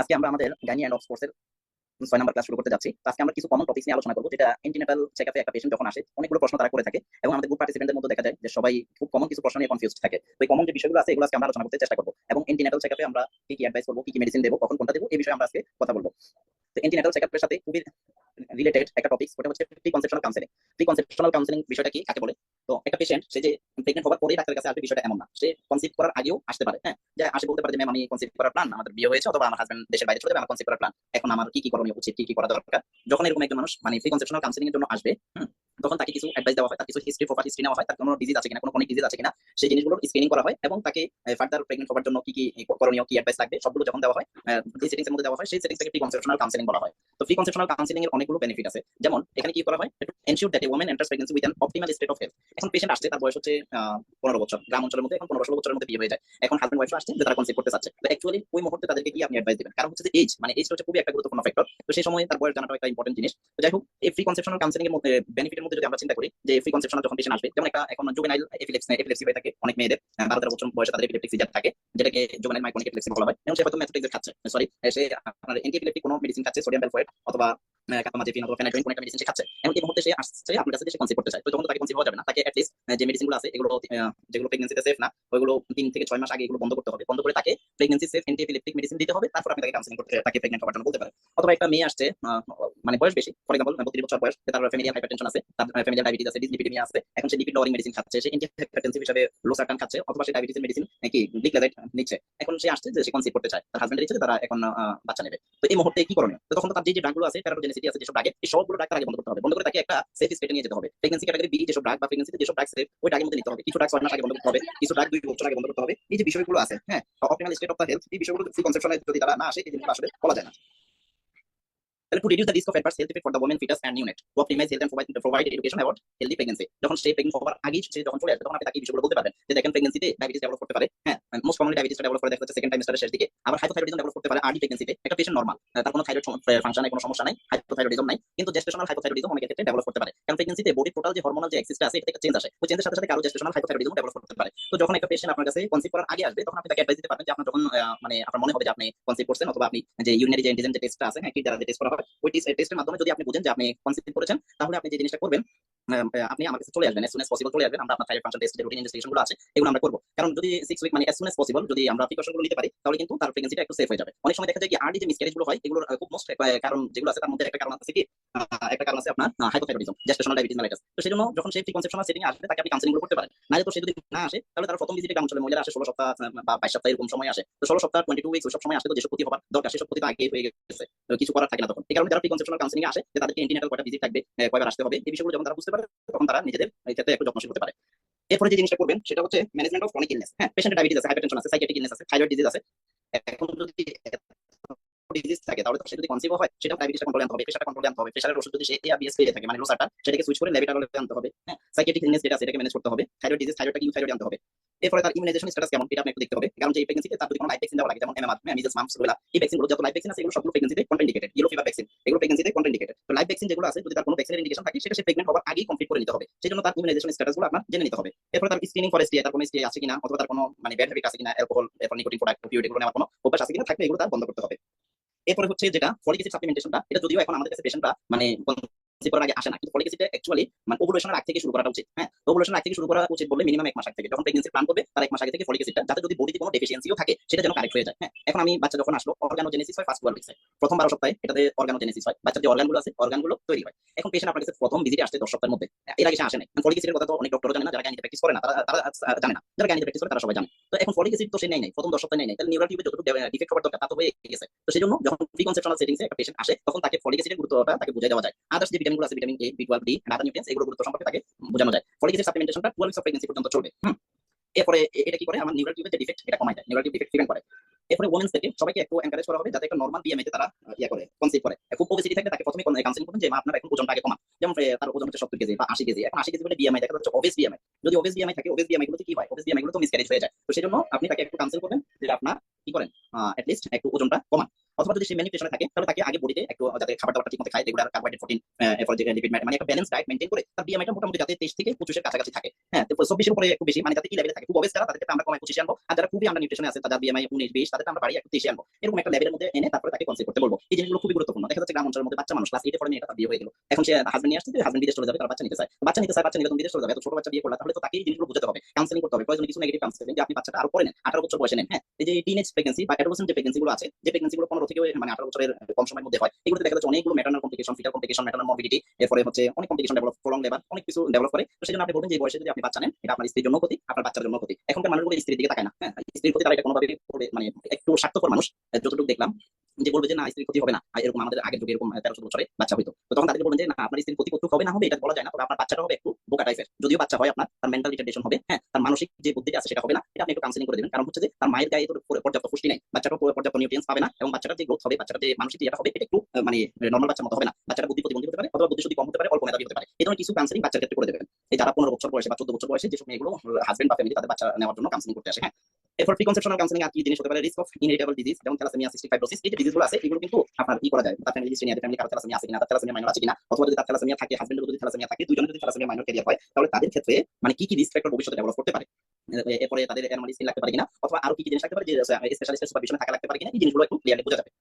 আজকে আমরা আমাদের গাইনি অ্যান্ড অবস কোর্সের 6 নম্বর ক্লাস শুরু করতে যাচ্ছি। তো আজকে আমরা কিছু কমন টপিকস নিয়ে আলোচনা করবো, যেটা এন্টিনেটাল চেকআপে একটা পেশেন্ট যখন আসে অনেকগুলো প্রশ্ন তারা করে থাকে, এবং আমাদের গ্রুপ পার্টিসিপেন্টদের মধ্যে দেখা যায় যে সবাই খুব কমন কিছু প্রশ্ন নিয়ে কনফিউজড থাকে। তো এই কমন যে বিষয়গুলো আছে এগুলো আজকে আমরা আলোচনা করতে চেষ্টা করবো, এবং এন্টিনেটাল চেকআপে আমরা কি কি অ্যাডভাইস করবো, কি কি মেডিসিন দেবো, কখন কোনটা দেবো, এই বিষয়ে আমরা আজকে কথা বলবো। তো এন্টিনেটাল চেকআপের সাথে খুবই রিলেটেড একটা টপিক, ওটা হচ্ছে pre conceptional counselling. Pre conceptional counselling বিষয়টা কি, কাকে বলে? তো একটা পেশেন্ট সে যে প্রেগনেন্ট হওয়ার পরেই ডাক্তারের কাছে আসবে বিষয়টা এমন না, সে কনসিভ করার আগেও আসতে পারে। হ্যাঁ, যে আসে বলতে পারে যে ম্যাম আমি কনসিভ করার প্ল্যান, আমাদের বিয়ে হয়েছে অথবা আমার হাজবেন্ড দেশের বাইরে চলে যাবে, আমার কনসিভ করার প্ল্যান, এখন আমার কি কি করণীয় উচিত, কি কি করা দরকার। যখন এরকম একজন মানুষ মানে প্রি কনসেপশনাল কাউন্সেলিং এর জন্য আসবে, তখন তাকে কিছু অ্যাডভাইস দেওয়া হয়, তার কিছু হিস্ট্রি প্রপার্টি হিস্ট্রি নেওয়া হয়, তার কোনো ডিজিজ আছে কিনা, কোনো ক্রনিক ডিজিজ আছে কিনা, সেই জিনিসগুলোর স্ক্রিনিং করা হয়, এবং তাকে ফার্দার প্রেগনেন্ট হওয়ার জন্য কি কি করণীয়, কি অ্যাডভাইস লাগবে সবগুলো যখন দেওয়া হয়, যে সেটিংস এর মধ্যে দেওয়া হয়, সেই সেটিংস থেকে প্রি কনসেপশনাল কাউন্সেলিং বলা হয়। তো প্রি কনসেপশনাল কাউন্সেলিং এর অনেকগুলো বেনিফিট আছে, যেমন এখানে কি করা হয়, ensure that a woman enters pregnancy with an optimal state of health. এখন পেশেন্ট আসছে, তার বয়স হচ্ছে 15 বছর, গ্রাম অঞ্চলের মধ্যে এখন 15-16 বছরের মধ্যে বিয়ে হয়ে যায়, এখন হাজবেন্ড ওয়াইফ আসছে যে তারা কনসিভ করতে চাচ্ছে। তো অ্যাকচুয়ালি ওই মুহূর্তে তাদেরকে কি আপনি অ্যাডভাইস দিবেন, কারণ হচ্ছে যে এজ, মানে এজটা হচ্ছে খুবই একটা গুরুত্বপূর্ণ ফ্যাক্টর। তো সেই সময় তার বয়স জানাটা একটা ইম্পর্টেন্ট জিনিস। তো যাই হোক, এই ফ্রি কনসেপশনাল কাউন্সেলিং এর মধ্যে বেনিফিটের মধ্যে যদি আমরা চিন্তা করি, যে ফ্রি কনসেপশনাল যখন পেশেন্ট আসবে, যেমন একটা এখন জুভেনাইল এপিলেপসি হয়ে থাকে অনেক মেয়েদের, 12-13 বছর বয়সে তাদের এপিলেপটিক সিজার থাকে, যেটাকে জুভেনাইল মাইকোনিক এপিলেপসি বলা হয়। এবং সে হয়তো মেথোট্রেক্সের খাচ্ছে, সরি, সে আপনার অ্যান্টি এপিলেপটিক কোনো মেডিসিন খাচ্ছে, সোডিয়াম ভ্যালফয়েট অথবা কাপামাজেপিন অথবা ফেনাইড্রিন, কোন একটা মেডিসিন সে খাচ্ছে, এবং এই মুহূর্তে সে আসছে আপনার কাছে যে সে কনসিভ করতে চায়। তো তখন তো তাকে কনসিভ হওয়া যাবে না, তাকে অ্যাটলিস্ট যে মেডিসিনগুলো আছে এগুলো যেগুলো প্রেগন্যান্সিতে সেফ না, ওইগুলো 3 থেকে 6 মাস আগে এগুলো বন্ধ করতে হবে, বন্ধ করে তাকে pregnancy safe anti epileptic medicine দিতে হবে, তারপর আপনি তাকে কাউন্সিলিং করতে, তাকে প্রেগনেন্ট হওয়ার জন্য বলতে পারেন। অথবা একটা মেয়ে আসছে, মানে বয়স বেশি, ফর এক্সাম্পল 32 বছর বয়স, তার ফ্যামিলিয়াল হাইপারটেনশন আছে, তার ফ্যামিলিয়াল ডায়াবেটিস আছে, ডিসলিপিডিমিয়া আছে, এখন সে লিপিড লোয়ারিং মেডিসিন খাচ্ছে, সে অ্যান্টি হাইপারটেনসিভ হিসেবে লোসার্টান খাচ্ছে, অথবা সে ডায়াবেটিসের মেডিসিন কি ডিক্লারেট নিচ্ছে। এখন সে আসছে যে সে কনসিভ করতে চায়, তার হাজবেন্ডের ইচ্ছে যে তারা এখন বাচ্চা নেবে। তো এই মুহূর্তে কি করণীয়? তো তখন তো তার যে যে ড্রাগগুলো আছে, প্যারাটোজেনিসিটি আছে, যেসব ড্রাগে, এই সবগুলো ড্রাগ আগে বন্ধ করতে হবে, বন্ধ করে তাকে একটা সেফ স্টেটে নিয়ে যেতে হবে। প্রেগন্যান্সি ক্যাটাগরি বি যেসব ড্রাগ বা প্রেগন্যান্সিতে যেসব ড্রাগ সেফ, ওই ড্রাগের মধ্যে নিতে হবে। কিছু ড্রাগ 6 মাস আগে বন্ধ করতে হবে, কিছু ড্রাগ 2 বছর আগে বন্ধ করতে হবে। এই যে বিষয়গুলো আছে, হ্যাঁ, optimal state of the health, এই বিষয়গুলো ফ্রি কনসেপশনে যদি তারা না আসে, এই জিনিসগুলো আসলে বলা যায় না। তাহলে to reduce the risk of adverse health effect for the women foetus and neonate, to optimise health and provide education about healthy pregnancy. যখন সে প্রেগনেন্ট হওয়ার আগেই সে যখন চলে আসবে, তখন আপনি তাকে এই বিষয়গুলো বলতে পারবেন যে দেখেন প্রেগনেন্সিতে ডায়াবেটিস ডেভেলপ করতে পারে, হ্যাঁ, মোস্ট কমনলি ডায়াবেটিস ডেভেলপ করে দেখা যাচ্ছে সেকেন্ড টাইমেস্টারের শেষ দিকে, আবার হাইপোথাইরয়েডিজম ডেভেলপ করতে পারে আর্লি প্রেগনেন্সিতে। একটা পেশেন্ট নরমাল, তার কোনো থাইরয়েড ফাংশন নাই, কোনো সমস্যা নাই, হাইপোথাইরয়েডিজম নাই, কিন্তু জেস্টেশনাল হাইপোথাইরয়েডিজম অনেকের ক্ষেত্রে ডেভেলপ করতে পারে, কারণ প্রেগনেন্সিতে বডির টোটাল যে হরমোনাল যে এক্সিসটা আছে, এটা একটা চেঞ্জ আসে, ওই চেঞ্জের সাথে সাথে কারো জেস্টেশনাল হাইপোথাইরয়েডিজম ডেভেলপ করতে পারে। তো যখন একটা পেশেন্ট আপনার কাছে কনসিভ করার আগে আসবে, তখন আপনি তাকে অ্যাডভাইস দিতে পারবেন যে আপনার যখন মানে আপনার মনে হবে যে আপনি কনসিভ করছেন, অথবা আপনি যে ইউরিনারি যে অ্যান্টিজেন যে টেস্টটা আছে, হ্যাঁ, কি দ্বারা যে টেস্ট করা হয়, ওই টেস্টের মাধ্যমে যদি আপনি বুঝেন যে আপনি কনসিভ করেছেন, তাহলে আপনি যে জিনিসটা করবেন, আপনি আমার কাছে চলে আসবেন, as soon as possible চলে আসবেন, আমরা আপনার থাইরয়েড ফাংশন টেস্ট যে রুটিন ইনভেস্টিগেশন গুলো আছে এগুলো আমরা করব। কারণ যদি 6 উইক মানে as soon as possible যদি আমরা প্রিকশন গুলো নিতে পারি, তাহলে কিন্তু তার প্রেগন্যান্সিটা একটু সেফ হয়ে যাবে। অনেক সময় দেখা যায় কি আর্লি যে মিসক্যারেজ গুলো হয়, এগুলোর খুব মোস্ট কারণ যেগুলো আছে তার মধ্যে একটা কারণ আছে কি, একটা কারণ আছে আপনার হাইপোথাইরয়েডিজম, জেস্টেশনাল ডায়াবেটিস মেলাইটাস। তো সেজন্য যখন সে প্রি কনসেপশনাল সেটিং এ আসবে, তাকে আপনি কাউন্সেলিং গুলো করতে পারেন। নাহলে তো সে যদি না আসে, তাহলে তার প্রথম ভিজিটে কাউন্সিলিং মহিলারা আসে 16 সপ্তাহ বা 22 সপ্তাহ এরকম সময় আসে। তো 16 সপ্তাহ 22 উইকস ওই সব সময় আসলে তো যেসব ক্ষতি হবার দরকার সেসব ক্ষতি তো আগে হয়ে গেছে, তো কিছু করার থাকে না তখন। এই কারণে যারা প্রি কনসেপশনাল কাউন্সিলিং এ আসে, যে তাদেরকে এন্টিনেটাল কয়টা ভিজিট থাকবে, কয়বার আসতে হবে, এই বিষয়গুলো যখন তারা বুঝতে পারে, তখন তারা নিজেদের এই ক্ষেত্রে একটু যত্নশীল হতে পারে। এরপরে যে জিনিসটা করবেন সেটা হচ্ছে ম্যানেজমেন্ট অফ ক্রনিক ইলনেস। হ্যাঁ, পেশেন্টের ডায়াবেটিস আছে, হাইপারটেনশন আছে, সাইকিয়াট্রিক ইলনেস আছে, থাইরয়েড ডিজিজ আছে। এখন যদি ডিজিজ থাকে, তাহলে তো সে যদি কনসিভ হয়, সেটা ডায়াবেটিসটা কন্ট্রোলে আনতে হবে, প্রেশারটা কন্ট্রোলে আনতে হবে, প্রেশারের ওষুধ যদি সে এআরবিএস পেয়ে থাকে মানে লোসারটা, সেটাকে সুইচ করে লেভিটারলে আনতে হবে। হ্যাঁ, সাইকিয়াট্রিক ইলনেস যেটা আছে এটাকে ম্যানেজ করতে হবে, থাইরয়েড ডিজিজ থাইরয়েডটাকে ইউথাইরয়েড আনতে হবে। এরপরে তার ইমিউনাইজেশন স্ট্যাটাস কেমন, এটা আপনি একটু দেখতে হবে, কারণ যে প্রেগন্যান্সিতে তার যদি কোনো লাইভ ভ্যাকসিন দেওয়া লাগে, যেমন এমএমআর, মিজেলস, মাম্পস, রুবেলা, এই ভ্যাকসিনগুলো যত লাইভ ভ্যাকসিন আছে এগুলো সবগুলো প্রেগন্যান্সিতে কন্ট্রাইন্ডিকেটেড। ইয়েলো ফিভার ভ্যাকসিন এগুলো প্রেগন্যান্সিতে কন্ট্রাইন্ডিকেটেড। তো লাইভ ভ্যাকসিন যেগুলো আছে, যদি তার কোনো ভ্যাকসিনের ইন্ডিকেশন থাকে, সেটা সে প্রেগনেন্ট হওয়ার আগেই কমপ্লিট করে নিতে হবে। সেজন্য তার ইমিউনাইজেশন স্ট্যাটাসগুলো আপনার জেনে নিতে হবে। এরপর তার স্ক্রিনিং ফর এসটিআই, তার কোনো এসটিআই আছে কিনা, অথবা তার কোনো মানে ব্যাড হ্যাবিট আছে কিনা, অ্যালকোহল, এরপর নিকোটিন প্রোডাক্ট, অপিওয়েড এগুলো নেওয়ার কোনো অভ্যাস আছে কিনা, থাকলে এগুলো তার বন্ধ করতে হবে। এরপরে হচ্ছে যেটা ফলিক অ্যাসিড সাপ্লিমেন্টেশনটা, এটা যদিও এখন আমাদের কাছে পেশেন্টরা মানে কনসিভ করার আগে আসে না, কিন্তু ফলিক অ্যাসিডটা অ্যাকচুয়ালি মানে ওভুলেশনের আগ থেকে শুরু করা উচিত। হ্যাঁ, ওভুলেশনের আগ থেকে শুরু করা উচিত বললে মিনিমাম 1 মাস আগে থেকে, যখন প্রেগন্যান্সি প্ল্যান করবে তার 1 মাস আগে থেকে ফলিক অ্যাসিডটা, যাতে যদি বডিতে কোনো ডেফিসিয়েন্সিও থাকে সেটা যেন কারেক্ট হয়ে যায়। হ্যাঁ, এখন আমি বাচ্চা যখন আসলো, অর্গানোজেনেসিস হয় ফার্স্ট 12 উইকসে, প্রথম 12 সপ্তাহে এটাতে অর্গানোজেনেসিস হয়, বাচ্চার যে অর্গানগুলো আছে অর্গানগুলো তৈরি হয়। এখন পেশেন্ট আপনার কাছে প্রথম ভিজিটে আসছে 10 সপ্তাহের মধ্যে, এর আগে সে আসে না। ফলিক অ্যাসিডের কথা তো অনেক ডক্টরও জানে না, যারা গাইনিতে প্র্যাকটিস করে না তারা তারা জানে না, যারা গাইনিতে প্র্যাকটিস করে তারা সবাই জানে। তো এখন ফলিক অ্যাসিড তো সে নেই নাই, প্রথম 10 সপ্তাহে নেই নাই, তাহলে নিউরাল টিউবে যতটুকু ডিফেক্ট হওয়ার দরকার তা তো হয়ে গেছে। তো সেজন্য যখন প্রি কনসেপশনাল সেটিংসে একটা পেশেন্ট আসে, তখন তাকে ফলিক অ্যাসিডের গুরুত্বটা তাকে বুঝিয়ে দেওয়া যায়। আদার্স যে ভিটামিনগুলো আছে, ভিটামিন এ, বি12, ডি এন্ড আদার নিউট্রিয়েন্টস, এগুলো গুরুত্ব সম্পর্কে তাকে বোঝানো যায়। ফলিক অ্যাসিড সাপ্লিমেন্টেশনটা 12 উইকস অফ প্রেগন্যান্সি পর্যন্ত চলবে। এরপরে এটা কি করে, আমার নিউরাল টিউবের যে ডিফেক্ট এটা কমায় দেয়, নিউরাল টিউব ডিফেক্ট প্রিভেন্ট করে। এরপরে ওমেন্স থেকে সবাইকে একটু এনকারেজ করা হবে যাতে একটা নরমাল বিএমআই তে তারা ইয়া করে কনসিভ করে। খুব ওবেসিটি থাকলে তাকে প্রথমে কাউন্সিলিং করবেন যে মা আপনার এখন ওজনটা আগে কমান, যেমন তার ওজন হচ্ছে 70 কেজি বা 80 কেজি, এখন 80 কেজি বলে বিএমআই দেখা যাচ্ছে ওবেস বিএমআই। যদি ওবেস বিএমআই থাকে, ওবেস বিএমআই গুলোতে কি হয়, ওবেস বিএমআই গুলো তো মিসক্যারেজ হয়ে যায়। তো সেজন্য আপনি তাকে একটু কাউন্সিল করবেন যে আপনার কি করেন, এট লিস্ট একটু ওজনটা কমান। অথবা যদি সে ম্যানিপুলেশনে থাকে তাহলে তাকে আগে বডিতে একটু যাতে খাবার দাবারটা ঠিক মতো খায়, রেগুলার কার্বোহাইড্রেট, প্রোটিন, এরপর যে লিপিড, মানে একটা ব্যালেন্স ডায়েট মেইনটেইন করে তার বিএমআইটা মোটামুটি যাতে 23 থেকে 25 এর কাছাকাছি থাকে। হ্যাঁ, তো 24 এর উপরে একটু বেশি, মানে যাতে কি লেভেলে থাকে। খুব ওবেস যারা তাদেরকে আমরা কমায় 25 আনবো, আর যারা খুবই আন্ডার নিউট্রিশনে আছে তাদের বিএমআই 19 20 তাদেরকে আমরা বাড়িয়ে একটু 23 আনবো। এরকম একটা লেভেলের মধ্যে এনে তারপরে তাকে কনসিভ করতে বলবো। এই জিনিসগুলো খুবই গুরুত্বপূর্ণ। দেখা যাচ্ছে গ্রাম অঞ্চলের মধ্যে বাচ্চা মানুষ ক্লাস 8 এ পড়ে, মেয়েটা তার বিয়ে হয়ে গেল, এখন সে হাজবেন্ড নিয়ে আসছে, হাজবেন্ড বিদেশ চলে যাবে, তার বাচ্চা নিতে চায়, বাচ্চা নিলে তুমি বিদেশ চলে যাবে, এত ছোট বাচ্চা বিয়ে করলা, তাহলে তো তাকে এই জিনিসগুলো বুঝাতে হবে, কাউন্সেলিং করতে হবে, প্রয়োজনে কিছু নেগেটিভ কাউন্সেলিং, যে আপনি বাচ্চাটা আরো পরে নেন, 18 বছর বয়সে নেন। হ্যাঁ, এই যে টিনেজ প্রেগন্যান্সি বা অ্যাডোলেসেন্ট যে প্রেগন্যান্সি গুলো আছে, যে প্রেগন্যান্সি গুলো 15 থেকে মানে 18 বছরের কম সময়ের মধ্যে হয়, এগুলোতে দেখা যাচ্ছে অনেকগুলো maternal complication, fetal complication, maternal morbidity, এরপরে হচ্ছে অনেক কমপ্লিকেশন ডেভেলপ, প্রলং লেবার, অনেক কিছু ডেভেলপ করে। তো সেজন্য আপনি বলবেন যে এই বয়সে যদি আপনি বাচ্চা নেন, এটা আপনার স্ত্রীর জন্য ক্ষতি, আপনার বাচ্চার জন্য ক্ষতি। এখনকার মানুষগুলো স্ত্রীর দিকে তাকায় না। হ্যাঁ, স্ত্রীর প্রতি তারা এটা কোনোভাবে করবে, মানে একটু স্বার্থপর মানুষ যতটুকু দেখলাম, যে বলবে যে না স্ত্রীর ক্ষতি হবে না, আর এরকম আমাদের আগের যুগে এরকম 1300 বছরে বাচ্চা হইতো, তো তখন তাদেরকে বলবেন যে না আপনার স্ত্রীর ক্ষতি কতটুকু হবে না হবে এটা বলা যায় না, তবে আপনার বাচ্চাটা হবে একটু বোকা টাইপের, যদিও বাচ্চা হয় আপনার, তার মেন্টাল রিটার্ডেশন হবে, হ্যাঁ, তার মানসিক যে বুদ্ধিটা আছে সেটা হবে না, এটা আপনি একটু কাউন্সেলিং করে দিবেন। কারণ হচ্ছে যে তার মায়ের গায়ে তো পর্যাপ্ত পুষ্টি নেই, বাচ্চাটা পর্যাপ্ত নিউট্রিয়েন্টস পাবে না, এবং বাচ্চাটার যে গ্রোথ হবে, বাচ্চাটার যে মানসিক যেটা হবে, এটা একটু মানে নর্মাল বাচ্চার মতো হবে না, বাচ্চাটা বুদ্ধি প্রতিবন্ধী হতে পারে, অথবা বুদ্ধি শুদ্ধি কম হতে পারে, অল্প মেধাবী হতে পারে। এই ধরনের কিছু কাউন্সেলিং বাচ্চার ক্ষেত্রে করে দেবেন। এই যারা 15 বছর বয়সে বা 14 বছর বয়সে যেসব মেয়েগুলো হাজবেন্ড বা ফ্যামিলি তাদের বাচ্চা নেওয়ার জন্য কাউন্সেলিং করতে আসে। হ্যাঁ, এরপর প্রিকনসেপশনাল কাউন্সেলিং আর কি জিনিস হতে পারে, রিস্ক অফ ইনহেরিটেবল ডিজিজ, যেমন থ্যালাসেমিয়া, সিস্টিক ফাইব্রোসিস, এই যে ডিজিজগুলো আছে এগুলো কিন্তু আপনার কি করা যায়, তার ফ্যামিলি হিস্ট্রি নিয়ে, ফ্যামিলি কারো থ্যালাসেমিয়া আছে কিনা, তার থ্যালাসেমিয়া মাইনর আছে কিনা, অথবা যদি তার থ্যালাসেমিয়া থাকে, হাজবেন্ডের যদি থ্যালাসেমিয়া থাকে, দুজনের যদি থ্যালাসেমিয়া মাইনর ক্যারিয়ার হয়, তাহলে তাদের ক্ষেত্রে মানে কি কি রিস্ক ফ্যাক্টর ভবিষ্যতে ডেভেলপ করতে পারে, এরপরে তাদের অ্যানোমালি স্কিন লাগতে পারে কিনা, অথবা আরো কি কি জিনিস লাগতে পারে যে স্পেশালিস্টের সুপারভিশনে থাকা লাগতে পারে কিনা, এই জিনিসগুলো একটু ক্লিয়ারলি বোঝা যাবে।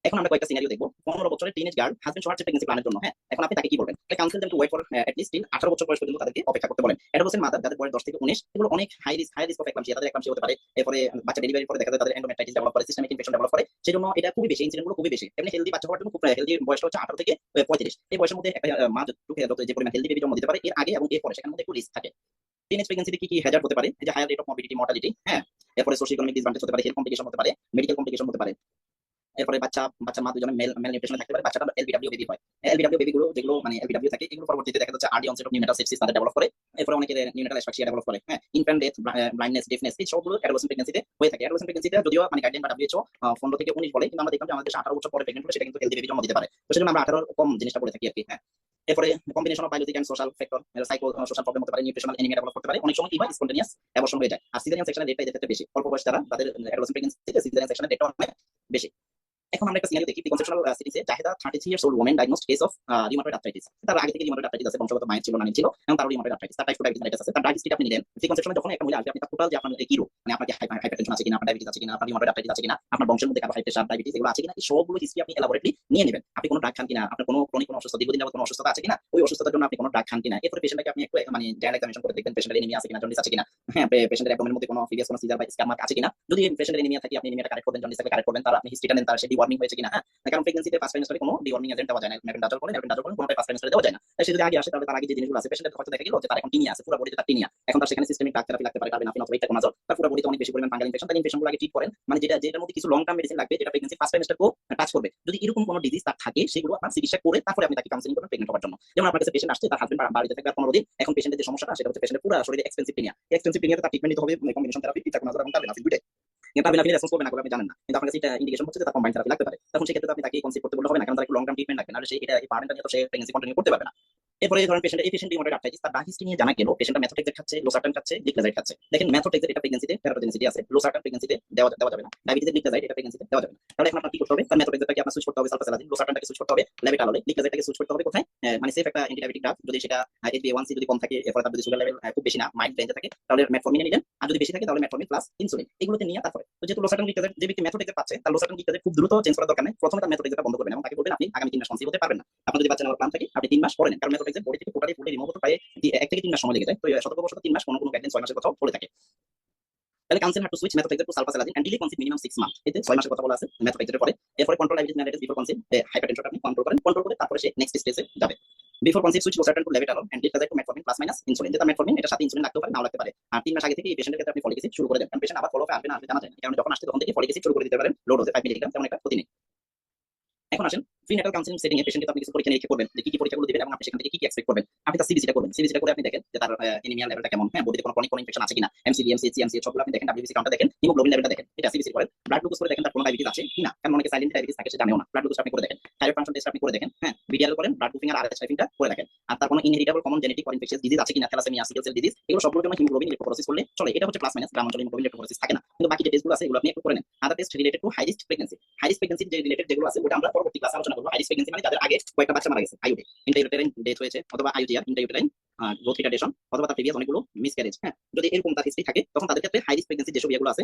এখন আমরা কয়েকটা সিনারিও দেখবো। 15 বছরের টিনেজ গার্ল হাজবেন্ড সবার প্রেগন্যান্সি প্ল্যানের জন্য। হ্যাঁ, এখন আপনি তাকে কি বলবেন, counsel them to wait for at least 18 বছর বয়স পর্যন্ত তাদেরকে অপেক্ষা করতে বলেন। অ্যাডোলেসেন্ট মাদার যাদের বয়স 10 থেকে 19, এগুলো অনেক হাই রিস্ক অফ একলামসিয়া, তাদের একলামসিয়া হতে পারে, এরপরে বাচ্চা ডেলিভারির পরে দেখা যায় তাদের এন্ডোমেট্রাইটিস ডেভেলপ করে, সিস্টেমিক ইনফেকশন ডেভেলপ করে, সেজন্য এটা খুবই বেশি, ইনসিডেন্ট গুলো খুবই বেশি। এমনি হেলদি বাচ্চা হওয়ার জন্য খুব হেলদি বয়সটা হচ্ছে 18 থেকে 35, এই বয়সের মধ্যে একটা মা যত যে পরিমাণ হেলদি বেবি জন্ম দিতে পারে, এর আগে এবং এর পরে সেখানে মধ্যে একটু রিস্ক থাকে। টিনেজ প্রেগন্যান্সিতে কি কি হ্যাজার্ড হতে পারে, এই যে higher rate of morbidity, mortality, হ্যাঁ, এরপরে সোশিও ইকোনমিক ডিসঅ্যাডভান্টেজ হতে পারে, হেলথ কমপ্লিকেশন হতে পারে, মেডিকেল কমপ্লিকেশন হতে পারে, এরপরে বাচ্চা মা দুজনে মেল নিউট্রিশনে থাকতে পারে, বাচ্চাটা এলবিডব্লিউ বেবি হয়। এলবিডব্লিউ বেবি গুলো যেগুলো মানে এলবিডব্লিউ থাকে, এগুলো পরবর্তীতে দেখা যাচ্ছে early onset of neonatal sepsis তাদের ডেভেলপ করে, এরপরে অনেকের নিউনেটাল অ্যাসফাক্সিয়া ডেভেলপ করে। হ্যাঁ, ইনফ্যান্ট ডেথ, ব্লাইন্ডনেস, ডিফনেস, এই সবগুলো অ্যাডোলেসেন্ট প্রেগন্যান্সিতে হয়ে থাকে। অ্যাডোলেসেন্ট প্রেগন্যান্সিতে যদিও মানে গাইডলাইন বা WHO 15 থেকে 19 বলে, কিন্তু আমরা দেখলাম যে আমাদের দেশে 18 বছর পরে প্রেগন্যান্ট হলে সেটা কিন্তু হেলদি বেবি জন্ম দিতে পারে, তো সেজন্য আমরা 18 কম জিনিসটা বলে থাকি আর কি। হ্যাঁ, এরপরে combination of biologic and social factor, psycho social problem হতে পারে, নিউট্রিশনাল এনিমিয়া ডেভেলপ করতে পারে, অনেক সময় কি হয় স্পন্টেনিয়াস অ্যাবর্শন হয়ে যায়। আর সিজারিয়ান সেকশনের রেটটা এদের ক্ষেত্রে বেশি, অল্প বয়স যারা তাদের অ্যাডোলেসেন্ট প্রেগন্যান্সিতে সিজারিয়ান সেকশনের রেটটা অনেক বেশি। এখন আমরা একটা সিনারিও দেখি, প্রিকনসেপশনাল সিরিজে Zaheda 33 years old woman diagnosed case of rheumatoid arthritis. তার আগে থেকে রিউমাটয়েড আর্থ্রাইটিস আছে, বংশগত মায়ের ছিল না ছিল, এবং তার রিউমাটয়েড আর্থ্রাইটিস, তার টাইপ 2 ডায়াবেটিস আছে, তার ডায়াবেটিস আপনি নিলেন। প্রিকনসেপশনে যখন একটা মহিলা আসবে, আপনি তার টোটাল যে আপনার কি রোগ, মানে আপনার কি হাইপারটেনশন আছে কিনা, আপনার ডায়াবেটিস আছে কিনা, আপনার রিউমাটয়েড আর্থ্রাইটিস আছে কিনা, আপনার বংশের মধ্যে কারো হাই প্রেশার, ডায়াবেটিস এগুলো আছে কিনা, এই সবগুলো হিস্ট্রি আপনি এলাবোরেটলি নিয়ে নেবেন। আপনি কোনো ড্রাগ খান কিনা, আপনার কোনো ক্রনিক কোনো অসুস্থতা, দীর্ঘদিন যাবত কোনো অসুস্থতা আছে কিনা, ওই অসুস্থতার জন্য আপনি কোনো ড্রাগ খান কিনা, এরপরে পেশেন্টকে আপনি একটু মানে জেনারেল এক্সামিনেশন করে দেখবেন পেশেন্টের এনিমিয়া আছে কিনা, জন্ডিস আছে কিনা, হ্যাঁ, পেশেন্টের অ্যাবডোমেনের মধ্যে কোনো ফিলিয়াস কোনো সিজার বা স্ক্যার মার্ক আছে কিনা, যদি পেশেন্টের এনিমিয়া থাকে আপনি এনিমিয়াটা কারেক্ট করবেন, জন্ডিস থাকে কারেক্ট করবেন, তার আপনি হিস্ট্রিটা নেন, তার সে ডিওয়ার্মিং হয়েছে কিনা। হ্যাঁ, কারণ প্রেগন্যান্সিতে ফার্স্ট ট্রাইমেস্টারে কোনো ডিওয়ার্মিং এজেন্ট দেওয়া যায় না, মেবেন্ডাজল বলেন, এলবেন্ডাজল বলেন, কোনোটাই ফার্স্ট ট্রাইমেস্টারে দেওয়া যায় না। তাই সে যদি আগে আসে তাহলে তার আগে যে জিনিসগুলো আছে পেশেন্টের হয়তো দেখা গেল যে তার এখন টিনিয়া আছে, পুরো বডিতে তার টিনিয়া, এখন তার সেখানে সিস্টেমিক ড্রাগ থেরাপি লাগতে পারে, কার্বেনাফিন অথবা ইটাকোনাজল, তার পুরো বডিতে অনেক বেশি পরিমাণ ফাঙ্গাল ইনফেকশন, তার ইনফেকশনগুলো আগে ট্রিট করেন, মানে যেটার মধ্যে কিছু লং টার্ম মেডিসিন লাগবে, যেটা প্রেগন্যান্সি ফার্স্ট ট্রাইমেস্টারকেও টাচ করবে। যদি এরকম কোনো ডিজিজ তার থাকে, সেগুলো আপনার চিকিৎসা করে তারপরে আপনি তাকে কাউন্সেলিং করবেন প্রেগন্যান্ট হওয়ার জন্য। যেমন আপনার কাছে পেশেন্ট আসছে, তার হাজবেন্ড বাড়িতে থাকবে 15 দিন, এখন পেশেন্টের যে সমস্যাটা সেটা হচ্ছে পেশেন্টের পুরো শরীরে এক্সপেন্সিভ টিনিয়া, এক্সপেন্সিভ টিনিয়াতে তার ট্রিটমেন্ট নিতে হবে কম্বিনেশন থেরাপি, ইটাকোনাজল এবং কার্বেনাফিন দুইটাই। কার্বেনাফিন রেসপন্স করবে না করবে আপনি জানেন না, কিন্তু আপনার কাছে এটা ইন্ডিকেশন হচ্ছে যে তার কম্বাইন থেরাপি লাগতে পারে, তখন সেক্ষেত্রে আপনি তাকে কনসিভ করতে বললে হবে না, কারণ তার একটু লং টার্ম ট্রিটমেন্ট লাগবে, নাহলে সে এটা এই বার্ডেনটা নিয়ে তো সে প্রেগন্যান্সি কন্টিনিউ করতে পারবে না। এরপরে ধরেন এই পেশেন্ট রিউমাটয়েড আর্থ্রাইটিস, তার ডায়াগনোসিস নিয়ে জানা গেল পেশেন্টটা মেথোট্রেক্সেট খাচ্ছে, লোসার্টান খাচ্ছে, গ্লিক্লাজাইড খাচ্ছে। দেখেন মেথোট্রেক্সেট এটা প্রেগন্যান্সিতে টেরাটোজেনিসিটি আছে, লোসার্টান প্রেগন্যান্সিতে দেওয়া যাবে না, ডায়াবেটিসের গ্লিক্লাজাইড এটা প্রেগন্যান্সিতে দেওয়া যাবে না। তাহলে এখন আপনার কি করতে হবে, তার মেথোট্রেক্সেটটাকে আপনার সুইচ করতে হবে সালফাসালাজিন, লোসার্টানটাকে সুইচ করতে হবে লেবেটাললে, গ্লিক্লাজাইডটাকে সুইচ করতে হবে কোথায়, মানে সেফ একটা অ্যান্টিডায়াবেটিক ড্রাগ, যদি সেটা HbA1c যদি কম থাকে, এরপরে তার যদি সুগার লেভেল খুব বেশি না মাইল্ড রেঞ্জে থাকে, তাহলে মেটফর্মিন নিলেন, আর যদি বেশি থাকে তাহলে মেটফর্মিন প্লাস ইনসুলিন, এগুলোতে নিয়ে তারপরে তো যেহেতু লোসার্টান গ্লিক্লাজাইড যে ব্যক্তি মেথোট্রেক্সেট পাচ্ছে, তার লোসার্টান গ্লিক্লাজাইড খুব দ্রুত চেঞ্জ করার দরকার নেই, প্রথমে তার মেথোট্রেক্সেটটা বন্ধ করবেন এবং তাকে বলবেন আপনি আগামী 3 মাস কনসিভ হতে পারবেন না। আপনার যদি বাচ্চা নেওয়ার প্ল্যান থাকে আপনি 3 মাস পরে নেন, কারণ মেথোট্রেক্সেট বডি থেকে টোটালি ফুলি রিমুভ হতে প্রায় 1 থেকে 3 মাস সময় লেগে যায়। তো সতর্কবশত 3 মাস, কোনো গাইডলাইন 6 মাসের কথাও বলে থাকে। তাহলে counsel have to switch methotrexate to sulfasalazine and delay conceive minimum 6 month, এতে 6 মাসের কথা বলা আছে মেথোট্রেক্সেটের পরে। এরপরে control diabetes mellitus before conceive, hypertension আপনি কন্ট্রোল করে তারপরে সে নেক্সট স্টেজে যাবে। Before conceive switch losartan to labetalol and gliclazide to metformin plus minus insulin, যেটা মেটফর্মিন এটা সাথে ইনসুলিন লাগতে পারে নাও লাগতে পারে। আর 3 মাস আগে থেকে এই পেশেন্টের ক্ষেত্রে আপনি ফলিক অ্যাসিড শুরু করে দেন, কারণ পেশেন্ট আবার ফলো আসবে না আসবে জানা যায় না, কারণ যখন আসছে তখন থেকে ফলিক অ্যাসিড শুরু করে দিতে পারেন লো ডোজে 5 মিলিগ্রাম, তেমন একটা ক্ষতি নেই। এখন আসেন প্রিনেটাল কাউন্সিলিং সেটিং এ পেশেন্টকে আপনি কিছু পরীক্ষা নিরীক্ষা করবেন যে কি কি পরীক্ষাগুলো দিবেন এবং আপনি সেখান থেকে কি কি এক্সপেক্ট করবেন। আপনি তার সিবিসিটা করবেন, সিবিসিটা করে আপনি দেখেন যে তার এনিমিয়া লেভেলটা কেমন, হ্যাঁ বডিতে কোনো ক্রনিক কোনো ইনফেকশন আছে কিনা, এমসিডি এমসিএইচ এমসিএইচ সবগুলো আপনি দেখেন, ডাব্লিউবিসি কাউন্টটা দেখেন, হিমোগ্লোবিন লেভেলটা দেখেন, এটা সিবিসি করেন। ব্লাড গ্লুকোজ করে দেখেন তার কোনো ডায়াবেটিস আছে কিনা, কারণ অনেকে সাইলেন্ট ডায়াবেটিস থাকে সে জানেও না। ব্লাড গ্লুকোজ আপনি করে দেখেন, থাইরয়েড ফাংশন টেস্ট আপনি করে দেখেন, হ্যাঁ বিডিআর করেন, ব্লাড গ্রুপিং আর আরএস টাইপিংটা করে দেখেন। আর তার কোনো inheritable common genetic or infectious disease আছে কিনা, থ্যালাসেমিয়া সিকেল সেল ডিজিজ, এগুলো সবগুলোর জন্য হিমোগ্লোবিন ইলেক্ট্রোফোরেসিস করলে চলে। এটা হচ্ছে প্লাস মাইনাস, গ্রাম অঞ্চলে হিমোগ্লোবিন ইলেক্ট্রোফোরেসিস থাকে না, কিন্তু বাকি যে টেস্টগুলো আছে এগুলো আপনি একটু করে নেন। Other test related to high risk pregnancy, high risk pregnancy যে রিলেটেড যেগুলো আছে ওটা আমরা পরবর্তী ক্লাসে আলোচনা করব। হাই রিস্ক প্রেগন্যান্সি মানে যাদের আগে কয়েকটা বাচ্চা মারা গেছে, আইইউডি ইন্টারইউটেরাইন ডেথ হয়েছে, অথবা আইইউটিআর ইন্টারইউটেরাইন গ্রোথ রিটার্ডেশন, অথবা তার প্রিভিয়াস অনেকগুলো মিসক্যারেজ, হ্যাঁ যদি এরকম তার হিস্ট্রি থাকে তখন তাদের ক্ষেত্রে হাই রিস্ক প্রেগন্যান্সি যেসব ইয়েগুলো আছে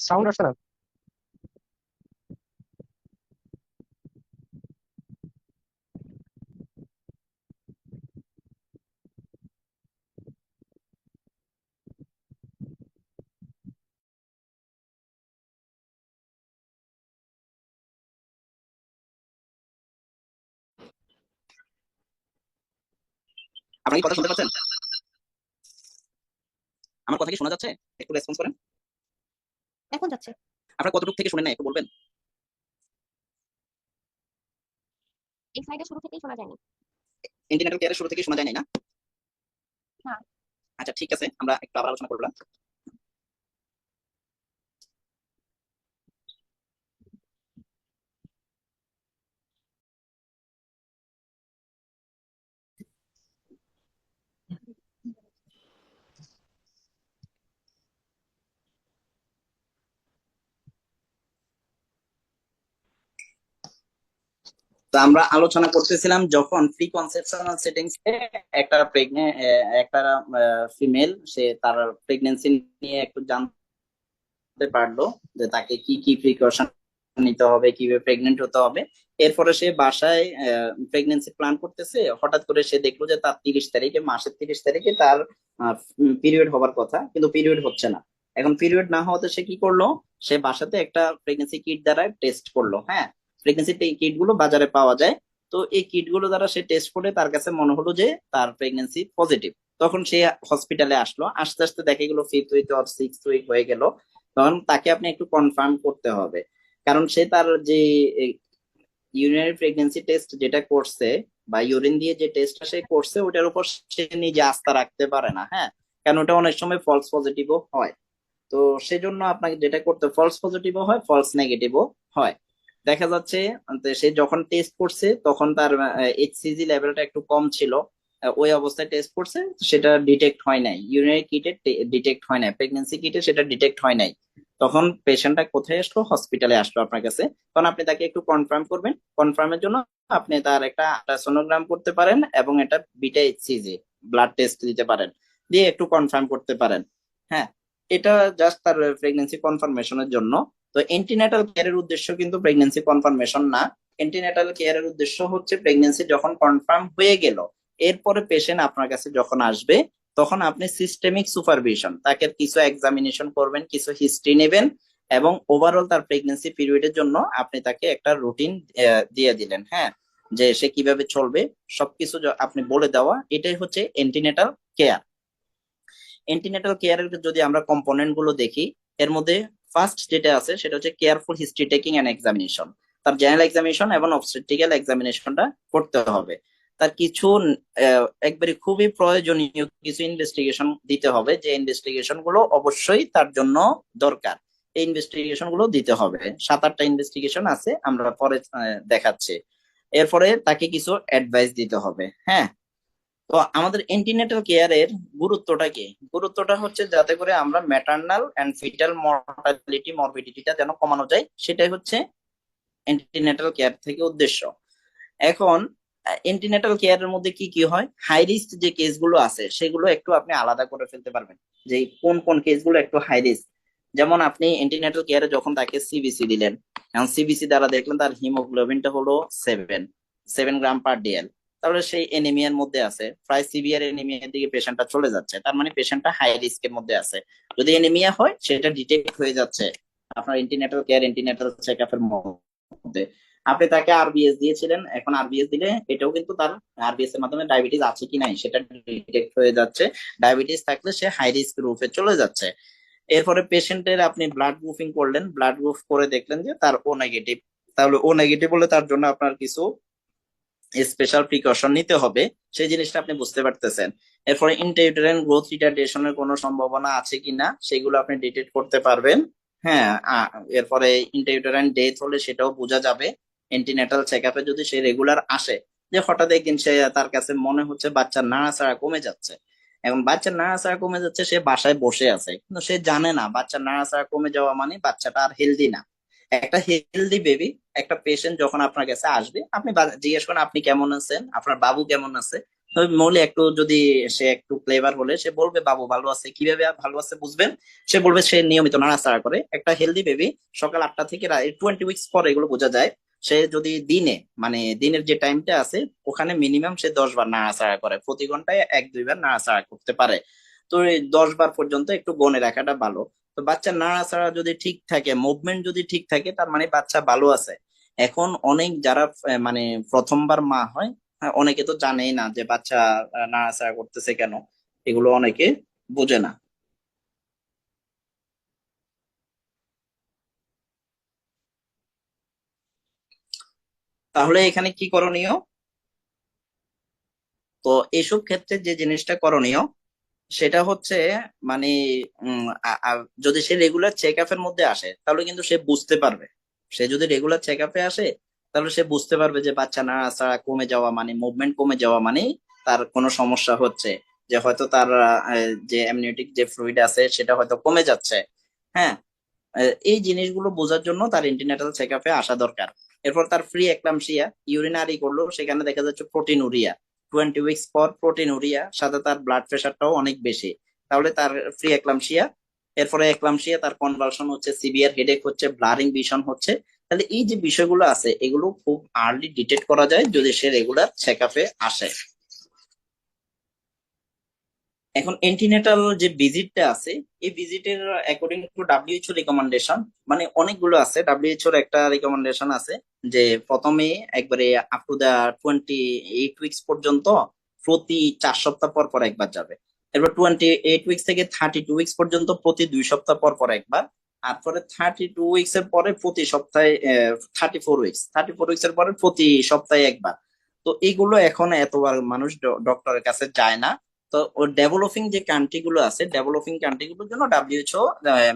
সাউন্ড আসছে না? আপনি কি কথা শুনতে পাচ্ছেন? আমার কথা কি শোনা যাচ্ছে? একটু রেসপন্স করেন। এখন যাচ্ছে। আপনারা কতটুকু থেকে শুনেন না একটু বলবেন? এই সাইডে শুরু থেকেই শোনা যায়নি। এন্টিনাটাল কেয়ারের শুরু থেকে শোনা যায় নাই না? না। আচ্ছা ঠিক আছে, আমরা একটু আবার আলোচনা করলাম। তো আমরা আলোচনা করতেছিলাম যখন প্রি কনসেপশনাল সেটিংস এ একটা প্রেগনেন্ট একটা ফিমেল সে তার প্রেগন্যান্সি নিয়ে একটু জানতে পারলো যে তাকে কি কি প্রিকশন নিতে হবে, কিভাবে প্রেগনেন্ট হতে হবে। এরপরে সে বাসায় প্রেগন্যান্সি প্ল্যান করতেছে, হঠাৎ করে সে দেখলো যে তার 30 তারিখে, মাসের 30 তারিখে তার পিরিয়ড হবার কথা, কিন্তু পিরিয়ড হচ্ছে না। এখন পিরিয়ড না হওয়াতে সে কি করলো, সে বাসাতে একটা প্রেগন্যান্সি কিট দ্বারা টেস্ট করলো। হ্যাঁ প্রেগন্যান্সি কিট গুলো বাজারে পাওয়া যায়। তো এই কিট গুলো দ্বারা সে টেস্ট করে তার কাছে মনে হলো যে তার প্রেগন্যান্সি পজিটিভ। তখন সে হসপিটালে আসলো, আস্তে আস্তে দেখে গেলো 5th week or 6th week হয়ে গেল। তখন তাকে আপনি একটু কনফার্ম করতে হবে, কারণ সে তার যে ইউরিনারি প্রেগন্যান্সি টেস্ট যেটা করছে বা ইউরিন দিয়ে যে টেস্টটা সে করছে ওটার উপর সে নিজে আস্থা রাখতে পারে না। হ্যাঁ কারণ ওটা অনেক সময় ফলস পজিটিভও হয়। তো সেজন্য আপনাকে যেটা করতে, ফলস পজিটিভও হয় ফলস নেগেটিভও হয়। দেখা যাচ্ছে সে যখন টেস্ট করছে তখন তার এইচসিজি লেভেলটা একটু কম ছিল, ওই অবস্থায় টেস্ট করছে, সেটা ডিটেক্ট হয় নাই, ইউরিনারি কিটে ডিটেক্ট হয় নাই, প্রেগন্যান্সি কিটে সেটা ডিটেক্ট হয় নাই। তখন পেশেন্টটা কোথায় আসলো, হসপিটালে আসলো আপনার কাছে। তখন আপনি তাকে একটু কনফার্ম করবেন, কনফার্মের জন্য আপনি তার একটা আল্ট্রাসোনোগ্রাম করতে পারেন এবং এটা বিটা এইচসিজি ব্লাড টেস্ট দিতে পারেন, দিয়ে একটু কনফার্ম করতে পারেন। হ্যাঁ এটা জাস্ট তার প্রেগন্যান্সি কনফার্মেশনের জন্য। তো এন্টিনাটাল কেয়ারের উদ্দেশ্য কিন্তু প্রেগন্যান্সি কনফার্মেশন না। এন্টিনাটাল কেয়ারের উদ্দেশ্য হচ্ছে প্রেগন্যান্সি যখন কনফার্ম হয়ে গেল, এরপরে পেশেন্ট আপনার কাছে যখন আসবে তখন আপনি সিস্টেমিক সুপারভিশন, তাকে কিছু এক্সামিনেশন করবেন, কিছু হিস্ট্রি নেবেন, এবং ওভারঅল তার প্রেগন্যান্সি পিরিয়ডের জন্য আপনি তাকে একটা রুটিন দিয়ে দিলেন। হ্যাঁ যে সে কিভাবে চলবে, সবকিছু আপনি বলে দেওয়া, এটাই হচ্ছে এন্টিনেটাল কেয়ার। এন্টিনেটাল কেয়ারের যদি আমরা কম্পোনেন্ট গুলো দেখি, এর মধ্যে ফার্স্ট যেটা আছে সেটা হচ্ছে careful history taking and examination. তার জেনারেল এক্সামিনেশন এবং অবস্টেট্রিক্যাল এক্সামিনেশনটা করতে হবে। তার কিছু একবারে খুবই প্রয়োজনীয় কিছু ইনভেস্টিগেশন দিতে হবে, যে ইনভেস্টিগেশন গুলো অবশ্যই তার জন্য দরকার। এই ইনভেস্টিগেশন গুলো দিতে হবে, 7-8টা ইনভেস্টিগেশন আছে, আমরা পরে দেখাচ্ছি। এরপরে তাকে কিছু অ্যাডভাইস দিতে হবে। হ্যাঁ, তো আমাদের এন্টিনেটাল কেয়ারের গুরুত্বটা কি? গুরুত্বটা হচ্ছে যাতে করে আমরা ম্যাটারনাল এন্ড ফিটাল মর্টালিটি মরবিডিটিটা যেন কমানো যায়, সেটাই হচ্ছে এন্টিনেটাল কেয়ার থেকে উদ্দেশ্য। এখন এন্টিনেটাল কেয়ারের মধ্যে কি কি হয়, হাই রিস্ক যে কেসগুলো আছে সেগুলো একটু আপনি আলাদা করে ফেলতে পারবেন, যে কোন কোন কেসগুলো একটু হাই রিস্ক। যেমন আপনি এন্টিনেটাল কেয়ারে যখন তাকে সিবিসি দিলেন, এখন সিবিসি দ্বারা দেখলেন তার হিমোগ্লোবিনটা হলো 7 গ্রাম/dl, তাহলে সেই এনিমিয়ার মধ্যে আছে, প্রায় সিভিয়ার এনিমিয়ার দিকে পেশেন্টটা চলে যাচ্ছে, তার মানে পেশেন্টটা হাই রিস্কের মধ্যে আছে। যদি এনিমিয়া হয় সেটা ডিটেক্ট হয়ে যাচ্ছে আপনার এন্টিনেটাল কেয়ার এন্টিনেটাল চেকআপের মধ্যে। আপনি তাকে আরবিএস দিয়েছিলেন, এখন আরবিএস দিলে এটাও কিন্তু তার আরবিএস এর মাধ্যমে ডায়াবেটিস আছে কি নাই সেটা ডিটেক্ট হয়ে যাচ্ছে। ডায়াবেটিস থাকলে সে হাই রিস্ক গ্রুপে চলে যাচ্ছে। এরপরে পেশেন্টের আপনি ব্লাড গ্রুপিং করলেন, ব্লাড গ্রুপ করে দেখলেন যে তার ও নেগেটিভ, তাহলে ও নেগেটিভ বলে তার জন্য আপনার কিছু স্পেশাল প্রিকশন নিতে হবে, সেই জিনিসটা আপনি বুঝতে পারতেছেন। এরপরে ইন্ট্রাইউটেরাইন গ্রোথ রিটার্ডেশনের কোনো সম্ভাবনা আছে কিনা সেগুলো আপনি ডিটেক্ট করতে পারবেন। হ্যাঁ, এরপরে ইন্ট্রাইউটেরাইন ডেথ হলে সেটাও বোঝা যাবে। এন্টিনেটাল চেকআপে যদি সে রেগুলার আসে, যে হঠাৎ একদিন সে তার কাছে মনে হচ্ছে বাচ্চার নাড়াচাড়া কমে যাচ্ছে, এখন বাচ্চার নাড়াচাড়া কমে যাচ্ছে, সে বাসায় বসে আছে কিন্তু সে জানে না বাচ্চার নাড়াচাড়া কমে যাওয়া মানে বাচ্চাটা আর হেলদি না। একটা হেলদি বেবি, একটা পেশেন্ট যখন আপনার কাছে আসবে, আপনি জিজ্ঞেস করেন আপনি কেমন আছেন, আপনার বাবু কেমন আছে, মৌলি একটু যদি সে একটু ক্লেভার হলে সে বলবে বাবু ভালো আছে। কিভাবে ভালো আছে বুঝবেন? সে বলবে সে নিয়মিত নাড়াচাড়া করে। একটা হেলদি বেবি সকাল 8টা থেকে 20 উইকস পরে এগুলো বোঝা যায়। সে যদি দিনে, মানে দিনের যে টাইমটা আছে ওখানে মিনিমাম সে 10 বার নাড়াচাড়া করে, প্রতি ঘন্টায় 1-2 বার নাড়াচাড়া করতে পারে। তো এই 10 বার পর্যন্ত একটু গণে রাখাটা ভালো। তো বাচ্চার নাড়াচাড়া যদি ঠিক থাকে, মুভমেন্ট যদি ঠিক থাকে, তার মানে বাচ্চা ভালো আছে। এখন অনেক যারা মানে প্রথমবার মা হয়, অনেকে তো জানেই না যে বাচ্চা নাড়াচাড়া করতেছে কেন, এগুলো অনেকে বোঝে না। তাহলে এখানে কি করণীয়? তো এইসব ক্ষেত্রে যে জিনিসটা করণীয় সেটা হচ্ছে, মানে যদি সে রেগুলার চেক আপের মধ্যে আসে তাহলে কিন্তু সে বুঝতে পারবে। সে যদি রেগুলার চেক আপে আসে তাহলে সে বুঝতে পারবে যে বাচ্চা নাড়াচাড়া কমে যাওয়া মানে, মুভমেন্ট কমে যাওয়া মানে তার কোনো সমস্যা হচ্ছে, যে হয়তো তার যে অ্যামনিওটিক যে ফ্লুইড আছে সেটা হয়তো কমে যাচ্ছে। হ্যাঁ, এই জিনিসগুলো বোঝার জন্য তার ইন্টিনেটাল চেক আপে আসা দরকার। এরপর তার ফ্রি একলামশিয়া, ইউরিনারি করলো, সেখানে দেখা যাচ্ছে প্রোটিন উরিয়া, 20 উইকস পর প্রোটিন উরিয়া, সাথে তার ব্লাড প্রেশারটাও অনেক বেশি, তাহলে তার ফ্রি একলামশিয়া। এরপরে একলামশিয়া, তার কনভালশন হচ্ছে, সিভিয়ার হেডেক হচ্ছে, ব্লারিং ভিশন হচ্ছে। তাহলে এই যে বিষয়গুলো আছে এগুলো খুব আর্লি ডিটেক্ট করা যায় যদি সে রেগুলার চেক আপে আসে। এখন এন্টিনেটাল যে ভিজিটটা আছে, এই ভিজিটের অ্যাকর্ডিং টু ডাব্লিউএইচও রিকমেন্ডেশন, মানে অনেকগুলো আছে, ডাব্লিউএইচওর একটা রিকমেন্ডেশন আছে যে প্রথমে একবারে আপ টু দা 28 উইকস পর্যন্ত প্রতি 4 সপ্তাহ পর পর একবার যাবে। এরপর 28 উইকস থেকে 32 উইকস পর্যন্ত প্রতি 2 সপ্তাহ পর পর একবার। আর পরে 32 উইকস এর পরে প্রতি সপ্তাহে, 34 উইকস এর পরে প্রতি সপ্তাহে একবার। তো এইগুলো এখন এতবার মানুষ ডক্টরের কাছে যায় না। তো ও ডেভেলপিং যে কান্ট্রি গুলো আছে, ডেভেলপিং কান্ট্রি গুলোর জন্য ডাব্লিউএইচও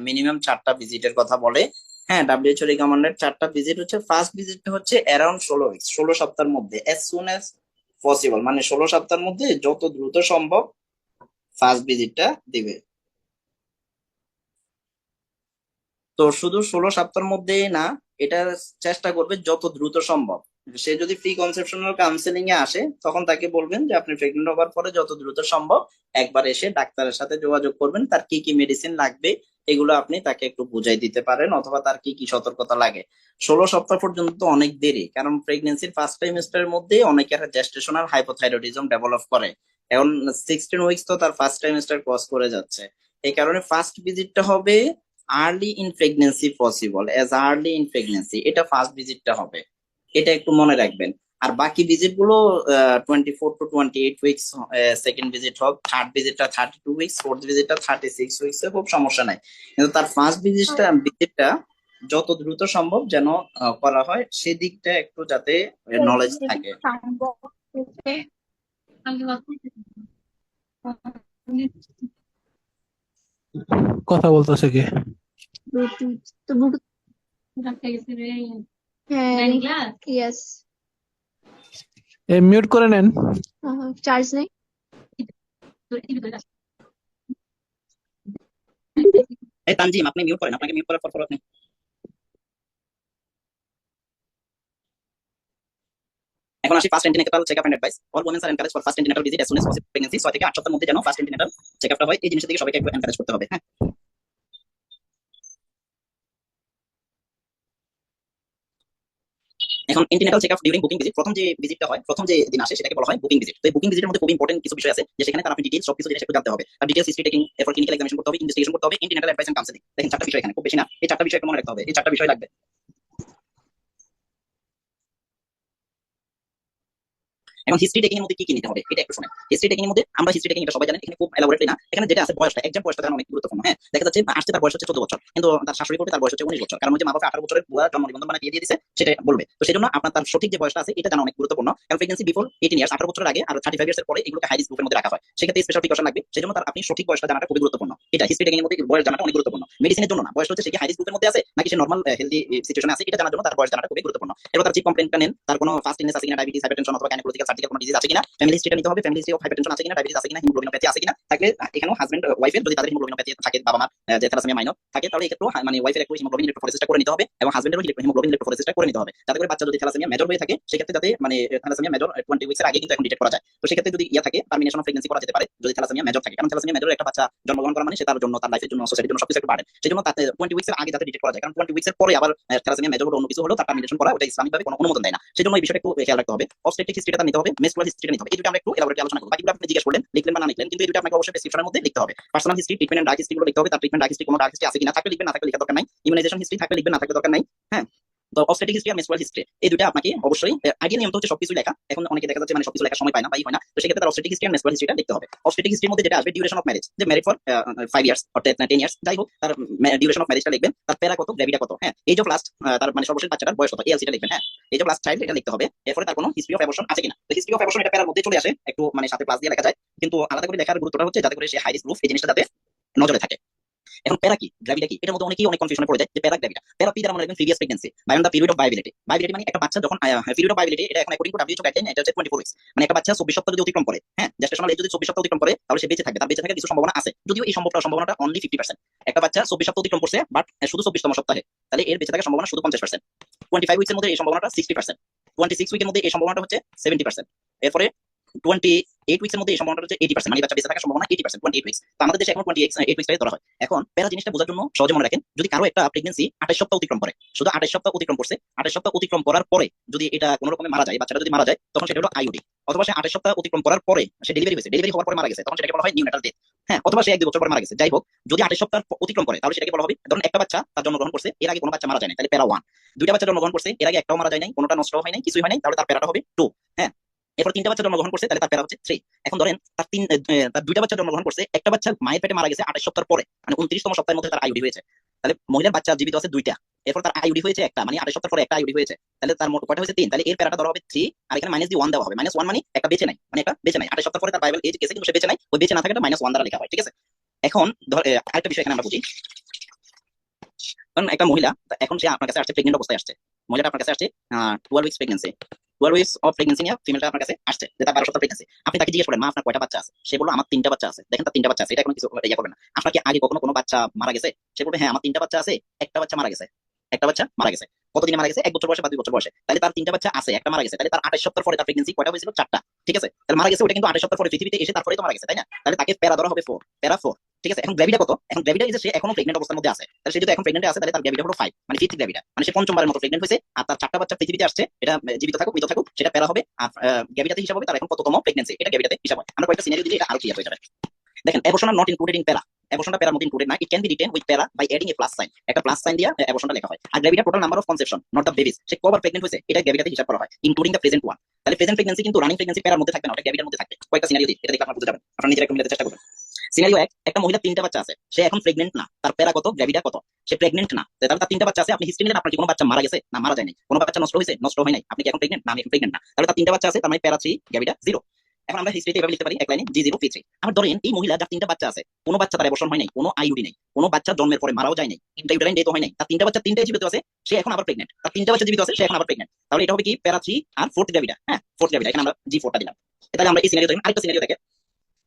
মিনিমাম 4টা ভিজিটের কথা বলে। হ্যাঁ, ডাব্লিউএইচও রিকমেন্ডেড 4টা ভিজিট হচ্ছে। ফার্স্ট ভিজিটটা হচ্ছে অ্যারাউন্ড 16 উইকস, 16 সপ্তাহের মধ্যে, অ্যাজ সুন অ্যাজ পসিবল, মানে 16 সপ্তাহের মধ্যে যত দ্রুত সম্ভব ফার্স্ট ভিজিটটা দিবে। তো শুধু 16 সপ্তাহের মধ্যেই না, এটা চেষ্টা করবে যত দ্রুত সম্ভব। সে যদি প্রি কনসেপশনাল কাউন্সেলিং এ আসে তখন তাকে বলবেন যে আপনি প্রেগনেন্ট হওয়ার পরে যত দ্রুত সম্ভব একবার এসে ডাক্তারের সাথে যোগাযোগ করবেন, তার কি কি মেডিসিন লাগবে এগুলো আপনি তাকে একটু বুঝাই দিতে পারেন, অথবা তার কি কি সতর্কতা লাগে। 16 সপ্তাহ পর্যন্ত তো অনেক দেরি, কারণ প্রেগনেন্সির ফার্স্ট ট্রাইমেস্টারের মধ্যে অনেকের জেস্টেশনাল হাইপোথাইরয়েডিজম ডেভেলপ করে। এখন 16 উইকস তো তার ফার্স্ট ট্রাইমেস্টার ক্রস করে যাচ্ছে। এই কারণে ফার্স্ট ভিজিটটা হবে early in pregnancy possible, as early in pregnancy, এটা ফার্স্ট ভিজিটটা হবে। এটা একটু মনে রাখবেন। আর বাকি ভিজিট গুলো 24 to 28 উইকস, সেকেন্ড ভিজিট হোক, থার্ড ভিজিটটা 32 উইকস, ফোর্থ ভিজিটটা 36 উইকস, খুব সমস্যা নাই। কিন্তু তার ফার্স্ট ভিজিটটা যত দ্রুত সম্ভব যেন করা হয়, সেদিকটা একটু যাতে নলেজ থাকে। কথা বলতেছে কি? তো ব্লুটুথ হ্যাঁ ইয়েস মিউট করে নেন। চার্জ নেই। এই তানজিম, আপনি মিউট করেন, আপনাকে মিউট করার পর আপনি। এখন আসি first antenatal checkup and advice. All womens আর encourage for first antenatal visit as soon as possible pregnancy. 6 থেকে 8 সপ্তাহের মধ্যে যেন ফার্স্ট এন্টিনেটাল চেকআপটা হয়, এই জিনিসটা থেকে সবাইকে একটু এনকারেজ করতে হবে। হ্যাঁ, এখন antenatal checkup during booking visit, প্রথম যে ভিজিটটা হয়, প্রথম যে দিন আসে সেটাকে বলা হয় বুকিং ভিজিট। তো এই বুকিং ভিজিটের মধ্যে খুব ইম্পর্টেন্ট কিছু বিষয় আছে, যে সেখানে তার আপনি ডিটেইলস সবকিছু জিনিস একটু জানতে হবে। আর ডিটেইলস হিস্ট্রি টেকিং, এরপর ক্লিনিক্যাল এক্সামিনেশন করতে হবে, ইনভেস্টিগেশন করতে হবে, এন্টিনেটাল অ্যাডভাইস এন্ড কাউন্সেলিং। দেখেন 4টা বিষয় এখানে, খুব বেশি না, এই 4টা বিষয় একটু মনে রাখতে হবে, এই 4টা বিষয় লাগবে। এখন হিস্ট্রি টেকিং এর মধ্যে কি কি নিতে হবে এটা একটু শুনেন। হিস্ট্রি টেকিং এর মধ্যে আমরা হিস্ট্রি টেকিং, এটা সবাই জানেন, এখানে খুব এলাবোরেটলি না, এখানে যেটা আছে বয়সটা, একদম বয়সটা জানা অনেক গুরুত্বপূর্ণ। হ্যাঁ, দেখা যাচ্ছে আসছে তার বয়স হচ্ছে 14 বছর, কিন্তু তার শাশুড়ি করবে তার বয়স হচ্ছে 19 বছর, কারণ হচ্ছে মা বাবা 18 বছরের বুয়া জন্ম নিবন্ধন মানে দিয়ে দিয়েছে, সেটা বলবে। তো সেজন্য আপনার তার সঠিক যে বয়সটা আছে এটা জানা অনেক গুরুত্বপূর্ণ। কারণ প্রেগন্যান্সি বিফোর 18 ইয়ার্স, 18 বছরের আগে আর 35 ইয়ার্স এর পরে এগুলোকে হাই রিস্ক গ্রুপের মধ্যে রাখা হয়, সেক্ষেত্রে স্পেশাল প্রিকশন লাগবে। সেজন্য তার আপনি সঠিক বয়সটা জানাটা খুবই গুরুত্বপূর্ণ। এটা হিস্ট্রি টেকিং এর মধ্যে বয়স জানাটা অনেক গুরুত্বপূর্ণ। মেডিসিনের জন্য না, বয়স হচ্ছে সে কি হাই রিস্ক গ্রুপের মধ্যে আছে নাকি সে নরমাল হেলদি সিচুয়েশনে আছে, এটা জানার জন্য তার বয়স জানাটা খুবই গুরুত্বপূর্ণ। এবার তার চিপ কমপ্লেন্টটা নেন, তার কোনো ফাস্ট ইলনেস আছে কিনা, ডায়াবেটিস, হাইপারটেনশন অথবা গাইনোকোলজিক্যাল সার্জিক্যাল কোনো ডিজিজ আছে কিনা, ফ্যামিলি হিস্ট্রিটা নিতে হবে, ফ্যামিলি হিস্ট্রি অফ হাইপারটেনশন আছে কিনা, ডায়াবেটিস আছে কিনা, হিমোগ্লোবিনোপ্যাথি আছে কিনা, থাকলে এখানেও হাজবেন্ড ওয়াইফের যদি তাদের হিমোগ্লোবিনোপ্যাথি থাকে, বাবা মা যে থ্যালাসেমিয়া মাইনর থাকে, তাহলে এক্ষেত্রে মানে ওয়াইফের একটু হিমোগ্লোবিন ইলেক্ট্রোফোরেসিসটা করে নিতে হবে, এবং হাজবেন্ডেরও হিমোগ্লোবিন ইলেক্ট্রোফোরেসিসটা করে নিতে হবে, যাতে করে বাচ্চা যদি থ্যালাসেমিয়া মেজর হয়ে থাকে সেক্ষেত্রে যাতে মানে থ্যালাসেমিয়া মেজর 20 উইকস এর আগে কিন্তু এখন ডিটেক্ট করা যায়। তো সেক্ষেত্রে যদি ইয়া থাকে, টার্মিনেশন অফ প্রেগন্যান্সি করা যেতে পারে যদি থ্যালাসেমিয়া মেজর থাকে, কারণ থ্যালাসেমিয়া মেজর একটা বাচ্চা জন্মগ্রহণ করা মানে সে তার জন্য, তার লাইফের জন্য, সোসাইটির জন্য সবকিছু একটু বাড়ে। সেজন্য তাতে 20 উইকস এর আগে যাতে ডিটেক্ট করা যায়, কারণ 20 উইকস এর পরে আবার থ্যালাসেমিয়া মেজর হলো অন্য কিছু হলো, তার টার্মিনেশন করা ওটা ইসলামিকভাবে কোনো অনুমোদন দেয় না। সেজন্য এই বিষয়টা একটু খেয়াল রাখতে হবে। অবস্টেট্রিক হিস্ট্রিটা নিতে হবে, মেনস্ট্রুয়াল হিস্ট্রিটা নিতে হবে, এই দুটো আমরা একটু এলাবোরেটলি আলোচনা করব। বাকিগুলো আপনি জিজ্ঞেস করলেন, লিখলেন বা না লিখলেন, কিন্তু এই দুটো আপনাকে অবশ্যই প্রেসক্রিপশনের মধ্যে লিখতে হবে। Personal history, treatment and diet history গুলো লিখতে হবে, তার ট্রিটমেন্ট ডায়েট হিস্ট্রি কোনো ডায়েট হিস্ট্রি আছে কিনা, থাকলে লিখবেন, না থাকলে লেখার দরকার নাই। ইমিউনাইজেশন হিস্ট্রি থাকলে লিখবেন, না থাকলে দরকার নাই। হ্যাঁ, তো অবস্টেটিক হিস্ট্রি আর মেনস্ট্রুয়াল হিস্ট্রি এই দুটো আপনাকে অবশ্যই, আইডিয়া নিয়ম তো হচ্ছে সবকিছু লেখা। এখন অনেকে দেখা যাচ্ছে মানে সবকিছু লেখার সময় পায় না, পাই হয় না, তো সেক্ষেত্রে তার অবস্টেটিক হিস্ট্রি আর মেনস্ট্রুয়াল হিস্ট্রিটা লিখতে হবে। অবস্টেটিক হিস্ট্রির মধ্যে যেটা আসবে ডিউরেশন অফ ম্যারেজ, যে ম্যারিড ফর 5 ইয়ার্স অর্থাৎ 10 ইয়ার্স, যাই হোক তার ডিউরেশন অফ ম্যারেজটা লিখবেন, তার প্যারা কত, গ্র্যাভিটা কত, হ্যাঁ, এজ অফ লাস্ট, তার মানে সর্বশেষ বাচ্চাটার বয়স কত, এলসিটা লিখবেন। হ্যাঁ, এজ অফ লাস্ট চাইল্ড এটা লিখতে হবে। এরপরে তার কোনো হিস্ট্রি অফ অ্যাবর্শন আছে কিনা, তো হিস্ট্রি অফ অ্যাবর্শন এটা প্যারার মধ্যে চলে আসে, একটু মানে সাথে প্লাস দিয়ে লেখা যায়, কিন্তু আলাদা করে লেখার গুরুত্বটা হচ্ছে যাতে করে সে হাই রিস্ক গ্রুপ, এই জিনিসটা যাতে নজরে থাকে। এখন প্যারা কি, গ্র্যাভিটা কি, এটার মধ্যে অনেকেই অনেক কনফিউশনে পড়ে যায় যে প্যারা গ্র্যাভিটা। প্যারা পি দ্বারা মনে রাখবেন previous pregnancy by on the period of viability. Viability মানে একটা বাচ্চা যখন পিরিয়ড অফ ভায়াবিলিটি, এটা এখন অ্যাকর্ডিং টু WHO গাইডলাইন এটা হচ্ছে 24 উইকস, মানে একটা বাচ্চা 24 সপ্তাহ যদি অতিক্রম করে, হ্যাঁ, জেস্টেশনাল এজ যদি 24 সপ্তাহ অতিক্রম করে, তাহলে সে বেঁচে থাকবে, তার বেঁচে থাকার কিছু সম্ভাবনা আছে, যদিও এই সম্ভাবনাটা অনলি 50%। একটা বাচ্চা 24 সপ্তাহ অতিক্রম করছে বাট শুধু 24তম সপ্তাহে, তাহলে এর বেঁচে থাকার সম্ভাবনা শুধু 50%। 25 উইকসের মধ্যে এই সম্ভাবনাটা 60%, 26 উইকের মধ্যে এই সম্ভাবনাটা হচ্ছে 70%, এরপরে 28 উইকসের মধ্যে এই সম্ভাবনাটা হচ্ছে 80%, মানে বাচ্চা বেঁচে থাকার সম্ভাবনা 80%, 28 উইকস। তো আমাদের দেশে এখন 28 উইকসটাই ধরা হয়। এখন প্যারা জিনিসটা বোঝার জন্য সহজে মনে রাখেন, যদি কারো একটা প্রেগন্যান্সি 28 সপ্তাহ অতিক্রম করে, শুধু 28 সপ্তাহ অতিক্রম করছে, 28 সপ্তাহ অতিক্রম করার পরে যদি এটা কোনো রকমে মারা যায়, বাচ্চাটা যদি মারা যায়, তখন সেটা হলো আইইউডি। অথবা সে 28 সপ্তাহ অতিক্রম করার পরে সে ডেলিভারি হয়েছে, ডেলিভারি হওয়ার পরে মারা গেছে, তখন সেটাকে বলা হয় নিউনেটাল ডেথ। হ্যাঁ, অথবা সে 1-2 বছর পরে মারা গেছে, যাই হোক, যদি 28 সপ্তাহ অতিক্রম করে তাহলে সেটাকে বলা হবে, ধরুন একটা বাচ্চা তার জন্মগ্রহণ করছে, এর আগে কোনো বাচ্চা মারা যায় না, তাহলে প্যারা 1। দুইটা বাচ্চা জন্মগ্রহণ করছে, এর আগে একটাও মারা যায় নাই, কোনোটা নষ্ট হয় নাই, কিছুই হয় নাই, তাহলে তার প্যারাটা হবে 2। হ্যাঁ, এরপর 3টা বাচ্চা জন্মগ্রহণ করছে, তাহলে তার প্যারা হচ্ছে 3। এখন ধরেন তার 2টা বাচ্চা জন্মগ্রহণ করছে, একটা বাচ্চা মায়ের পেটে মারা গেছে 28 সপ্তাহ পরে, মানে 29তম সপ্তাহের মধ্যে তার আইইউডি হয়েছে, তাহলে মহিলার বাচ্চা জীবিত আছে 2টা, এরপর তার আইইউডি হয়েছে একটা, মানে 28 সপ্তাহ পরে একটা আইইউডি হয়েছে, তাহলে তার মোট কয়টা হয়েছে 3, তাহলে এর প্যারাটা ধরা হবে 3, আর এখানে -1 দেওয়া হবে। -1 মানে একটা বেঁচে নাই, মানে একটা বেঁচে নাই, 28 সপ্তাহ পরে তার বাইবেল এজ গেছে কিন্তু সে বেঁচে নাই, ওই বেঁচে না থাকাটা -1 দ্বারা লেখা হয়, ঠিক আছে। এখন আরেকটা বিষয় এখানে আমরা বুঝি, কারণ একটা মহিলা এখন সে আপনার কাছে আসছে, প্রেগনেন্ট অবস্থায় আসছে, মহিলাটা আপনার কাছে আসছে 12 weeks pregnancy, 12 weeks of pregnancy নিয়ে ফিমেলটা আপনার কাছে আসছে, যে তার 12 সপ্তাহ প্রেগন্যান্সি। আপনি তাকে জিজ্ঞেস করেন, মা আপনার কয়টা বাচ্চা আছে, সে বললো আমার 3টা বাচ্চা আছে। দেখেন তার 3টা বাচ্চা আছে, এটা কোনো কিছু ইয়া করবেন না। আপনার কি আগে কখনো কোনো বাচ্চা মারা গেছে? সে বলবে হ্যাঁ আমার 3টা বাচ্চা আছে, একটা বাচ্চা মারা গেছে, একটা বাচ্চা মারা গেছে। কতদিনে মারা গেছে? 1 বছর বয়সে বা 2 বছর বয়সে। তাহলে তার 3টা বাচ্চা আছে, একটা মারা গেছে, তাহলে তার 28 সপ্তাহ পরে তার প্রেগন্যান্সি কয়টা হয়েছিল? 4টা, ঠিক আছে। তাহলে মারা গেছে ওটা কিন্তু 28 সপ্তাহ পরে পৃথিবীতে এসে তারপরেই তো মারা গেছে, তাই না? তাহলে তাকে প্যারা ধরা হবে 4, প্যারা 4, ঠিক আছে। এখন গ্র্যাভিটা কত? এখন গ্র্যাভিটা সে এখনো প্রেগনেন্ট অবস্থার মধ্যে আছে, তাহলে সে যদি এখন প্রেগনেন্ট আছে তাহলে তার গ্র্যাভিটা হলো 5, মানে 5th গ্র্যাভিটা, মানে সে 5মবারের মতো প্রেগনেন্ট হয়েছে, আর তার 4টা বাচ্চা পৃথিবীতে আসছে, এটা জীবিত থাকুক মৃত থাকুক সেটা প্যারা হবে, আর গ্র্যাভিটাতে হিসাব হবে তার এখন কততম প্রেগন্যান্সি, এটা গ্র্যাভিটাতে হিসাব হয়। আমরা কয়েকটা সিনারিও দিলে এটা আরো ক্লিয়ার হয়ে যাবে। দেখেন, abortion are not included in para, অ্যাবর্শনটা প্যারার মধ্যে ইনক্লুডেড না, it can be written with para by adding a plus sign, একটা প্লাস সাইন দিয়ে অ্যাবর্শনটা লেখা হয়। আর gravida total number of conception, not the babies, সে কবার প্রেগনেন্ট হয়েছে এটা গ্র্যাভিটাতে হিসাব করা হয়, ইনক্লুডিং দ্য প্রেজেন্ট ওয়ান। তাহলে প্রেজেন্ট প্রেগন্যান্সি কিন্তু রানিং প্রেগন্যান্সি প্যারার মধ্যে থাকবে না, ওটা গ্র্যাভিটার মধ্যে থাকবে। কয়েকটা সিনারিও দিই, এটা দেখে আপনারা বুঝতে যাবেন, আপনারা নিজেরা একটু মিলাতে চেষ্টা করবেন। সিনারিও এক, একটা মহিলা 3টা বাচ্চা আছে, সে এখন প্রেগনেন্ট না, তার প্যারা কত, গ্র্যাভিটা কত, সে প্রেগনেন্ট না, তাহলে তার 3টা বাচ্চা আছে। আপনি হিস্ট্রি নিলেন, আপনার কি কোনো বাচ্চা মারা গেছে না মারা যায়নি, কোনো বাচ্চা নষ্ট হয়েছে নষ্ট হয় নাই, আপনি কি এখন প্রেগনেন্ট না আমি এখন প্রেগনেন্ট না, তাহলে তার 3টা বাচ্চা আছে, তার মানে প্যারা 3 গ্র্যাভিটা 0। এখন আমরা হিস্ট্রিতে এভাবে লিখতে পারি এক লাইনে G0 P3। আবার ধরেন এই মহিলা যার 3টা বাচ্চা আছে, কোনো বাচ্চা তার অ্যাবর্শন হয় নাই, কোনো আইইউডি নেই, কোনো বাচ্চা জন্মের পরে মারাও যায় নাই, ইন্ট্রাইউটেরাইন ডেথ হয় নাই, তার 3টা বাচ্চা 3টাই জীবিত আছে, সে এখন আবার প্রেগনেন্ট, তার 3টা বাচ্চা জীবিত আছে, সে এখন আবার প্রেগনেন্ট, তাহলে এটা হবে কি প্যারা 3 আর 4th গ্র্যাভিটা। হ্যাঁ 4th গ্র্যাভিটা, এখানে আমরা G4টা দিলাম। তাহলে আমরা এই সিনারিও দেখেন, আরেকটা সিনারিও দেখেন,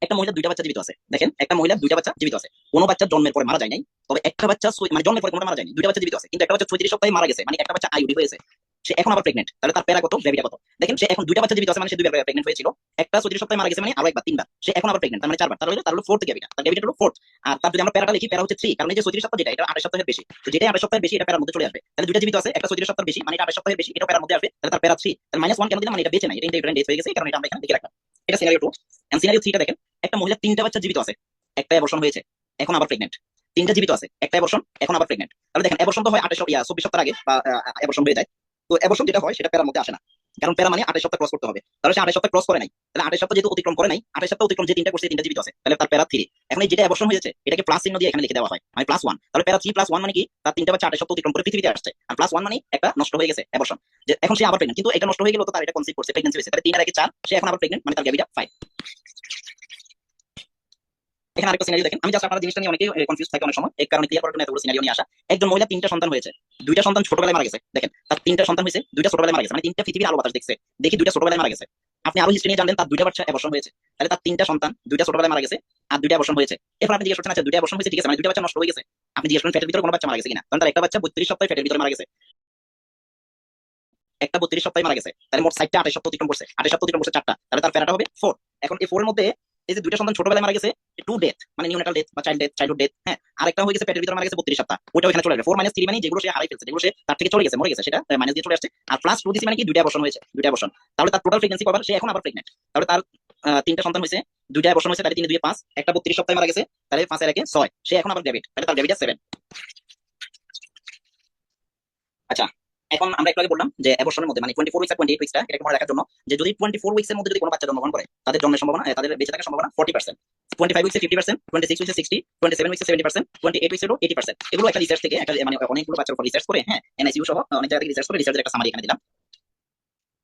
একটা মহিলা 2টা বাচ্চা জীবিত আছে, দেখেন একটা মহিলা 2টা বাচ্চা জীবিত আছে, কোনো বাচ্চা জন্মের পরে মারা যায় নাই, তবে একটা বাচ্চা মানে জন্মের পরে কোনো মারা যায়নি, 2টা বাচ্চা জীবিত আছে, কিন্তু একটা বাচ্চা 36 সপ্তাহে মারা গেছে, মানে একটা বাচ্চা আইইউডি হয়েছে, সে এখন আবার প্রেগনেন্ট, তাহলে তার প্যারা কত, গ্র্যাভিটা কত। দেখেন সে এখন 2টা বাচ্চা জীবিত আছে, মানে সে 2বার প্রেগনেন্ট হয়েছিল, একটা 36 সপ্তাহে মারা গেছে মানে আরো একবার 3বার, সে এখন আবার প্রেগনেন্ট, তার মানে 4বার, তার হলো 4th গ্র্যাভিটা, তার গ্র্যাভিটা হলো 4th। আর তার যদি আমরা প্যারাটা লিখি, প্যারা হচ্ছে 3, কারণ এই যে 36 সপ্তাহ যেটা, এটা 28 সপ্তাহের বেশি, তো যেটা 28 সপ্তাহের বেশি এটা প্যারার মধ্যে চলে আসবে, তাহলে 2টা জীবিত আছে, একটা 36 সপ্তাহের বেশি, মানে এটা 28 সপ্তাহের বেশি, এটা প্যারার মধ্যে আসবে, তাহলে তার প্যারা 3, তাহলে -1 কেন দিলাম, মানে এটা বেঁচে নাই, এটা ইন্টারভিউটার ডেথ হয়ে গেছে, কারণ এটা আমরা এখানে লিখে রাখলাম। এটা সিনারিও 2। এন্ড সিনারিও 3টা দেখেন, একটা মহিলা 3টা বাচ্চা জীবিত আছে, একটা অ্যাবর্শন হয়েছে, এখন আবার প্রেগনেন্ট, 3টা জীবিত আছে, একটা অ্যাবর্শন, এখন আবার প্রেগনেন্ট। তাহলে দেখেন অ্যাবর্শন তো হয় 24 সপ্তাহ আগে বা অ্যাবর্শন হয়ে যায়, তো অ্যাবর্শন যেটা হয় সেটা প্যারার মধ্যে আসে না, কারণ প্যারা মানে 28 সপ্তাহ ক্রস করতে হবে, তাহলে সে 28 সপ্তাহ ক্রস করে নাই, তাহলে 28 সপ্তাহ যেহেতু অতিক্রম করে নাই, 28 সপ্তাহ অতিক্রম যে 3টা করছে 3টা জীবিত আছে, তাহলে তার প্যারা 3। এখন এই যেটা অ্যাবর্শন হয়েছে এটাকে প্লাস চিহ্ন দিয়ে এখানে লিখে দেওয়া হয়, মানে +1, তাহলে প্যারা 3 + 1 মানে কি, তার 3টা বাচ্চা 28 সপ্তাহ অতিক্রম করে পৃথিবীতে আসছে, আর +1 মানে একটা নষ্ট হয়ে গেছে অ্যাবর্শন, যে এখন সে আবার প্রেগনেন্ট, কিন্তু এটা নষ্ট হয়ে গেল তো তার এটা কনসিভ করছে, প্রেগন্যান্সি হয়েছে, তাহলে 3 আর 1 4, সে এখন আবার প্রেগনেন্ট, মানে তার গ্র্যাভিটা 5। এখানে আরেকটা সিনারিও দেখেন, আমি জাস্ট আপনারা জিনিসটা নিয়ে অনেকেই কনফিউজ থাকে অনেক সময়, এই কারণে ক্লিয়ার করার জন্য এতগুলো সিনারিও নিয়ে আসা। একজন মহিলা 3টা সন্তান হয়েছে, 2টা সন্তান ছোটবেলায় মারা গেছে, দেখেন তার 3টা সন্তান হয়েছে, 2টা ছোটবেলায় মারা গেছে, মানে 3টা পৃথিবীর আলো বাতাস দেখছে, দেখি 2টা ছোটবেলায় মারা গেছে। আপনি আরো হিস্ট্রি নিয়ে জানলেন, তার 2টা বাচ্চা অ্যাবর্শন হয়েছে, তাহলে তার 3টা সন্তান 2টা ছোটবেলায় মারা গেছে আর 2টা অ্যাবর্শন হয়েছে। এরপর আপনি জিজ্ঞেস করছেন, আচ্ছা 2টা অ্যাবর্শন হয়েছে ঠিক আছে, মানে 2টা বাচ্চা নষ্ট হয়ে গেছে, আপনি জিজ্ঞেস করেন ফ্যাটের ভিতরে কোনো বাচ্চা মারা গেছে কিনা, কারণ তার একটা বাচ্চা 32 সপ্তাহে ফ্যাটের ভিতরে মারা গেছে, একটা 32 সপ্তাহে মারা গেছে, তাহলে মোট 60টা 28 সপ্তাহ অতিক্রম করছে, 28 সপ্তাহ অতিক্রম করছে 4টা, তাহলে তার প্যারাটা হবে 4। এখন এই 4 এর মধ্যে এই যে 2টা সন্তান ছোটবেলায় মারা গেছে, 2 ডেথ মানে নিউনেটাল ডেথ বা চাইল্ডহুড ডেথ, হ্যাঁ, আরেকটা হয়ে গেছে পেটের ভিতরে মারা গেছে 32 সপ্তাহ, ওটা ওখানে চলে আসবে। 4 - 3 মানে যেগুলো সে হারাই ফেলছে, যেগুলো সে তার থেকে চলে গেছে মরে গেছে, সেটা মাইনাস দিয়ে চলে আসছে, আর +2 দিছি মানে কি 2টা অ্যাবর্শন হয়েছে, 2টা অ্যাবর্শন, তাহলে তার টোটাল প্রেগন্যান্সি কবার, সে এখন আবার প্রেগন্যান্ট, তাহলে তার 3টা সন্তান হয়েছে, 2টা অ্যাবর্শন হয়েছে, তাহলে 3 2 5, একটা 32 সপ্তাহে মারা গেছে, তাহলে 5 এর 1 6, সে এখন আবার গ্র্যাভিড, তাহলে তার গ্র্যাভিডা 7। আচ্ছা, এখন আমরা একটু আগে বললাম যে অ্যাবর্শনের মধ্যে মানে 24 উইকস আর 28 উইকসটা এটা মনে রাখার জন্য, যে যদি 24 উইকস এর মধ্যে যদি কোনো বাচ্চা জন্মগ্রহণ করে, তাদের জন্মের সম্ভাবনা, তাদের বেঁচে থাকার সম্ভাবনা 40%, 25 উইকসে 50%, 26 উইকসে 60, 27 উইকসে 70%, 28 উইকসে 80%। এগুলো একটা রিসার্চ থেকে একটা মানে অনেকগুলো বাচ্চার উপর রিসার্চ করে, হ্যাঁ এনআইসিইউ সহ অনেক জায়গা থেকে রিসার্চ করে, রিসার্চের একটা সামারি এখানে দিলাম।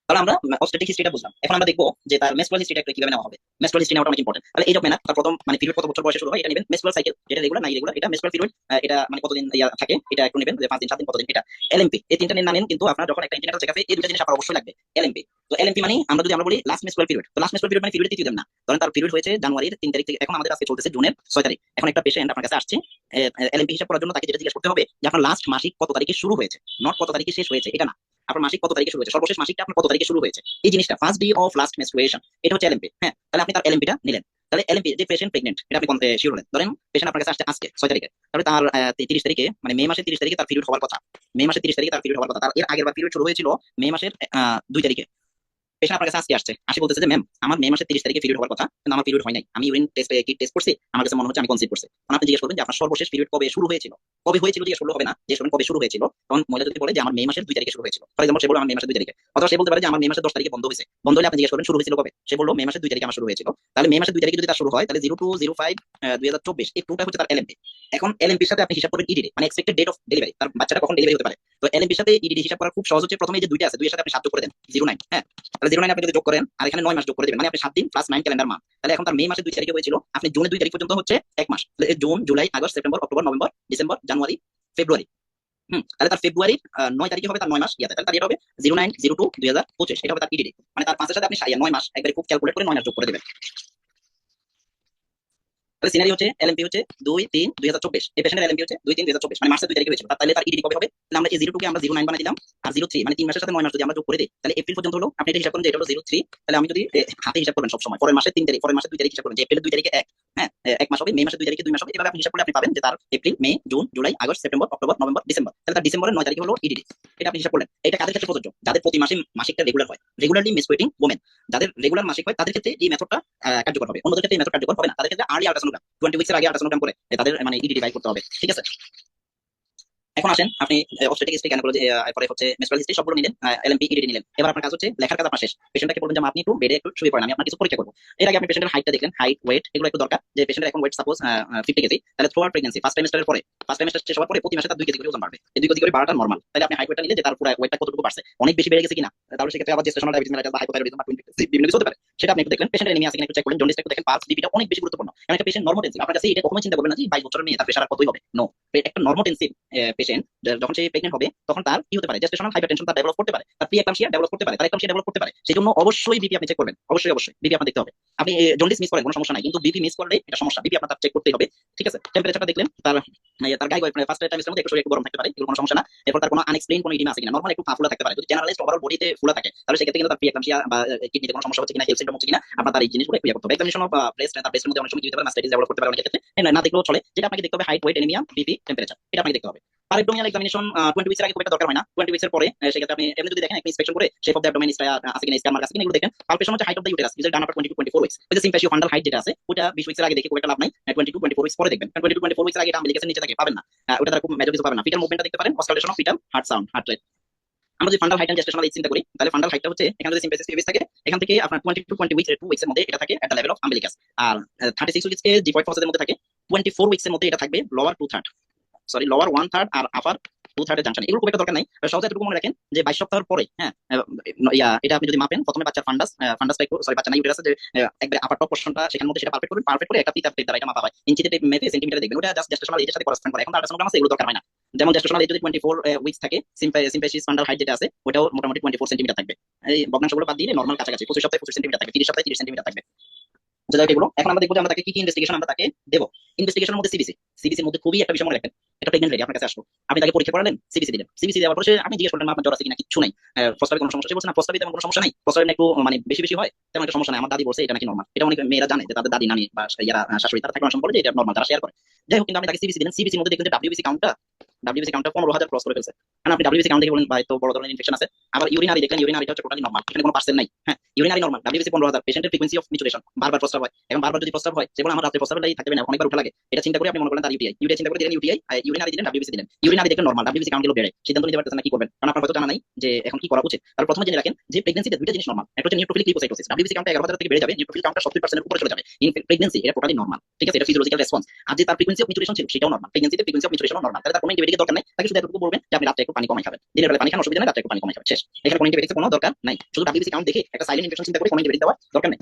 তাহলে আমরা অবস্টেটিক হিস্ট্রিটা বুঝলাম, এখন আমরা দেখবো যে তার মেনস্ট্রুয়াল হিস্ট্রিটা কিভাবে নেওয়া হবে। মেনস্ট্রুয়াল হিস্ট্রি নেওয়াটা অনেক ইম্পর্টেন্ট। তাহলে এই মেনা তার প্রথম মানে পিরিয়ড কত বছর বয়সে শুরু হয় এটা নেবেন, মেনস্ট্রুয়াল সাইকেল যেটা রেগুলার না ইরেগুলার, এটা মেনস্ট্রুয়াল পিরিয়ড, এটা মানে কতদিন থাকে এটা একটু নেবেন, যে 5 দিন 7 দিন কতদিন, এটা এলএমপি, এই তিনটা নিয়ে না নেন, কিন্তু আপনার যখন একটা ইন্টারনেটাল চেকআপে এই দুটো জিনিস আপনার অবশ্যই লাগবে, এলএমপি। তো এলএমপি মানে আমরা যদি আমরা বলি লাস্ট মেনস্ট্রুয়াল পিরিয়ড, তো লাস্ট মেনস্ট্রুয়াল পিরিয়ড মানে পিরিয়ডের তৃতীয় দিন না, ধরেন তার পিরিয়ড হয়েছে জানুয়ারির 3 তারিখ থেকে, এখন আমাদের আজকে চলতেছে জুনের 6 তারিখ, এখন একটা পেশেন্ট আপনার কাছে আসছে, এলএমপি হিসাব করার জন্য তাকে যেটা জিজ্ঞেস করতে হবে যে আপনার লাস্ট মাসিক কত তারিখে শুরু হয়েছে, নট কত তারিখে শেষ হয়েছে, এটা না, আপনার মাসিক কত তারিখে শুরু হয়েছে, সর্বশেষ মাসিকটা আপনার কত তারিখে শুরু হয়েছে, এই জিনিসটা first day of last menstruation, এটা হচ্ছে এলএমপি। হ্যাঁ, তাহলে আপনি তার এলএমপিটা নিলেন। তাহলে এলএমপি যে পেশেন্ট প্রেগনেন্ট এটা আপনি কোনতে শিওর হলেন, ধরেন পেশেন্ট আপনার কাছে আসছে আজকে 6 তারিখে, তাহলে তার 30 তারিখে মানে মে মাসের 30 তারিখে তার পিরিয়ড হওয়ার কথা, মে মাসের 30 তারিখে তার পিরিয়ড হওয়ার কথা, তার এর আগের বার পিরিয়ড শুরু হয়েছিল মে মাসের 2 তারিখে। পেশেন্ট আপনার কাছে আজকে আসছে, আসে বলতেছে যে ম্যাম আমার মে মাসের 30 তারিখে পিরিয়ড হওয়ার কথা, কিন্তু আমার পিরিয়ড হয় নাই, আমি ইউরিন টেস্ট কিট টেস্ট করছি, আমার কাছে মনে হচ্ছে আমি কনসিভ করছি। তখন আপনি জিজ্ঞেস করবেন যে আপনার সর্বশেষ পিরিয়ড কবে শুরু হয়েছিল, কবে হয়েছিল জিজ্ঞেস করলে হবে না, জিজ্ঞেস করবেন কবে শুরু হয়েছিল। তখন মহিলা যদি বলে যে আমার মে মাসের 2 তারিখে শুরু হয়েছিল, ফর এক্সাম্পল সে বলল আমার মে মাসের 2 তারিখে, অথবা সে বলতে পারে যে আমার মে মাসের 10 তারিখে বন্ধ হয়েছে, বন্ধ হলে আপনি জিজ্ঞেস করবেন শুরু হয়েছিল কবে, সে বলল মে মাসের 2 তারিখে আমার শুরু হয়েছিল। তাহলে মে মাসের 2 তারিখে যদি তার শুরু হয়, তাহলে 02/05 2024 এই টুটা হচ্ছে তার এলএমপি। এখন এলএমপির সাথে আপনি হিসাব করবেন ইডিডি, মানে এক্সপেক্টেড ডেট অফ ডেলিভারি, তার বাচ্চাটা কখন ডেলিভারি হতে পারে। তো এলএমপির সাথে ইডিডি হিসাব করা খুব সহজ হচ্ছে, প্রথমে যে দুইটা আছে, দুইয়ের সাথে আপনি 7 যোগ করে দেন, 09। হ্যাঁ, তাহলে 09 আপনি যদি যোগ করেন আর এখানে 9 মাস যোগ করে দিবেন, মানে আপনি 7 দিন প্লাস 9 ক্যালেন্ডার মান্থ। তাহলে এখন তার মে মাসের 2 তারিখে হয়েছিল, আপনি জুনের 2 তারিখ পর্যন্ত হচ্ছে 1 মাস, তাহলে June July August September October November December January February. তাহলে তার ফেব্রুয়ারির 9 তারিখে হবে তার 9 মাস ইয়াতে, তাহলে তার এটা হবে 09/02/2025, এটা হবে তার ইডিডি, মানে তার 5 এর সাথে আপনি 9 মাস একবারে খুব ক্যালকুলেট করে 9 মাস যোগ করে দিবেন। তাহলে সিনারি হচ্ছে এলএমপি হচ্ছে 2/3/2024, এই পেশেন্টের এলএমপি হচ্ছে 2/3/2024, মানে মাসের 2 তারিখে হয়েছিল, তাহলে তার ইডিডি কবে হবে, তাহলে আমরা এই 02 কে আমরা 09 বানাই দিলাম, আর 03 মানে 3 মাসের সাথে 9 মাস যদি আমরা যোগ করে দিই, তাহলে এপ্রিল পর্যন্ত হলো। আপনি এটা হিসাব করেন যে এটা হলো 03, তাহলে আমি যদি হাতে হিসাব করবেন সব সময় পরের মাসের 3 তারিখ, পরের মাসের 2 তারিখ হিসাব করেন যে এপ্রিলের 2 তারিখে 1, হ্যাঁ 1 মাস হবে, মে মাসের 2 তারিখে 2 মাস হবে, এভাবে আপনি হিসাব করলে আপনি পাবেন যে তার April May June July August September October November December, তাহলে তার ডিসেম্বরের 9 তারিখে হলো ইডিডি, এটা আপনি হিসাব করলেন। এটা কাদের ক্ষেত্রে প্রযোজ্য, যাদের প্রতি মাসে মাসিকটা রেগুলার হয়, রেগুলারলি মেনস্ট্রুয়েটিং ওমেন, যাদের রেগুলার মাসিক হয় তাদের ক্ষেত্রে এই মেথডটা কার্যকর হবে, অন্যদের ক্ষেত্রে এই মেথড কার্যকর হবে না, তাদের ক্ষেত্রে আর্লি আল্ট্রাসাউন্ড 20 উইকসের আগে আল্ট্রাসাউন্ড করে তাদের মানে ইডিডি বাইর করতে হবে, ঠিক আছে। এখন আসেন আপনি অবস্ট্রেটিক হিস্ট্রি, গাইনোকোলজি, এরপরে হচ্ছে মেন্সট্রুয়াল হিস্ট্রি সবগুলো নিলেন, এলএমপি ইডিটি নিলেন। এবার আপনার কাজ হচ্ছে লেখার কাজ আপনার শেষ। পেশেন্টকে বলবেন যে আপনি একটু বেডে একটু শুয়ে পড়েন, আমি আপনার কিছু পরীক্ষা করবো। এর আগে আপনি পেশেন্টের হাইটটা দেখলেন, হাইট, ওয়েট এগুলো একটু দরকার। যে পেশেন্টের এখন ওয়েট সাপোজ 50 কেজি, তাহলে থ্রু আউট প্রেগন্যান্সি ফার্স্ট ট্রাইমেস্টারের পরে, ফার্স্ট ট্রাইমেস্টার শেষ হওয়ার পরে প্রতি মাসে তার 2 কেজি করে ওজন বাড়বে। এই 2 কেজি করে বাড়াটা নরমাল। তাহলে আপনি হাইট ওয়েটটা নিলে যে তার পুরো ওয়েটটা কতটুকু বাড়ছে, অনেক বেশি বেড়ে গেছে কিনা, তাহলে সেক্ষেত্রে আবার জেস্টেশনাল ডায়াবেটিস মেলাইটাস বা হাইপোথাইরয়েডিজম বা বিভিন্ন কিছু হতে পারে। সেটা আপনি একটু দেখলেন। পেশেন্টের এনিমিয়া আছে কিনা একটু চেক করলেন, জন্ডিসটা একটু দেখেন, পালস, বিপিটা অনেক বেশি গুরুত্বপূর্ণ। কারণ একটা পেশেন্ট নরমোটেন্সিভ, আপনার কাছে এটা কখনোই চিন্তা করবেন না যে 22 বছরের মেয়ে তার প্রেশার আর কতই হবে। নো, একটা নরমোটেন্সিভ পেশেন্ট যখন সে প্রেগনেন্ট হবে তখন তার কি হতে পারে, জেস্টেশনাল হাইপারটেনশন তার ডেভেলপ করতে পারে, তার প্রি একলামশিয়া ডেভেলপ করতে পারে, তার একলামশিয়া ডেভেলপ করতে পারে। সেজন্য অবশ্যই বিপি আপনি চেক করবেন, অবশ্যই বিপি আপনার দেখতে হবে। আপনি জন্ডিস মিস করেন কোনো সমস্যা নাই, কিন্তু বিপি মিস করলে এটা সমস্যা। বিপি আপনার চেক করতেই হবে, ঠিক আছে? টেম্পারেচারটা দেখলেন, তার গায়ে ফার্স্ট টাইমের মধ্যে একটু শরীর একটু গরম থাকতে পারে, এগুলো কোনো সমস্যা না। এরপর তার কোনো আনএক্সপ্লেইন কোনো ইডিমা আছে কিনা, নরমাল একটু ফুলা থাকতে পারে। যদি জেনারেলাইজড ওভারঅল বডিতে ফুলা থাকে তাহলে সেক্ষেত্রে কিন্তু তার প্রি একলামশিয়া বা কিডনিতে কোনো সমস্যা হচ্ছে কিনা, হেলথ সিস্টেম হচ্ছে কিনা, আপনার তার এই জিনিসগুলো একটু করতে হবে। এক্সামিনেশন অফ ব্রেস্ট, তার ব্রেস্টের মধ্যে অনেক সময় কি হতে পারে, মাস্টাইটিস ডেভেলপ করতে পারে অনেক ক্ষেত্রে। না দেখলেও চলে, যেটা আপনাকে দেখতে হবে height, weight, anaemia, BP, temperature, এটা আপনাকে দেখতে হবে। আর অ্যাবডোমিনাল এক্সামিনেশন 20 উইকস এর আগে খুব একটা দরকার হয় না। 20 উইকস এর পরে সেক্ষেত্রে আপনি এমনি যদি দেখেন একটা ইন্সপেকশন করে শেপ অফ দ্য অ্যাবডোমেন আছে কিনা, স্ক্যান মার্ক আছে কিনা এগুলো দেখেন। পালপেশন হচ্ছে height of the uterus, is done upper 20 to 24 weeks. ওই যে সিম্পেশিও ফান্ডাল হাইট যেটা আছে ওটা 20 উইকস এর আগে দেখে খুব একটা লাভ নাই, 20 to 24 উইকস পরে দেখবেন। 20 to 24 উইকস এর আগে এটা আম্বিলিকাসের নিচে থাকে, পাবেন না। ওটা তারা খুব মেজর কিছু পাবেন না। ফিটাল মুভমেন্টটা দেখতে পারেন, auscultation of fetal heart sound, heart rate. আমরা যদি ফান্ডাল হাইট এন্ড জেস্টেশনাল চিন্তা করি, তাহলে ফান্ডাল হাইটটা হচ্ছে এখানে যদি সিম্পেসিস টিভিস থাকে, এখান থেকে আপনার 20 to 20 উইকস 2 উইকস এর মধ্যে এটা থাকে at the level of umbilicus. আর 36 উইকস এর ডিপয়েড ফসের মধ্যে থাকে, 24 উইকস এর মধ্যে এটা থাকবে লোয়ার 2/3, সরি লোয়ার 1/3 আর আপার 2/3 এর জাংশন। এগুলো খুব একটা দরকার নাই, সহজে এটুকু মনে রাখেন যে 22 সপ্তাহের পরে, হ্যাঁ, এটা আপনি যদি মাপেন, প্রথমে বাচ্চার ফান্ডাসটা একটু, সরি বাচ্চা না ইউটেরাস যে একবার আপার টপ পোরশনটা সেখানে মধ্যে সেটা পারফেক্ট করবেন, পারফেক্ট করে একটা পিতার টেপ দ্বারা এটা মাপা হয়, ইঞ্চিতে টেপ মেপে সেন্টিমিটারে দেখবেন। ওটা জাস্ট জেস্টেশনাল এজের সাথে করেসপন্ড করে। এখন আল্ট্রাসাউন্ড আছে, এগুলো দরকার হয় না। যেমন জেস্টেশনাল এজ যদি 24 উইকস থাকে, সিম্পেসিস ফান্ডাল হাইট যেটা আছে ওটাও মোটামুটি 24 সেন্টিমিটার থাকবে। এই ভগ্নাংশগুলো বাদ দিলে নরমাল কাছাকাছি 25 সপ্তাহে 25 সেন্টিমিটার থাকবে, 30 সপ্তাহে 30 সেন্টিমিটার থাকবে। যাই হোক, এগুলো এখন আমরা দেখবো যে আমরা তাকে কি কি ইনভেস্টিগেশন আমরা তাকে দেবো। ইনভেস্টিগেশনের মধ্যে সিবিসির মধ্যে খুবই একটা বিষয় মনে রাখবেন। একটা প্রেগনেন্ট লেডি আপনার কাছে আসলো, আপনি তাকে পরীক্ষা করালেন, সিবিসি দিলেন। সিবিসি দেওয়ার পরে আপনি জিজ্ঞেস করলেন আপনার জ্বর আছে কিনা, কিছু নাই, প্রস্তাবে কোনো সমস্যা, সে বলছে না প্রস্তাবে তেমন কোনো সমস্যা নাই, প্রস্তাবে একটু মানে বেশি বেশি হয়, তেমন একটা সমস্যা নাই, আমার দাদি বলছে এটা নাকি নরমাল। এটা অনেক মেয়েরা জানে যে তাদের দাদি নানি বা ইয়ারা শাশুড়ি তারা থাকে, অনেক সময় বলে যে এটা নরমাল, তারা শেয়ার করে। যাই হোক, কিন্তু আমি তাকে সিবিসি দিলেন, সিবিসির মধ্যে দেখলেন যে ডাব্লিউবিসি কাউন্টটা 15,000 ক্রস করে ফেলছে। কারণ আপনি ডাব্লিউবিসি কাউন্ট দেখে বলেন ভাই তো বড় ধরনের ইনফেকশন আছে। আবার ইউরিনারি দেখলেন, ইউরিনারিটা হচ্ছে টোটালি নরমাল, এখানে কোনো পার্সেন্ট নাই। হ্যাঁ, ইউরিনারি নরমাল, ডাব্লিউবিসি 15,000, পেশেন্টের ফ্রিকোয়েন্সি অফ মিচুরেশন, বারবার প্রস্রাব হয়। এখন বারবার যদি প্রস্রাব হয়, যেমন আমার রাতে প্রস্রাবের লাগি থাকবে না, অনেকবার উঠা লাগে, এটা চিন্তা করে আপনি মনে করেন তার ইউটিআই চিন্তা করে দিলেন, ইউরিনারি দিলেন, ডাব্লিউবিসি দিলেন। ইউরিনারি দেখলেন নরমাল, ডাব্লিউবিসি কাউন্ট গুলো বেড়ে, সিদ্ধান্ত নিতে পারতেছেন না কি করবেন, কারণ আপনার হয়তো জানা নাই যে এখন কি করা উচিত। তাহলে প্রথমে জেনে রাখেন যে প্রেগন্যান্সিতে দুইটা জিনিস নরমাল, একটা হচ্ছে নিউট্রোফিলিক লিপোসাইটোসিস, ডাব্লিউবিসি কাউন্ট 11,000 থেকে বেড়ে যাবে, নিউট্রোফিল কাউন্টটা 70% এর উপরে চলে যাবে। ইন প্রেগন্যান্সি এটা টোটালি নরমাল, ঠিক আছে? এটা ফিজিওলজিক্যাল রেসপন্স। আর যে তার ফ্রিকোয়েন্সি অফ মিচুরেশন ছিল সেটাও নরমাল, প্রেগন্যান্সিতে ফ্রিকোয়েন্সি অফ মিচুরেশনও নরমাল। তাহলে তার কোনো অ্যান্টিবায়োটিকের দরকার নাই, তাকে শুধু এতটুকু বলবেন যে আপনি রাতে একটু পানি কমাই খাবেন, দিনের বেলা পানি খান অসুবিধা নেই, রাতে একটু পানি কমাই খাবেন, শেষ। এখানে কোনো অ্যান্টিবায়োটিকের কোনো দরকার নাই, শুধু ডাব্লিউবিসি কাউন্ট দেখে একটা সাইলেন্ট ইনফেকশন চিন্তা করে কোনো অ্যান্টিবায়োটিক দেওয়ার দরকার নেই।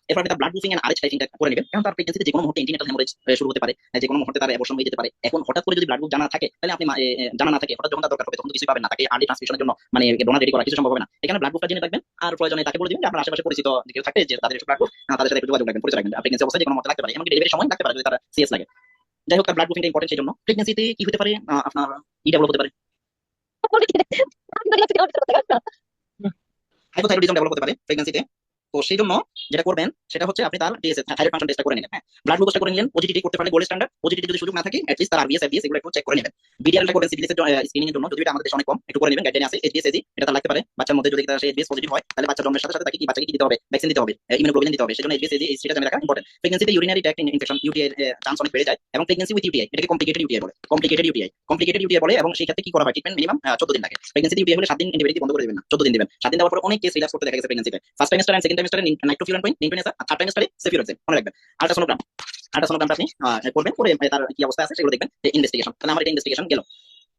এরপর আপনি তার ব্লাড গ্রুপিং এন্ড আরএইচ টাইপিংটা করে নেবেন, কারণ তার প্রেগন্যান্সিতে যে কোনো মুহূর্তে ইন্টিনেটাল হেমোরেজ শুরু হতে পারে, যে কোনো মুহূর্তে তার অ্যাবর্শন হয়ে যেতে পারে। এখন হঠাৎ করে যদি ব্লাড গ্রুপ জানা থাকে, তাহলে আপনি জানা না থাকে, হঠাৎ যখন তার দরকার হবে তখন তো কিছুই পাবেন না, তাকে আর্লি ট্রান্সফিউশনের জন্য মানে ডোনার রেডি করা কিছু সম্ভব হবে না। এখানে ব্লাড গ্রুপটা জেনে রাখবেন, আর প্রয়োজনে তাকে বলে দিবেন যে আপনার আশেপাশে পরিচিত কেউ থাকে যে তাদের ব্লাড গ্রুপ, তাদের সাথে একটু যোগাযোগ রাখবেন, পরিচয় রাখবেন। প্রেগন্যান্সি অবস্থায় যে কোনো মুহূর্তে লাগতে পারে, এমনকি ডেলিভারির সময় লাগতে পারে যদি তার সিএস লাগে। যাই হোক, তার ব্লাড গ্রুপিংটা ইম্পর্টেন্ট। সেই জন্য প্রেগন্যান্সিতে কি হতে পারে, আপনার ডেভেলপ হতে পারে, হাইপোথাইরয়েডিজম ডেভেলপ হতে পারে প্রেগন্যান্সিতে। তো সেই জন্য যেটা করবেন সেটা হচ্ছে আপনি তার টিএসএইচ থাইরয়েড ফাংশন টেস্টটা করে নিলেন, হ্যাঁ, ব্লাড গ্লুকোজটা করে নিলেন, ওজিটি করতে পারলে গোল্ড স্ট্যান্ডার্ড, ওজিটি যদি সুযোগ না থাকে এটলিস্ট তার আরবিএস এফবিএস এগুলো একটু চেক করে নেবেন। বিডিআরটা করবেন সিভিলিস এর স্ক্রিনিং এর জন্য, যদি এটা আমাদের দেশে অনেক কম, একটু করে নেবেন, গাইডলাইন আছে। এইচবিএস এজি এটা তার লাগতে পারে বাচ্চার মধ্যে, যদি তার এইচবিএস পজিটিভ হয় তাহলে বাচ্চা জন্মের সাথে সাথে তাকে কি বাচ্চাকে কি দিতে হবে, ভ্যাকসিন দিতে হবে, ইমিউনোগ্লোবিন দিতে হবে। সেজন্য এইচবিএস এজি এই সেটা জেনে রাখা ইম্পর্টেন্ট। প্রেগন্যান্সিতে urinary tract infection UTI chance অনেক বেড়ে যায়, এবং প্রেগন্যান্সি উইথ ইউটিআই এটাকে কমপ্লিকেটেড ইউটিআই বলে, কমপ্লিকেটেড ইউটিআই বলে। এবং সেই ক্ষেত্রে কি করা হয়, ট্রিটমেন্ট মিনিমাম 14 দিন লাগে। প্রেগন্যান্সিতে ইউটিআই হলে 7 দিন অ্যান্টিবায়োটিক বন্ধ করে দিবেন না, 14 দিন দিবেন। 7 দিন দেওয়ার পর অনেক কেস রিল্যাপস করতে দেখা গেছে প্রেগন্যান্সিতে। ফার্স্ট ট্রাইমেস্টার এন্ড সেকেন্ড ট্রাইমেস্টারে নাইট্রোফিউরান পয়েন্ট, নিউট্রিনেসা, আর থার্ড ট্রাইমেস্টারে সেফিউরাক্সিন, মনে রাখবেন। আল্ট্রাসোনোগ্রামটা আপনি করবেন, করে তার কি অবস্থা আছে সেগুলো দেখবেন, ইনভেস্টিগেশন। তাহলে আমার এটা ইনভেস্টিগেশন গেল।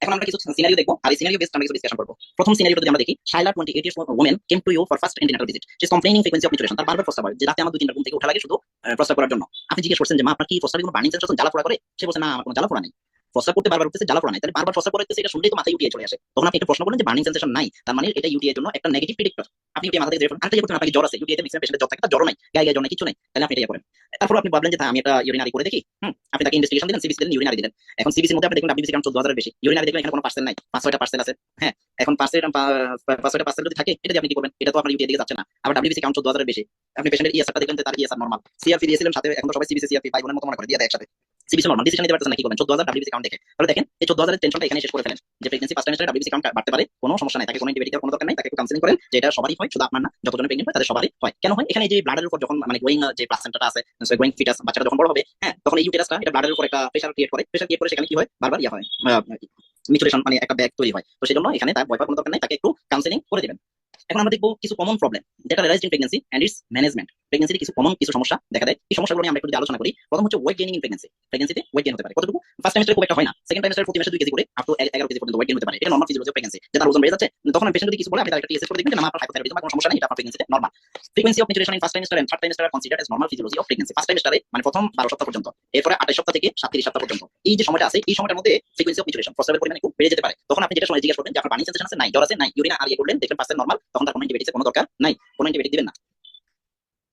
এখন আমরা কিছু সিনারিও দেখবো, আর এই সিনারিও বেসড আমরা কিছু ডিসকাশন করব। প্রথম সিনারিওটা যদি আমরা দেখি, Shaila 28 years women came to you for first antenatal visit, she is complaining frequency of micturition, তার বারবার প্রস্তাব হয় যে রাতে আমার 2-3বার ঘুম থেকে ওঠা লাগে শুধু প্রস্তাব করার জন্য। আপনি জিজ্ঞেস করছেন যে মা আপনার কি প্রস্তাবে কোনো বার্নিং সেন্সেশন জ্বালা পোড়া করে? সে বলছে না আমার কোনো জ্বালা পোড়া নেই, প্রস্তাব করতে বারবার উঠতেছে, জ্বালা পোড়া নাই। তাহলে বারবার প্রস্তাব করতেছে, এটা শুনলেই তো মাথায় ইউটিআই চলে আসে। তখন আপনি একটা প্রশ্ন বলেন যে বার্নিং সেন্সেশন নাই, তার মানে এটা ইউটিআই এর জন্য একটা নেগেটিভ প্রেডিক্টর। আপনি ইউটিআই মাথা থেকে দেখুন, আরেকটা করতে আপনাকে জ্বর আছে, ইউটিআই তে ম্যাক্সিমাম পেশেন্টের জ্বর থাকে, তার জ্বর নাই, গায়ে জ্বর নাই, কিছু নাই, তাহলে আপনি এটা করেন। তারপর আপনি ভাবলেন যে আমি একটা ইউরিনারি করে দেখি, আপনি তাকে ইনভেস্টিগেশন দিলেন, সিবিসি দিলেন, ইউরিনারি দিলেন। এখন সিবিসির মধ্যে আপনি দেখুন ডাব্লিউবিসি কাউন্ট 14,000 এর বেশি, ইউরিনারি দেখলেন এখানে কোনো পার্সেন্ট নাই, 5-6টা পার্সেন্ট আছে, হ্যাঁ। এখন 5-6টা পার্সেন্ট যদি থাকে, এটা দিয়ে আপনি কি করবেন, এটা তো আপনার ইউটিআই দিকে যাচ্ছে না। আবার ডাব্লিউবিসি কাউন্ট 14,000 এর বেশি, আপনি পেশেন্টের ইএসআরটা দেখলেন যে তার ইএসআর নরমাল, সিআরপি দিয়েছিলেন সাথে, এখন তো সবাই সিবিসি সিআরপি ভাই বোনের মতো মনে করে দিয়ে দেয় একসাথে, সিবিসি নরমাল, ডিসিশন নিতে পারতেছেন না, কি করবেন? 14,000 ডাব্লিউবিসি কাউন্ট দেখে, তাহলে দেখেন এই 14,000 এর টেনশনটা এখানে শেষ করে ফেলেন, যে প্রেগন্যান্সি ফার্স্ট ট্রাইমেস্টারে ডাব্লিউবিসি কাউন্ট বাড়তে পারে, কোনো সমস্যা নাই, তাকে কোনো অ্যান্টিবায়োটিকের কোনো দরকার নাই, তাকে একটু কাউন্সেলিং করেন, যে এটা সবারই হয়, শুধু আপনার না, যতজন প্রেগন্যান্ট হয় তাদের সবারই হয়। কেন হয়? এখানে এই যে ব্লাডের উপর যখন মানে গোয়িং যে প্লাসেন্টাটা আছে, গোয়িং ফিটাস, বাচ্চাটা যখন বড় হবে, হ্যাঁ, তখন এই ইউটেরাসটা এটা ব্লাডের উপর একটা প্রেসার ক্রিয়েট করে, সেখানে কি হয়, বারবার হয় মিউচুয়াল মানে একটা ব্যাগ তৈরি হয়। তো সেজন্য এখানে তার ভয় পাওয়ার কোনো দরকার নাই, তাকে একটু কাউন্সেলিং করে দিবেন। এখন আমরা দেখবো কিছু কমন প্রবলেম যেটা realised in pregnancy and its management. প্রেগন্যান্সিতে কিছু সমস্যা দেখা দেয়। এই সমস্যাগুলো নিয়ে আমরা একটু যদি আলোচনা করি, প্রথম হচ্ছে ওয়েট গেইনিং ইন প্রেগন্যান্সি। প্রেগন্যান্সিতে ওয়েট গেইন হতে পারে কতটুকু? ফার্স্ট ট্রাইমেস্টারে খুব একটা হয় না, সেকেন্ড ট্রাইমেস্টারে প্রতি মাসে 2 কেজি করে আপ টু 11 কেজি পর্যন্ত ওয়েট গেইন হতে পারে। এটা নরমাল ফিজিওলজি অফ প্রেগন্যান্সি। যে তার ওজন বেড়ে যাচ্ছে, তখন পেশেন্ট যদি কিছু বলে আপনি তার একটা টিএসএস করে দেখবেন যে না আপনার হাইপোথাইরয়েডিজম কোনো সমস্যা নেই, এটা আপনার প্রেগন্যান্সিতে normal. Frequency of micturition in first trimester and third trimester are considered as normal physiology of pregnancy. First ট্রাইমেস্টারে মানে প্রথম 12 সপ্তাহ পর্যন্ত, এরপরে 28 সপ্তাহ থেকে 37 সপ্তাহ পর্যন্ত এই যে সময়টা আছে, এই সময়টার মধ্যে ফ্রিকোয়েন্সি অফ মিউচুয়েশন প্রস্রাবের পরিমাণ একটু বেড়ে যেতে পারে। তখন আপনি যেটা সময় জিজ্ঞাসা করবেন যে আপনার বার্নিং সেনসেশন আছে নাই, জ্বর আছে নাই, ইউরিন আর করলেন দেখবেন পার্সেন্ট নরমাল, তখন তার কোনো অ্যান্টিবায়োটিকের কোনো দরকার নাই, কোনো অ্যান্টিবায়োটিক দিবেন না।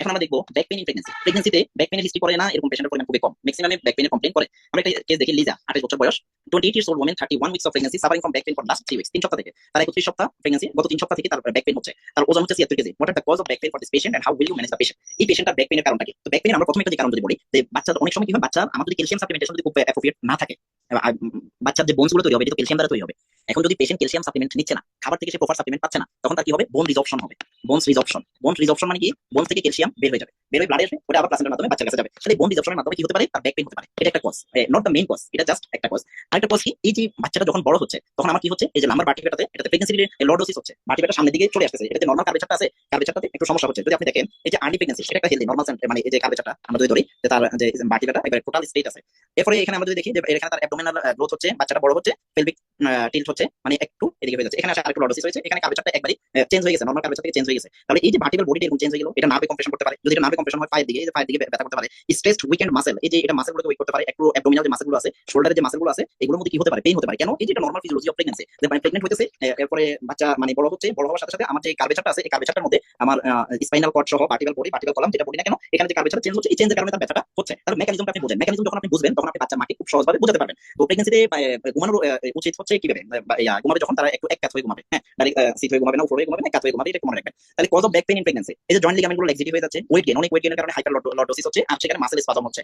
এখন আমরা দেখবো ব্যাক পেইন ইন প্রেগন্যান্সি। প্রেগন্যান্সিতে ব্যাক পেইনের হিস্ট্রি করে না এরকম পেশেন্টের পরিমাণ খুবই কম, ম্যাক্সিমামে ব্যাক পেইনের কমপ্লেইন করে। আমরা একটা কেস দেখি, লিজা 28 বছর বয়স, 28 years old woman, 31 weeks of pregnancy, suffering from back pain for last 3 weeks। 3 সপ্তাহ থেকে তার 31 সপ্তাহ প্রেগন্যান্সি, গত 3 সপ্তাহ থেকে তার ব্যাক পেইন হচ্ছে, তার ওজন হচ্ছে 76 KG. What are the cause of back pain for this patient and how will you manage the patient? এই পেশেন্টটার ব্যাক পেইনের কারণটা কি? তো ব্যাক পেইন আমরা প্রথমে একটা যে কারণ যদি বলি, যে বাচ্চার অনেক সময় কি হয়, বাচ্চার আমাদের ক্যালসিয়াম সাপ্লিমেন্টেশন যদি খুব অ্যাপ্রোপ্রিয়েট না থাকে, বাচ্চার যে বোনস গুলো তৈরি হবে এটা তো ক্যালসিয়াম দ্বারা তৈরি হবে। এখন যদি পেশেন্ট ক্যালসিয়াম সাপ্লিমেন্ট নিচ্ছে না, খাবার থেকে সে প্রপার সাপ্লিমেন্ট পাচ্ছে না, তখন তার কি হবে? বোন রিজর্পশন হবে। বোন রিজর্পশন মানে কি? বোন থেকে ক্যালসিয়াম বের হয়ে যাবে, বের হয়ে ব্লাডে আসবে, ওটা আবার প্লাসেন্টার মাধ্যমে বাচ্চার কাছে যাবে। তাহলে বোন রিজর্পশনের মাধ্যমে কি হতে পারে? তার ব্যাক পেইন হতে পারে। এটা একটা cause, not the main cause, এটা জাস্ট একটা কজ। আরেকটা কজ কি? এই যে বাচ্চাটা যখন বড় হচ্ছে তখন আমার কি হচ্ছে, এই যে লাম্বার ভার্টিব্রাটাতে এটাতে প্রেগন্যান্সি লর্ডোসিস হচ্ছে, ভার্টিব্রাটা সামনের দিকে চলে আসছে, এটাতে নরমাল কার্ভেচারটা আছে, কার্ভেচারটাতে একটু সমস্যা হচ্ছে। যদি আপনি দেখেন এই যে আর্লি প্রেগন্যান্সি সেটা একটা হেলদি নরমাল মানে এই যে কার্ভেচারটা আমরা যদি ধরি যে তার যে ভার্টিব্রাটা এবারে টোটাল স্টেট আছে। এরপরে এখানে আমরা যদি দেখি যে এখানে তার অ্যাবডোমিনাল গ্রোথ হচ্ছে, বাচ্চাটা বড় হচ্ছে, পেলভিক টিল্ট হচ্ছে, মানে একটু এদিকে হয়ে যাচ্ছে, এখানে আসে আরেকটু লর্ডোসিস হয়েছে, এখানে কার্ভেচারটা একবারই চেঞ্জ হয়ে গেছে, নরমাল কার্ভেচার থেকে চেঞ্জ হয়ে গেছে। তাহলে এই যে ভার্টিব্রাল বডিটা এরকম চেঞ্জ হয়ে গেল, এটা নার্ভে কম্প্রেশন করতে পারে। যদি এটা নার্ভে কম্প্রেশন হয় পায়ের দিকে, এই যে পায়ের দিকে ব্যথা করতে পারে। স্ট্রেসড উইকেন্ড মাসল, এই যে এটা মাসলগুলোকে উইক করতে পারে। একটু অ্যাবডোমিনাল যে মাসলগুলো আছে, শোল্ডারের যে মাসলগুলো আছে, এগুলোর মধ্যে কি হতে পারে? পেইন হতে পারে। কেন? এই যে এটা নরমাল ফিজিওলজি অফ প্রেগন্যান্সি, যে মানে প্রেগন্যান্ট হইতেছে, এরপরে বাচ্চা মানে বড় হচ্ছে, বড় হওয়ার সাথে সাথে আমার যে কার্ভেচারটা আছে, এই কার্ভেচারটার মধ্যে আমার স্পাইনাল কর্ড সহ ভার্টিক্যাল কলাম যেটা বলি না কেন, এখানে যে কার্ভেচার চেঞ্জ হচ্ছে, এই চেঞ্জের কারণে তার ব্যথাটা হচ্ছে। তাহলে মেকানিজমটা আপনি বুঝেন, মেকানিজম যখন আপনি বুঝবেন তখন আপনি বাচ্চা মাকে খুব সহজভাবে বোঝাতে পারবেন। তো প্রেগন্যান্সিতে ঘুমানোর উচিত হচ্ছে কিভাবে ঘুমাবে, যখন তারা একটু এক কাত হয়ে ঘুমাবে, হ্যাঁ, ডাইরেক্ট সিট হয়ে ঘুমাবে না, উপরে ঘুমাবে না, কাত হয়ে ঘুমাবে, এটা মনে রাখবেন। তাহলে cause of back pain in pregnancy, এই যে জয়েন্ট লিগামেন্টগুলো ল্যাক্সিটি হয়ে যাচ্ছে, ওয়েট গেইন, অনেক ওয়েট গেইনের কারণে হাইপার লর্ডোসিস হচ্ছে, আর সেখানে মাসেল স্পাজম হচ্ছে।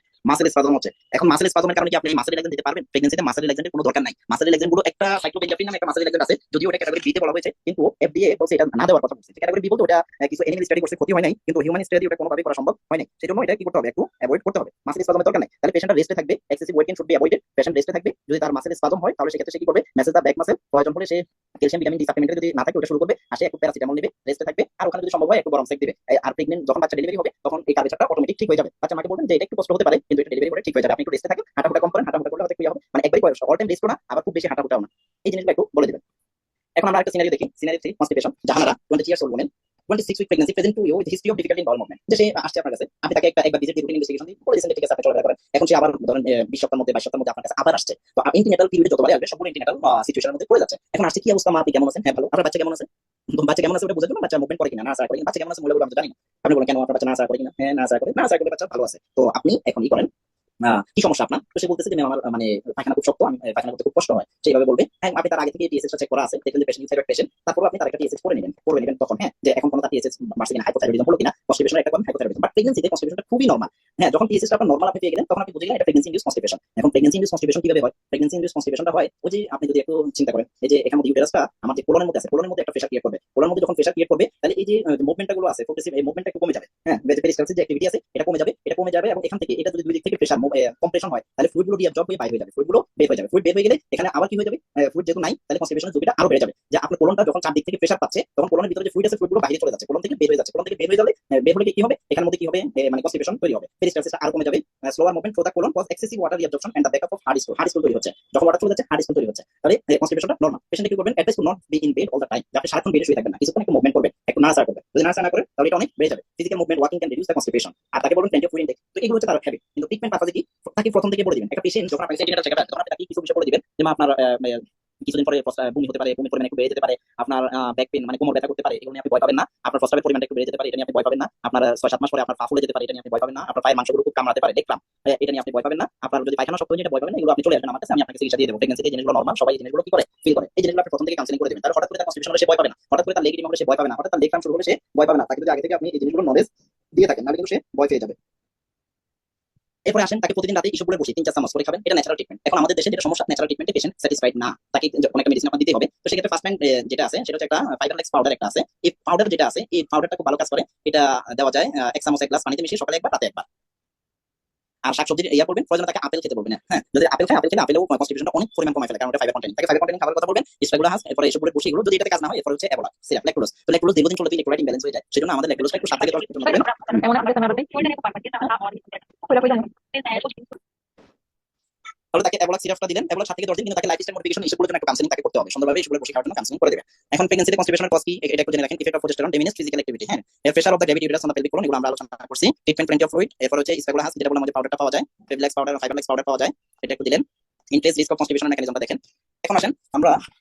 এখন মাসেল স্পাজমের কারণে কি আপনি মাসেল রিল্যাক্সেশন দিতে পারবেন? প্রেগন্যান্সিতে মাসেল রিল্যাক্সেশনের কোনো দরকার নাই। মাসেল রিল্যাক্সেশন গুলো একটা সাইক্লোবেনজাপিন নামে একটা মাসেল রিল্যাক্সেশন আছে, যদিও এটা ক্যাটাগরি বি তে বলা হয়েছে, কিন্তু এফডিএ বলছে এটা না দেওয়ার কথা বলছে। ক্যাটাগরি বি বলতে ওটা কিছু এনিমেল স্টাডি করতে ক্ষতি হয় নাই, কিন্তু হিউম্যান স্টাডি ওটা কোনোভাবেই করা সম্ভব হয় নাই। সেজন্য এটা কি করতে হবে? একটু অ্যাভয়েড করতে হবে। মাসেল স্পাজমের দরকার নাই। তাহলে পেশেন্টটা রেস্টে থাকবে, excessive weight gain should be avoided. Patient রেস্টে থাকবে। যদি তার মাসেল স্পাজম হয় তাহলে সেক্ষেত্রে সে কি করবে? মেসেজ দা ব্যাক মাসেল, প্রয়োজন হলে সে ক্যালসিয়াম ভিটামিন ডি সাপ্লিমেন্ট যদি না থাকে ওটা শুরু করবে, আসে একটু প্যারাসিটামল নেবে, রেস্টে থাকবে, আর ওখানে যদি সম্ভব হয় একটু গরম সেক দিবে। আর প্রেগন্যান্ট যখন বাচ্চা ডেলিভারি হবে তখন এই কার্ভেচারটা অটোমেটিক ঠিক হয়ে যাবে। বাচ্চা মাকে বলবেন যে এটা একটু কষ্ট হতে পারে, কিন্তু এটা ডেলিভারি করে ঠিক হয়ে যাবে, আপনি একটু রেস্টে থাকেন, হাঁটাহুটা কম করেন, হাঁটাহুটা করলে হয়তো কি হবে, মানে একবারই অল টাইম রেস্টও না, আবার খুব বেশি হাঁটাহুটাও না। এই জিনিসগুলো একটু বলে দিবেন। এখন আমরা একটা সিনারি দেখি, scenery 3 constipation. Jahanara 20 years old woman, 26 week pregnancy, present to you with history of difficulty in bowel movement। যে সে আসছে আপনার কাছে, আপনি তাকে একবার ভিজিট রুটিন ইনভেস্টিগেশন দিয়ে বলে দিয়েছেন ঠিক আছে আপনি চলাফেরা করেন। এখন সে আবার ধরেন 20 সপ্তাহের মধ্যে 22 সপ্তাহের মধ্যে আপনার কাছে আবার আসছে। তো ইন্টিনেটাল পিরিয়ডে যতবারই আসবে সবগুলো ইন্টিনেটাল সিচুয়েশনের মধ্যে পড়ে যাচ্ছে। এখন আসছে, কি অবস্থা মা, আপনি কেমন আছেন? হ্যাঁ ভালো। আপনার বাচ্চা কেমন আছে? বাচ্চা কেমন আছে ওটা বোঝার জন্য বাচ্চা মুভমেন্ট করে কিনা, না করে কিনা, বাচ্চা কেমন আছে মূল্য আমি জানি না। আপনি বলেন কেন আপনার বাচ্চা না করে কিনা? হ্যাঁ না করে বাচ্চা ভালো আছে। তো আপনি এখন কি করেন, কি সমস্যা আপনার? তো সে বলতেছে যে ম্যাম আমার মানে পায়খানা খুব শক্ত, আমি পায়খানা করতে খুব কষ্ট হয়। সেইভাবে বলবে। হ্যাঁ, আপনি তার আগে থেকে টিএসএস চেক করা আছে, দেখলেন যে পেশেন্ট ইনসাইড পেশেন্ট, তারপর আপনি তার একটা টিএসএস করে নেবেন তখন, হ্যাঁ, যে এখন কোনো তার টিএসএস মাসে কিনা হাইপোথাইরয়েডিজম হলো কিনা, কনস্টিপেশনের একটা কোন হাইপোথাইরয়েডিজম। বাট প্রেগন্যান্সিতে কনস্টিপেশনটা খুবই নরমাল। হ্যাঁ, যখন টিএসএসটা আপনার নরমাল আপনি পেয়ে গেলেন তখন আপনি বুঝে গেলেন এটা প্রেগন্যান্সি ইনডিউস কনস্টিপেশন। এখন প্রেগন্যান্সি ইনডিউস কনস্টিপেশন কিভাবে হয়? প্রেগন্যান্সি ইনডিউস কনস্টিপেশনটা হয় ওই যে আপনি যদি একটু চিন্তা করেন, এই যে এখানে মধ্যে ইউটেরাসটা আমার যে কোলনের মধ্যে আছে, কোলনের মধ্যে একটা প্রেসার ক্রিয়েট করবে, কোলনের মধ্যে যখন প্রেসার ক্রিয়েট করবে তাহলে এই যে মুভমেন্টটা গুলো আছে প্রোগ্রেসিভ, এই মুভমেন্টটা একটু কমে যাবে। হ্যাঁ, পেরিস্টালসিস যে অ্যাক্টিভিটি আছে এটা কমে যাবে, এবং এখান থেকে এটা যদি দুই দিক থেকে প্রেসার কম্প্রেশন হয় তাহলে ফ্লুইড গুলো ডিঅ্যাবজর্ব হয়ে বাইরে হয়ে যাবে, ফ্লুইড বের হয়ে গেলে এখানে আবার কি হয়ে যাবে, ফ্লুইড যেহেতু নাই তাহলে কনস্টিপেশনের ঝুঁকিটা আরো বেড়ে যাবে। যে আপনার কোলনটা যখন চারদিক থেকে প্রেসার পাচ্ছে তখন কোলনের ভিতরে যে ফ্লুইড আছে ফ্লুইড গুলো বাইরে চলে যাচ্ছে, কোলন থেকে বের হয়ে যাবে, বের হলে কি হবে, এখানের মধ্যে কি হবে, মানে কনস্টিপেশন তৈরি হবে, পেরিস্টালসিসটা আরো কমে যাবে, slower movement through the colon cause excessive water reabsorption and the backup of hard stool তৈরি হচ্ছে। যখন ওয়াটার চলে যাচ্ছে হার্ড স্টুল তৈরি হচ্ছে, তাহলে কনস্টিপেশনটা নরমাল। পেশেন্ট কি করবেন, advice to not be in bed all the time, আপনি সারাক্ষণ বেডে শুয়ে থাকবেন না, কিছুক্ষণ একটু মুভমেন্ট করবেন, একটু নাড়াচাড়া করবেন। যদি নাড়াচাড়া না করেন তাহলে এটা অনেক বেড়ে যাবে। Physical movement walking can reduce the constipation. আর তাকে বলুন প্লেন্টি অফ ফুড ইনটেক। তো এগুলো হচ্ছে তার হ্যাবিট। কিন্তু ট্রিটমেন্ট পারপাসে কি, তাকে প্রথম থেকে বলে দিবেন। একটা পেশেন্ট যখন আপনার সেন্টিনেটাল চেকআপ তখন আপনি তাকে কিছু বিষয় বলে দিবেন যে মা আপনার কিছুদিন পরে বমি হতে পারে, বমির পরিমাণ একটু বেড়ে যেতে পারে, আপনার ব্যাক পেইন মানে কোমর ব্যথা করতে পারে, এগুলো নিয়ে আপনি ভয় পাবেন না। আপনার প্রস্রাবের পরিমাণটা একটু বেড়ে যেতে পারে, এটা নিয়ে আপনি ভয় পাবেন না। আপনার 6-7 মাস পরে আপনার পা ফুলে যেতে পারে, এটা নিয়ে আপনি ভয় পাবেন না। আপনার পায়ের মাংসগুলো খুব কামড়াতে পারে, দেখলাম, এটা নিয়ে আপনি ভয় পাবেন না। আপনার যদি পায়খানা শক্ত হয় এটা ভয় পাবেন না। এগুলো আপনি চলে আসবেন আমার কাছে, আমি আপনাকে চিকিৎসা দিয়ে দেবো। প্রেগন্যান্সিতে এই জিনিসগুলো নরমাল, সবাই এই জিনিসগুলো কি করে ফিল করে, এই জিনিসগুলো আপনি প্রথম থেকে কাউন্সেলিং করে দিবেন। তাহলে হঠাৎ করে তার কনস্টিপেশন হলে সে ভয় পাবে না, হঠাৎ করে তার লেগ হলে সে ভয় পাবে না, হঠাৎ তার লেগ শুরু হলে সে ভয় পাবে না। তাকে যদি আগে থেকে আপনি এই জিনিসগুলো নলেজ দিয়ে থাকেন তাহলে কিন্তু সে ভয় পেয়ে যাবে। এরপরে আসেন, তাকে প্রতিদিন রাতে ইসবগুলো বসে 3-4 চামচ করে খাবেন, এটা ন্যাচারাল ট্রিটমেন্ট। এখন আমাদের দেশে যেটা সমস্যা, ন্যাচারাল ট্রিটমেন্টে পেশেন্ট স্যাটিসফাইড না, তাকে কোনো একটা মেডিসিন আপনার দিতে হবে। তো সেক্ষেত্রে ফার্স্ট টাইম যেটা আছে সেটা হচ্ছে একটা ফাইবারলেক্স পাউডার একটা আছে। এই পাউডার যেটা আছে এই পাউডারটা খুব ভালো কাজ করে। এটা দেওয়া যায় 1 চামচ 1 গ্লাস পানিতে মিশিয়ে সকালে একবার রাতে একবার। আর শাকসবজি ইয়া করবেন, প্রয়োজনে তাকে আপেল খেতে বলবেন। হ্যাঁ, যদি আপেল খায়, আপেল খেলে আপেলেও কনস্টিটিউশনটা অনেক পরিমাণ কমায় ফেলে, কারণ এটা ফাইবার কন্টেন্ট, তাকে ফাইবার কন্টেন্ট খাবার কথা বলবেন, স্ট্রাগুলাস, এরপরে এসব করে বসে এগুলো যদি এটাতে কাজ না হয়, এরপর হচ্ছে এবোলা সিরাপ ল্যাকটোজ। তো ল্যাকটোজ দীর্ঘদিন চলে ইলেক্ট্রোলাইট ইমব্যালেন্স হয়ে যায়, সেজন্য আমাদের ল্যাকটোজটা একটু 7 থেকে 10 পর্যন্ত দেবেন। তাহলে তাকে এবোলা সিরাপটা দিলেন, এবোলা 7 থেকে 10 দিন, কিন্তু তাকে লাইফস্টাইল মডিফিকেশন ইস্যুগুলোর জন্য একটু কাউন্সেলিং তাকে করতে হবে, সুন্দরভাবে ইস্যুগুলো বসে খাওয়ার জন্য কাউন্সেলিং করে দেবেন। এখন প্রেগন্যান্সিতে কনস্টিপেশনের কজ কি এটা একটু জেনে রাখেন। Effect of progesterone, diminish physical activity, হ্যাঁ, এর pressure of the gravity uterus on the pelvic floor, এগুলো আমরা আলোচনা করছি। ট্রিটমেন্ট প্লেন্টি অফ ফ্লুইড, এরপর হচ্ছে স্প্যাগুলাস, যেটা বললাম যে পাউডারটা পাওয়া যায়, প্রেভিলেক্স পাউডার, ফাইবারলেক্স পাউডার পাওয়া যায়, এটা একটু দিলেন। ইনক্রিজ রিস্ক অফ কনস্টিপেশন মেকানিজমটা দেখেন। এখন আসেন আমরা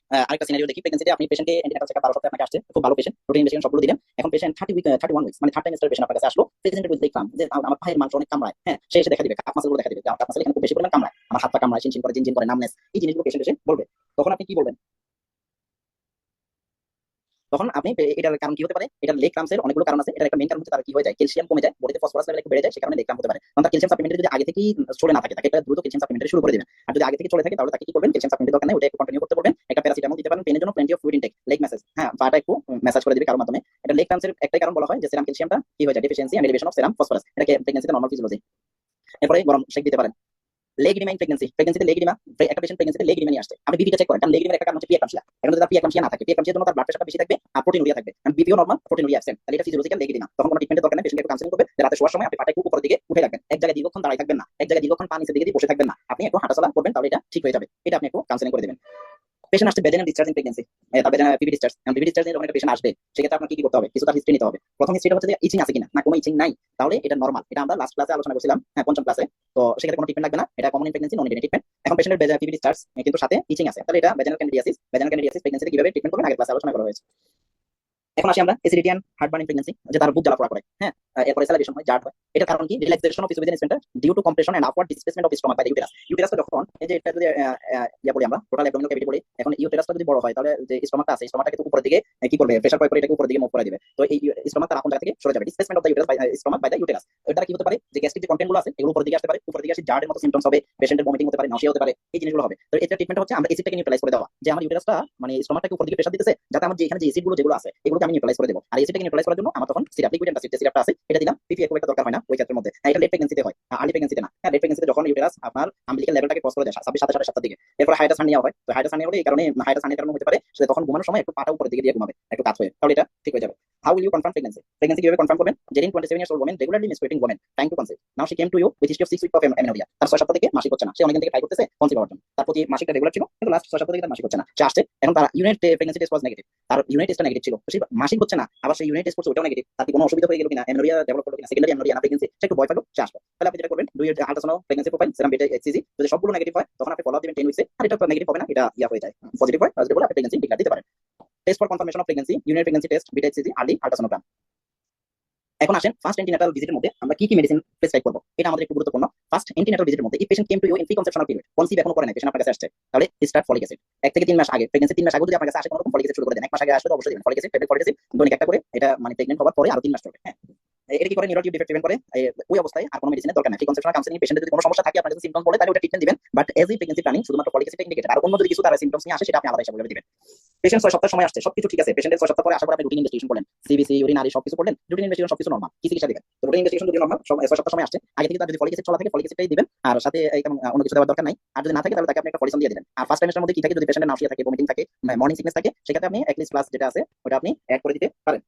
আরেকটা সিনারিও দেখি। প্রেগন্যান্সিতে আপনি পেশেন্টকে অ্যান্টিনাটাল চেকআপ 12 সপ্তাহে আপনাকে আসছে, খুব ভালো পেশেন্ট, রুটিন ইনভেস্টিগেশন সবগুলো দিলেন। এখন পেশেন্ট 31 উইকস মানে 3rd ট্রাইমেস্টার পেশেন্ট আপনার কাছে আসলো, প্রেজেন্টের উইথ দেখলাম যে আমার পায়ের মাংস অনেক কামড়ায়, হ্যাঁ, সে এসে দেখা দিবে, কাপ মাসলগুলো দেখা দিবে, কাপ মাসল এখানে খুব বেশি পরিমাণ কামড়ায়, আমার হাত পা কামড়ায়, চিনচিন করে, জিনজিন করে, নামনেস, এই জিনিসগুলো পেশেন্ট এসে বলবে। তখন আপনি কি বলবেন? তখন আপনি এটার কারণ কি হতে পারে? এটার লেগ ক্রাম্পসের অনেকগুলো কারণ আছে। এটার একটা মেইন কারণ হচ্ছে তার কি হয়ে যায়, ক্যালসিয়াম কমে যায়, বডিতে ফসফরাস লেভেল একটু বেড়ে যায়, সে কারণে লেগ ক্রাম্প হতে পারে। কারণ তার ক্যালসিয়াম সাপ্লিমেন্টারি যদি আগে থেকেই চলে না থাকে, তাকে একটা দ্রুত ক্যালসিয়াম সাপ্লিমেন্টারি শুরু করে দিবেন। আর যদি আগে থেকে চলে থাকে তাহলে তাকে কি করবেন, ক্যালসিয়াম সাপ্লিমেন্টারি দরকার নেই, ওটা একটু কন্টিনিউ করতে বলবেন। একটা প্যারাসিটামল দিতে পারেন পেনের জন্য, plenty of fluid intake, leg massage, হ্যাঁ, পাটা একটু ম্যাসাজ করে দিবে কারোর মাধ্যমে। এটা লেগ ক্রাম্পসের একটাই কারণ বলা হয় যে সেরাম ক্যালসিয়ামটা কি হয়ে যায়, deficiency and elevation of serum phosphorus, এটাকে প্রেগন্যান্সিতে নরমাল ফিজিওলজি। এরপরে গরম শেক দিতে পারেন। লেগ রিমাইন প্রেগন্যান্সিতে লেগ রিমা, একটা পেশেন্ট প্রেগন্যান্সিতে লেগ রিমা নিয়ে আসছে, আপনি বিপিটা চেক করেন, কারণ লেগ রিমার একটা কারণ হচ্ছে পিএকলামশিয়া। এখন যদি তার পিএকলামশিয়া না থাকে, পিএকলামশিয়ার জন্য তার ব্লাড প্রেশারটা বেশি থাকবে আর প্রোটিনুরিয়া থাকবে, কারণ বিপিও নরমাল, প্রোটিনুরিয়া অ্যাবসেন্ট, তাহলে এটা ফিজিওলজিক্যাল লেগ রিমা। তখন কোনো ট্রিটমেন্টের দরকার নেই, পেশেন্টকে একটু কাউন্সেলিং করবে যে রাতে শোয়ার সময় আপনি পাটা একটু উপরের দিকে উঠে রাখবেন, এক জায়গায় দীর্ঘক্ষণ দাঁড়ায় থাকবেন না, এক জায়গায় দীর্ঘক্ষণ পা নিচের দিকে দিয়ে বসে থাকবেন না, আপনি একটু হাঁটাচলা করবেন, তাহলে এটা ঠিক হয়ে যাবে। এটা আপনি একটু কাউন্সেলিং করে দেবেন। পেশেন্ট আসছে ভেজাইনাল ডিসচার্জিং প্রেগন্যান্সি, তার vaginal PV discharge, PV discharge নিয়ে যখন একটা পেশেন্ট আসবে, সেক্ষেত্রে আপনার কি করতে হবে, কিছু তার হিস্ট্রি নিতে হবে। প্রথম হিস্ট্রিটা হচ্ছে যে ইচিং আছে কিনা, না কোনো ইচিং নাই, তাহলে এটা নরমাল। এটা আমরা লাস্ট ক্লাসে আলোচনা করছিলাম, হ্যাঁ, 5ম ক্লাসে। তো সেক্ষেত্রে কোনো ট্রিটমেন্ট লাগবে না, এটা common in pregnancy, non invasive treatment. এখন পেশেন্টের ভেজাইনাল পিভি ডিসচার্জ কিন্তু সাথে ইচিং আছে, তাহলে এটা ভেজাইনাল ক্যান্ডিডিয়াসিস। ভেজাইনাল ক্যান্ডিডিয়াসিস প্রেগন্যান্সিতে কিভাবে ট্রিটমেন্ট করবেন আগের ক্লাসে আলোচনা করা হয়েছে। এখন আসি আমরা acidity and heartburn in pregnancy, যে তার বুক জ্বালা পোড়া করে, হ্যাঁ, এরপরে স্যালাইভেশন হয়, জার্ট হয়। এটার কারণ কি? Relaxation of oesophageal sphincter due to compression and upward displacement of stomach by the uterus. ইউটেরাসটা যখন এই যে এটা যদি ইয়া বলি আমরা টোটাল অ্যাবডোমিনাল ক্যাভিটি বলি, এখন ইউটেরাসটা যদি বড় হয় তাহলে যে স্টমাকটা আছে, স্টমাকটা কিন্তু উপরের দিকে কি করবে, প্রেসার প্রয়োগ করে এটাকে উপরের দিকে মুভ করে দিবে। তো এই স্টমাকটা আপন জায়গা থেকে সরে যাবে, displacement of the uterus by stomach by the uterus. এটা কি হতে পারে, যে গ্যাস্ট্রিক যে কন্টেন্ট গুলো আছে এগুলো উপরের দিকে আসতে পারে, উপরের দিকে আসে জার্টের মতো সিম্পটমস হবে, পেশেন্টের ভমিটিং হতে পারে, নাউসিয়া হতে পারে, এই জিনিসগুলো হবে। তো এটা ট্রিটমেন্ট হচ্ছে আমরা এসিডটাকে নিউট্রালাইজ করে দেওয়া, যে আমার ইউটেরাসটা মানে স্টমাকটাকে উপর দিকে প্রেসার দিতেছে, যাতে আমার যে এখানে যে এসিড গুলো যেগুলো আছে এগুলোকে আমি নিউট্রালাইজ করে দেবো। আর এসিডটাকে নিউট্রালাইজ করার জন্য আমার তখন সিরাপ, লিকুইড অ্যান্টাসিড যে সিরাপটা আছে এটা দিলাম। পিপি খুব একটা দরকার হয় না ওই ক্ষেত্রের মধ্যে, এটা লেট প্রেগন্যান্সিতে হয়, আর্লি প্রেগন্যান্সিতে না। হ্যাঁ, লেট প্রেগন্যান্সিতে যখন ইউটেরাস আপনার আম্বিলিক্যাল লেভেলটাকে ক্রস করে যায় 26-27 দিকে, এরপর হাইড্রাস হার্নিয়া হয়। তো হাইড্রাস হার্নিয়া হলে এই কারণে হাইড্রাস হার্নিয়ার কারণে হতে পারে সে তখন ঘুমানোর সময় একটু পাটা উপরের দিকে দিয়ে ঘুমাবে, একটু কাত হয়ে, তাহলে এটা ঠিক হয়ে যাবে। How will you confirm pregnancy? Pregnancy কিভাবে কনফার্ম করবেন? Zerin 27 years old women regularly menstruating women trying to conceive. Now she came to you with history of 6 week of amenorrhoea. তার 6 সপ্তাহ থেকে মাসিক হচ্ছে না, সে অনেকদিন থেকে ট্রাই করতেছে কনসিভ হওয়ার জন্য, তার প্রতি মাসিকটা রেগুলার ছিল, কিন্তু লাস্ট 6 সপ্তাহ থেকে তার মাসিক হচ্ছে না, সে আসছে। এখন তার ইউনিট প্রেগন্যান্সি টেস্ট ওয়াজ নেগেটিভ, তার ইউনিট টেস্টটা নেগেটিভ ছিল, তো সে মাসিক হচ্ছে না, আবার সেই ইউনিট টেস্ট করছে ওটাও নেগেটিভ, তার কি কোনো অসুবিধা হয়ে গেল কিনা, এমেনোরিয়া ডেভেলপ করলো কিনা, সেকেন্ডারি এমেনোরিয়া না প্রেগন্যান্সি, সে একটু ভয় পেলো, সে আসলো। তাহলে আপনি যেটা করবেন, 2 ইয়ার আল্ট্রাসাউন্ড প্রেগন্যান্সি প্রোফাইল, সেরাম বেটা এইচসিজি, যদি সবগুলো নেগেটিভ হয় তখন আপনি ফলো আপ দিবেন 10 উইকসে। আর এটা নেগেটিভ হবে না, এটা ইয়া হয়ে যায়, পজিটিভ হয়, পজিটিভ হলে আপনি প্রেগন্যান্সি ডিক্লেয়ার দিতে পারেন। Test for confirmation of pregnancy, unit pregnancy test, beta HCG, early ultrasonogram. এখন আসেন ফার্স্ট এন্টিনাটাল ভিজিটের মধ্যে আমরা কি কি মেডিসিন প্রেসক্রাইব করব, এটা আমাদের একটু গুরুত্বপূর্ণ। ফার্স্ট এন্টিনাটাল ভিজিটের মধ্যে এই patient came to you in pre conceptional period, conceive এখনো করে নাই, পেশেন্ট আপনার কাছে আসছে, তাহলে স্টার্ট ফলিক অ্যাসিড 1 থেকে 3 মাস আগে, প্রেগন্যান্সি 3 মাস আগে যদি আপনার কাছে আসে কোনো রকম ফলিক অ্যাসিড শুরু করে দেন, 1 মাস আগে আসলে অবশ্যই দিবেন folic acid, tablet folic acid দৈনিক একটা করে, এটা মানে প্রেগন্যান্ট হওয়ার পরে আরো 3 মাস চলবে। হ্যাঁ, এটা কি করে, নিউরোটিভ ডিফেক্ট প্রিভেন্ট করে। ওই অবস্থায় আর কোনো মেডিসিনের দরকার নাই। প্রি কনসেপশনাল কাউন্সেলিং পেশেন্টের যদি কোনো সমস্যা থাকে, আপনার যদি সিম্পটম বলে, তাহলে ওটা ট্রিটমেন্ট দিবেন, but age E pregnancy planning শুধুমাত্র ফলিক অ্যাসিড ইন্ডিকেটেড। আর অন্য যদি কিছু তার সিম্পটমস নিয়ে আসে সেটা আপনি আলাদা হিসাবে দিবেন। পেশেন্ট 6 সপ্তাহ সময় আসছে, সবকিছু ঠিক আছে, পেশেন্টের 6 সপ্তাহ পরে আসার পর আপনি রুটিন ইনভেস্টিগেশন করলেন, সিবিসি, ইউরিনারি সবকিছু করলেন, রুটিন ইনভেস্টিগেশন সবকিছু নরমাল, কি চিকিৎসা দিবেন? তো রুটিন ইনভেস্টিগেশন যদি নরমাল 6 সপ্তাহ সময় আসছে, আগে থেকে তার যদি ফলিক অ্যাসিড চলা থাকে ফলিক অ্যাসিডটাই দিবেন, আর সাথে অন্য কিছু দেওয়ার দরকার নাই। আর যদি না থাকে তাহলে তাকে আপনি একটা ফলিসন দিয়ে দিবেন। আর ফার্স্ট টাইমের মধ্যে কি থাকে, যদি পেশেন্টের নাউসিয়া থাকে, ভমিটিং থাকে, মর্নিং সিকনেস থাকে, সেক্ষেত্রে আপনি এক্লিস প্লাস যেটা আছে ওটা আপনি অ্যাড করে দিতে পারেন।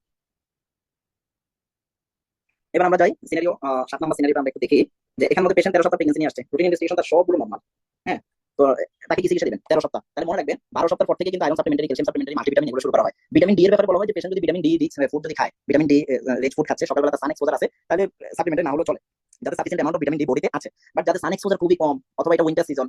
এবার আমরা যাই সিনারিও 7 নম্বর সিনারিও আমরা একটু দেখি, যে এখানে মধ্যে পেশেন্ট 13 সপ্তাহ প্রেগন্যান্সি নিয়ে আসছে, রুটিন ইনভেস্টিগেশন তার সবগুলো নরমাল। হ্যাঁ, তো তাকে কি চিকিৎসা দিবেন 13 সপ্তাহ? তাহলে মনে রাখবেন 12 সপ্তাহ পর থেকে কিন্তু iron supplementary, calcium supplementary, multivitamin এগুলো শুরু করা হয়। ভিটামিন ডি এর ব্যাপারে বলা হয় যে পেশেন্ট যদি ভিটামিন ডি রিচ ফুড যদি খায়, ভিটামিন ডি রিচ ফুড খাচ্ছে, সকালবেলা তার সান এক্সপোজার আছে, তাহলে সাপ্লিমেন্টারি না হলেও চলে, যাদের sufficient amount of vitamin D বডিতে আছে। বাট যাদের সান এক্সপোজার খুবই কম, অথবা এটা উইন্টার সিজন,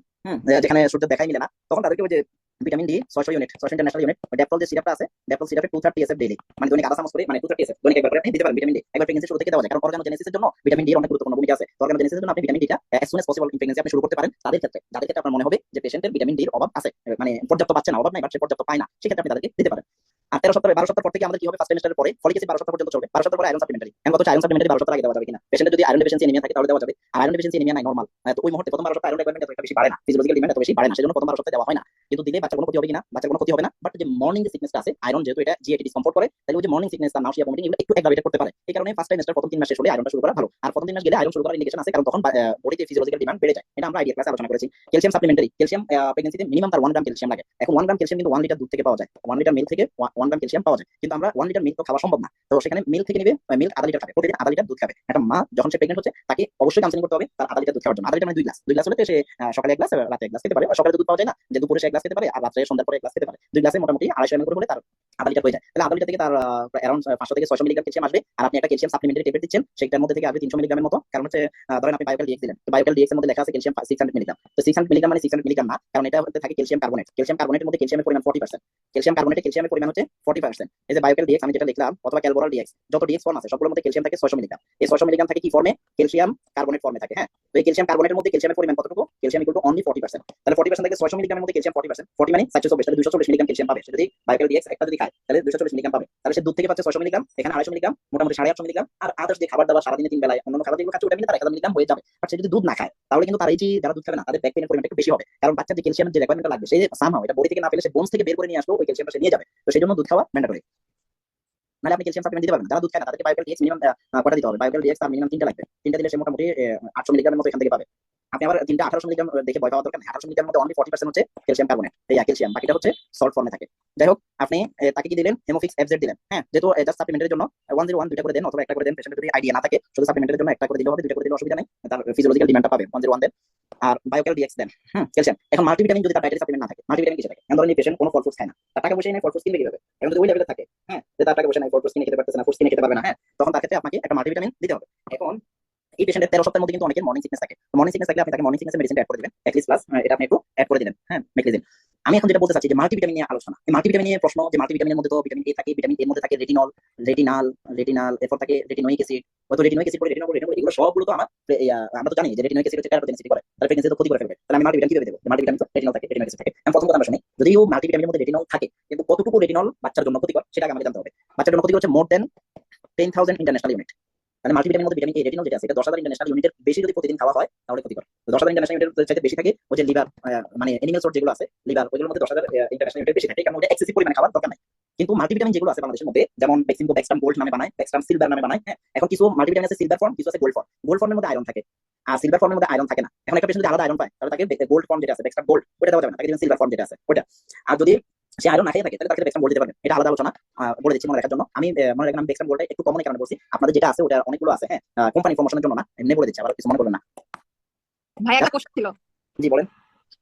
যেখানে সূর্য দেখাই মিলে না, তখন তাদেরকে ওই যে vitamin D 600 unit, 600 international unit, ডেপটল যে সিরাপটা আছে, ডেপটল সিরাপে 230 এসএফ ডেইলি, মানে দৈনিক আধা চামচ করে, মানে 230 এসএফ দৈনিক একবার করে আপনি দিতে পারেন। ভিটামিন ডি একবার প্রেগন্যান্সি শুরু থেকে দেওয়া যায়, কারণ অর্গানোজেনেসিসের জন্য ভিটামিন ডি এর অনেক গুরুত্বপূর্ণ ভূমিকা আছে। অর্গানোজেনেসিসের জন্য আপনি ভিটামিন ডিটা as soon as possible in pregnancy আপনি শুরু করতে পারেন। তাদের ক্ষেত্রে যাদের ক্ষেত্রে আপনার মনে হবে যে পেশেন্টের ভিটামিন ডির অভাব আছে, মানে পর্যাপ্ত পাচ্ছে না, অভাব নাই, বাট সে পর্যাপ্ত পায় না, সেক্ষেত্রে আপনি তাদেরকে দিতে পারেন। আর 13 সপ্তাহ 12 সপ্তাহ পর থেকে আমাদের কি হবে? ফার্স্ট সেমিস্টারের পরে ফলিক অ্যাসিড 12 সপ্তাহ পর্যন্ত চলবে, 12 সপ্তাহ পরে আয়রন সাপ্লিমেন্টারি। এখন কত আয়রন সাপ্লিমেন্টারি 12 সপ্তাহ আগে দেওয়া যাবে কিনা? পেশেন্টের যদি আয়রন ডেফিসিয়েন্সি এনিমিয়া থাকে তাহলে দেওয়া যাবে, আর আয়রন ডেফিসিয়েন্সি এনিমিয়া নাই নরমাল, তো ওই মুহূর্তে প্রথম 12 সপ্তাহ আয়রন রিকোয়ারমেন্ট এত একটা বেশি বাড়ে না, ফিজিওলজিক্যাল ডিমান্ড এত বেশি বাড়ে না, সেজন্য প্রথম 12 সপ্তাহে দেওয়া হয় না। কিন্তু দিলে বাচ্চার কোনো ক্ষতি হবে কিনা? বাচ্চার কোনো ক্ষতি হবে না, বাট যে মর্নিং যে সিকনেসটা আছে আয়রন যেহেতু এটা জিআইটি ডিসকমফোর্ট করে, তাহলে ওই যে মর্নিং সিকনেস আর নাউসিয়া ভমিটিং এগুলো একটু অ্যাগ্রাভেট করতে পারে। এই কারণে ফার্স্ট টাইমেস্টার প্রথম 3 মাস শেষ হলে আয়রনটা শুরু করা ভালো। আর প্রথম 3 মাস গেলে আয়রন শুরু করার ইন্ডিকেশন আছে, কারণ তখন বডিতে ফিজিওলজিক্যাল ডিমান্ড বেড়ে যায়। এটা আমরা আইডিয়া ক্লাসে আলোচনা করেছি। ক্যালসিয়াম সাপ্লিমেন্টারি, ক্যালসিয়াম প্রেগন্যান্সিতে মিনিমাম তার 1 গ্রাম ক্যালসিয়াম লাগে। এখন 1 গ্রাম ক্যালসিয়াম কিন্তু 1 লিটার দুধ থেকে পাওয়া যায়, 1 লিটার মিল্ক থেকে 1 গ্রাম ক্যালসিয়াম পাওয়া যায়, কিন্তু আমরা 1 লিটার মিল্ক তো খাওয়া সম্ভব না। তো সেখানে মিল্ক থেকে নিবে, মিল্ক আধা লিটার খাবে, প্রতিদিন আধা লিটার দুধ খাবে। একটা মা যখন সে প্রেগনেন্ট হচ্ছে তাকে অবশ্যই কাউন্সেলিং করতে হবে তার আধা লিটার দুধ খাওয়ার জন্য। আধা লিটার মানে 2 গ্লাস, 2 গ্লাস হলে সে সকালে 1 গ্লাস রাতে 1 গ্লাস খেতে পারে। সকালে তো দুধ পাওয়া যায় না, যে দুপুরে সে 1 গ্লাস খেতে পারে, আর রাতে সন্ধ্যার পরে 1 গ্লাস খেতে পারে। 2 গ্লাসে মোটামুটি 250 ml করে হলে তার আধা লিটার হয়ে যায়। তাহলে আধা লিটার থেকে তার অ্যারাউন্ড 500 থেকে 600 মিলিগ্রাম ক্যালসিয়াম আসবে। আর আপনি একটা ক্যালসিয়াম সাপ্লিমেন্টারি ট্যাবলেট দিচ্ছেন, সেটার মধ্যে থেকে আসবে 300 মিলিগ্রামের মতো। কারণ হচ্ছে ধরেন আপনি বায়োকেল ডিএক্স দিলেন, তো বায়োকেল ডিএক্স এর মধ্যে লেখা আছে ক্যালসিয়াম 600 মিলিগ্রাম, তো 600 মিলিগ্রাম মানে 600 মিলিগ্রাম না, কারণ এটা হতে থাকে ক্যালসিয়াম কার্বনেট। ক্যালসিয়াম কার্বনেটের মধ্যে ক্যালসিয়ামের পরিমাণ 40%, ক্যালসিয়াম কার্বনেটে ক্যালসিয়ামের পরিমাণ হচ্ছে 40%। এই যে বায়োকেল ডিএক্স আমি যেটা লিখলাম অথবা ক্যালবোরাল ডিএক্স, যত ডিএক্স ফর্ম আছে সবগুলোর মধ্যে ক্যালসিয়াম থাকে 600 মিলিগ্রাম। এই 600 মিলিগ্রাম থাকে কি ফর্মে? ক্যালসিয়াম কার্বনেট ফর্মে থাকে। হ্যাঁ, তো এই ক্যালসিয়াম কার্বনেটের মধ্যে ক্যালসিয়ামের পরিমাণ কতটুকু? Calcium equal to only 40%। তাহলে 40% থেকে 600 মিলিগ্রামের মধ্যে ক্যালসিয়াম 40%, 40 মানে 724, তাহলে 240 মিলিগ্রাম ক্যালসিয়াম পাবে। সে যদি বায়োকেল ডিএক্স একটা যদি খায় তাহলে 240 মিলিগ্রাম পাবে। তাহলে সে দুধ থেকে পাচ্ছে 600 মিলিগ্রাম, এখানে 250 মিলিগ্রাম, মোটামুটি 850 মিলিগ্রাম। আর আদার্স যে খাবার দাবার সারাদিনে 3 বেলায় অন্যান্য খাবার যেগুলো খাচ্ছে ওটা মিলে তার 1000 মিলিগ্রাম হয়ে যাবে। আর সে যদি দুধ না খায় তাহলে কিন্তু তার এই যে যারা দুধ খাবে না তাদের ব্যাক পেইনের পরিমাণটা একটু বেশি হবে, কারণ বাচ্চার যে ক্যালসিয়ামের যে রিকোয়ারমেন্টটা লাগবে সেই সামহাও এটা বডি থেকে না পেলে সে বোনস থেকে বের করে নিয়ে আসলো, ওই ক্যালসিয়ামটা সে নিয়ে যাবে। তো সেই জন্য দুধ খাওয়া ম্যান্ডেটরি। নাহলে আপনি ক্যালসিয়াম সাপ্লিমেন্ট দিতে পারবেন না। যারা দুধ খায় না তাদেরকে বায়োকেল ডিএক্স মিনিমাম কটা দিতে হবে? বায়োকেল ডিএক্স তার মিনিমাম 3টা লাগবে, 3টা দিলে সে মোটামুটি 800 মিলিগ্রামের মতো এখান থেকে পাবে। আপনি আবার 3টা 1800 মিলিগ্রাম দেখে ভয় পাওয়া দরকার নেই। 1800 মিলিগ্রামের মধ্যে অনলি 40% হচ্ছে ক্যালসিয়াম কার্বনেট, এই ক্যালসিয়াম, বাকিটা হচ্ছে সল্ট ফর্মে থাকে। যাই হোক, আপনি তাকে কি দিলেন? হেমোফিক্স এফজেড দিলেন। হ্যাঁ, যেহেতু জাস্ট সাপ্লিমেন্টের জন্য 101 দুইটা করে দেন অথবা একটা করে দেন। পেশেন্টের যদি আইডিয়া না থাকে শুধু সাপ্লিমেন্টের জন্য একটা করে দিলে হবে, দুইটা করে দিলে অসুবিধা নেই, তার ফিজিওলজিক্যাল ডিমান্ডটা পাবে। 101 দেন আর বায়োকেল ডিএক্স দেন। ক্যালসিয়াম। এখন মাল্টিভিটামিন যদি তার ডায়েটে সাপ্লিমেন্ট না থাকে, মাল্টিভিটামিন কিসে থাকে? এখন ধরেন এই পেশেন্ট কোনো ফল ফ্রুটস খায় না, তার টাকা পয়সা নেই, ফল ফ্রুটস কিনবে কিভাবে? এখন যদি ওই লেভেলে থাকে, হ্যাঁ, যে তার টাকা পয়সা নাই, ফল ফ্রুটস কিনে খেতে পারতেছে না, ফ্রুটস কিনে খেতে পারবে না, হ্যাঁ, তখন তার ক্ষেত্রে আপনাকে একটা মাল্টিভিটামিন দিতে হবে। এখন এই পেশেন্টের 13 সপ্তাহের মধ্যে কিন্তু অনেকের মর্নিং সিকনেস থাকে। মর্নিং সিকনেস থাকলে আপনি তাকে মর্নিং সিকনেস মেডিসিন অ্যাড করে দিবেন, এক্লিস প্লাস, এটা আপনি একটু অ্যাড করে দিবেন। হ্যাঁ, মেক্লিজিন। আমি এখন যেটা বলতে চাচ্ছি যে মাল্টিভিটামিন নিয়ে আলোচনা, এই মাল্টিভিটামিন নিয়ে প্রশ্ন, যে মাল্টিভিটামিনের মধ্যে তো ভিটামিন এ থাকে, ভিটামিন এর মধ্যে থাকে রেটিনল, রেটিনাল, এরপর থাকে রেটিনোইক অ্যাসিড, হয়তো রেটিনোইক অ্যাসিড পরে রেটিনল, এগুলো সবগুলো তো আমরা তো জানি যে রেটিনোইক অ্যাসিড হচ্ছে ক্যারোটিন করে, তাহলে প্রেগন্যান্সি তো ক্ষতি করে ফেলবে। তাহলে আমি মাল্টিভিটামিন কিভাবে দেবো? মাল্টিভিটামিন তো রেটিনল থাকে, রেটিনোইক অ্যাসিড থাকে। আমি প্রথম কথা আমরা শুনি, যদিও মাল্টিভিটামিনের মধ্যে রেটিনল থাকে, কিন্তু কতটুকু রেটিনল বাচ্চার জন্য ক্ষতিকর সেটা আমাকে জানতে হবে। বাচ্চার জন্য ক্ষতিকর হচ্ছে মোর দেন 10,000 ইন্টারন্যাশনাল ইউনিট। মানে মাল্টিভিটামিনের মধ্যে ভিটামিন এ রেটিনল যেটা আছে এটা 10,000 ইন্টারন্যাশনাল ইউনিটের বেশি যদি প্রতিদিন খাওয়া হয় তাহলে ক্ষতিকর। 10,000 ইন্টারন্যাশনাল ইউনিটের চাইতে বেশি থাকে ওই যে লিভার, মানে এনিম্যাল সোর্স যেগুলো আছে লিভার, ওইগুলোর মধ্যে 10,000 ইন্টারন্যাশনাল ইউনিটের বেশি থাকে, কারণ ওটা এক্সেসিভ পরিমাণে খাওয়ার দরকার নাই। কিন্তু মাল্টিভিটামিন যেগুলো আছে বাংলাদেশের মধ্যে, যেমন বেক্সিমকো বেক্সট্রাম গোল্ড নামে বানায়, বেক্সট্রাম সিলভার নামে বানায়, হ্যাঁ, এখন কিছু মাল্টিভিটামিন আছে সিলভার ফর্ম, কিছু আছে গোল্ড ফর্ম। গোল্ড ফর্মের মধ্যে আয়রন থাকে আর সিলভার ফর্মের মধ্যে আয়রন থাকে না। এখন একটা পেশেন্ট যদি আলাদা আয়রন পায় তাহলে তাকে গোল্ড ফর্ম যেটা আছে, বেক্সট্রাম গোল্ড, ওটা দেওয়া যাবে না, তাকে দিবেন সিলভার ফর্ম যেটা আছে ওটা। আর যদি সে আয়রন না খেয়ে থাকে তাহলে তাকে বেক্সট্রাম গোল্ড দিতে পারবেন। এটা আলাদা আলোচনা, বলে দিচ্ছি মনে রাখার জন্য। আমি মনে রাখলাম বেক্সট্রাম গোল্ডটা একটু কমন কারণে বলছি, আপনাদের যেটা আছে ওটা অনেকগুলো আছে, হ্যাঁ, কোম্পানি প্রমোশনের জন্য না, এমনি বলে দিচ্ছি, আবার কিছু মনে করবেন না। ভাই একটা কোশ্চেন ছিল। জি বলেন।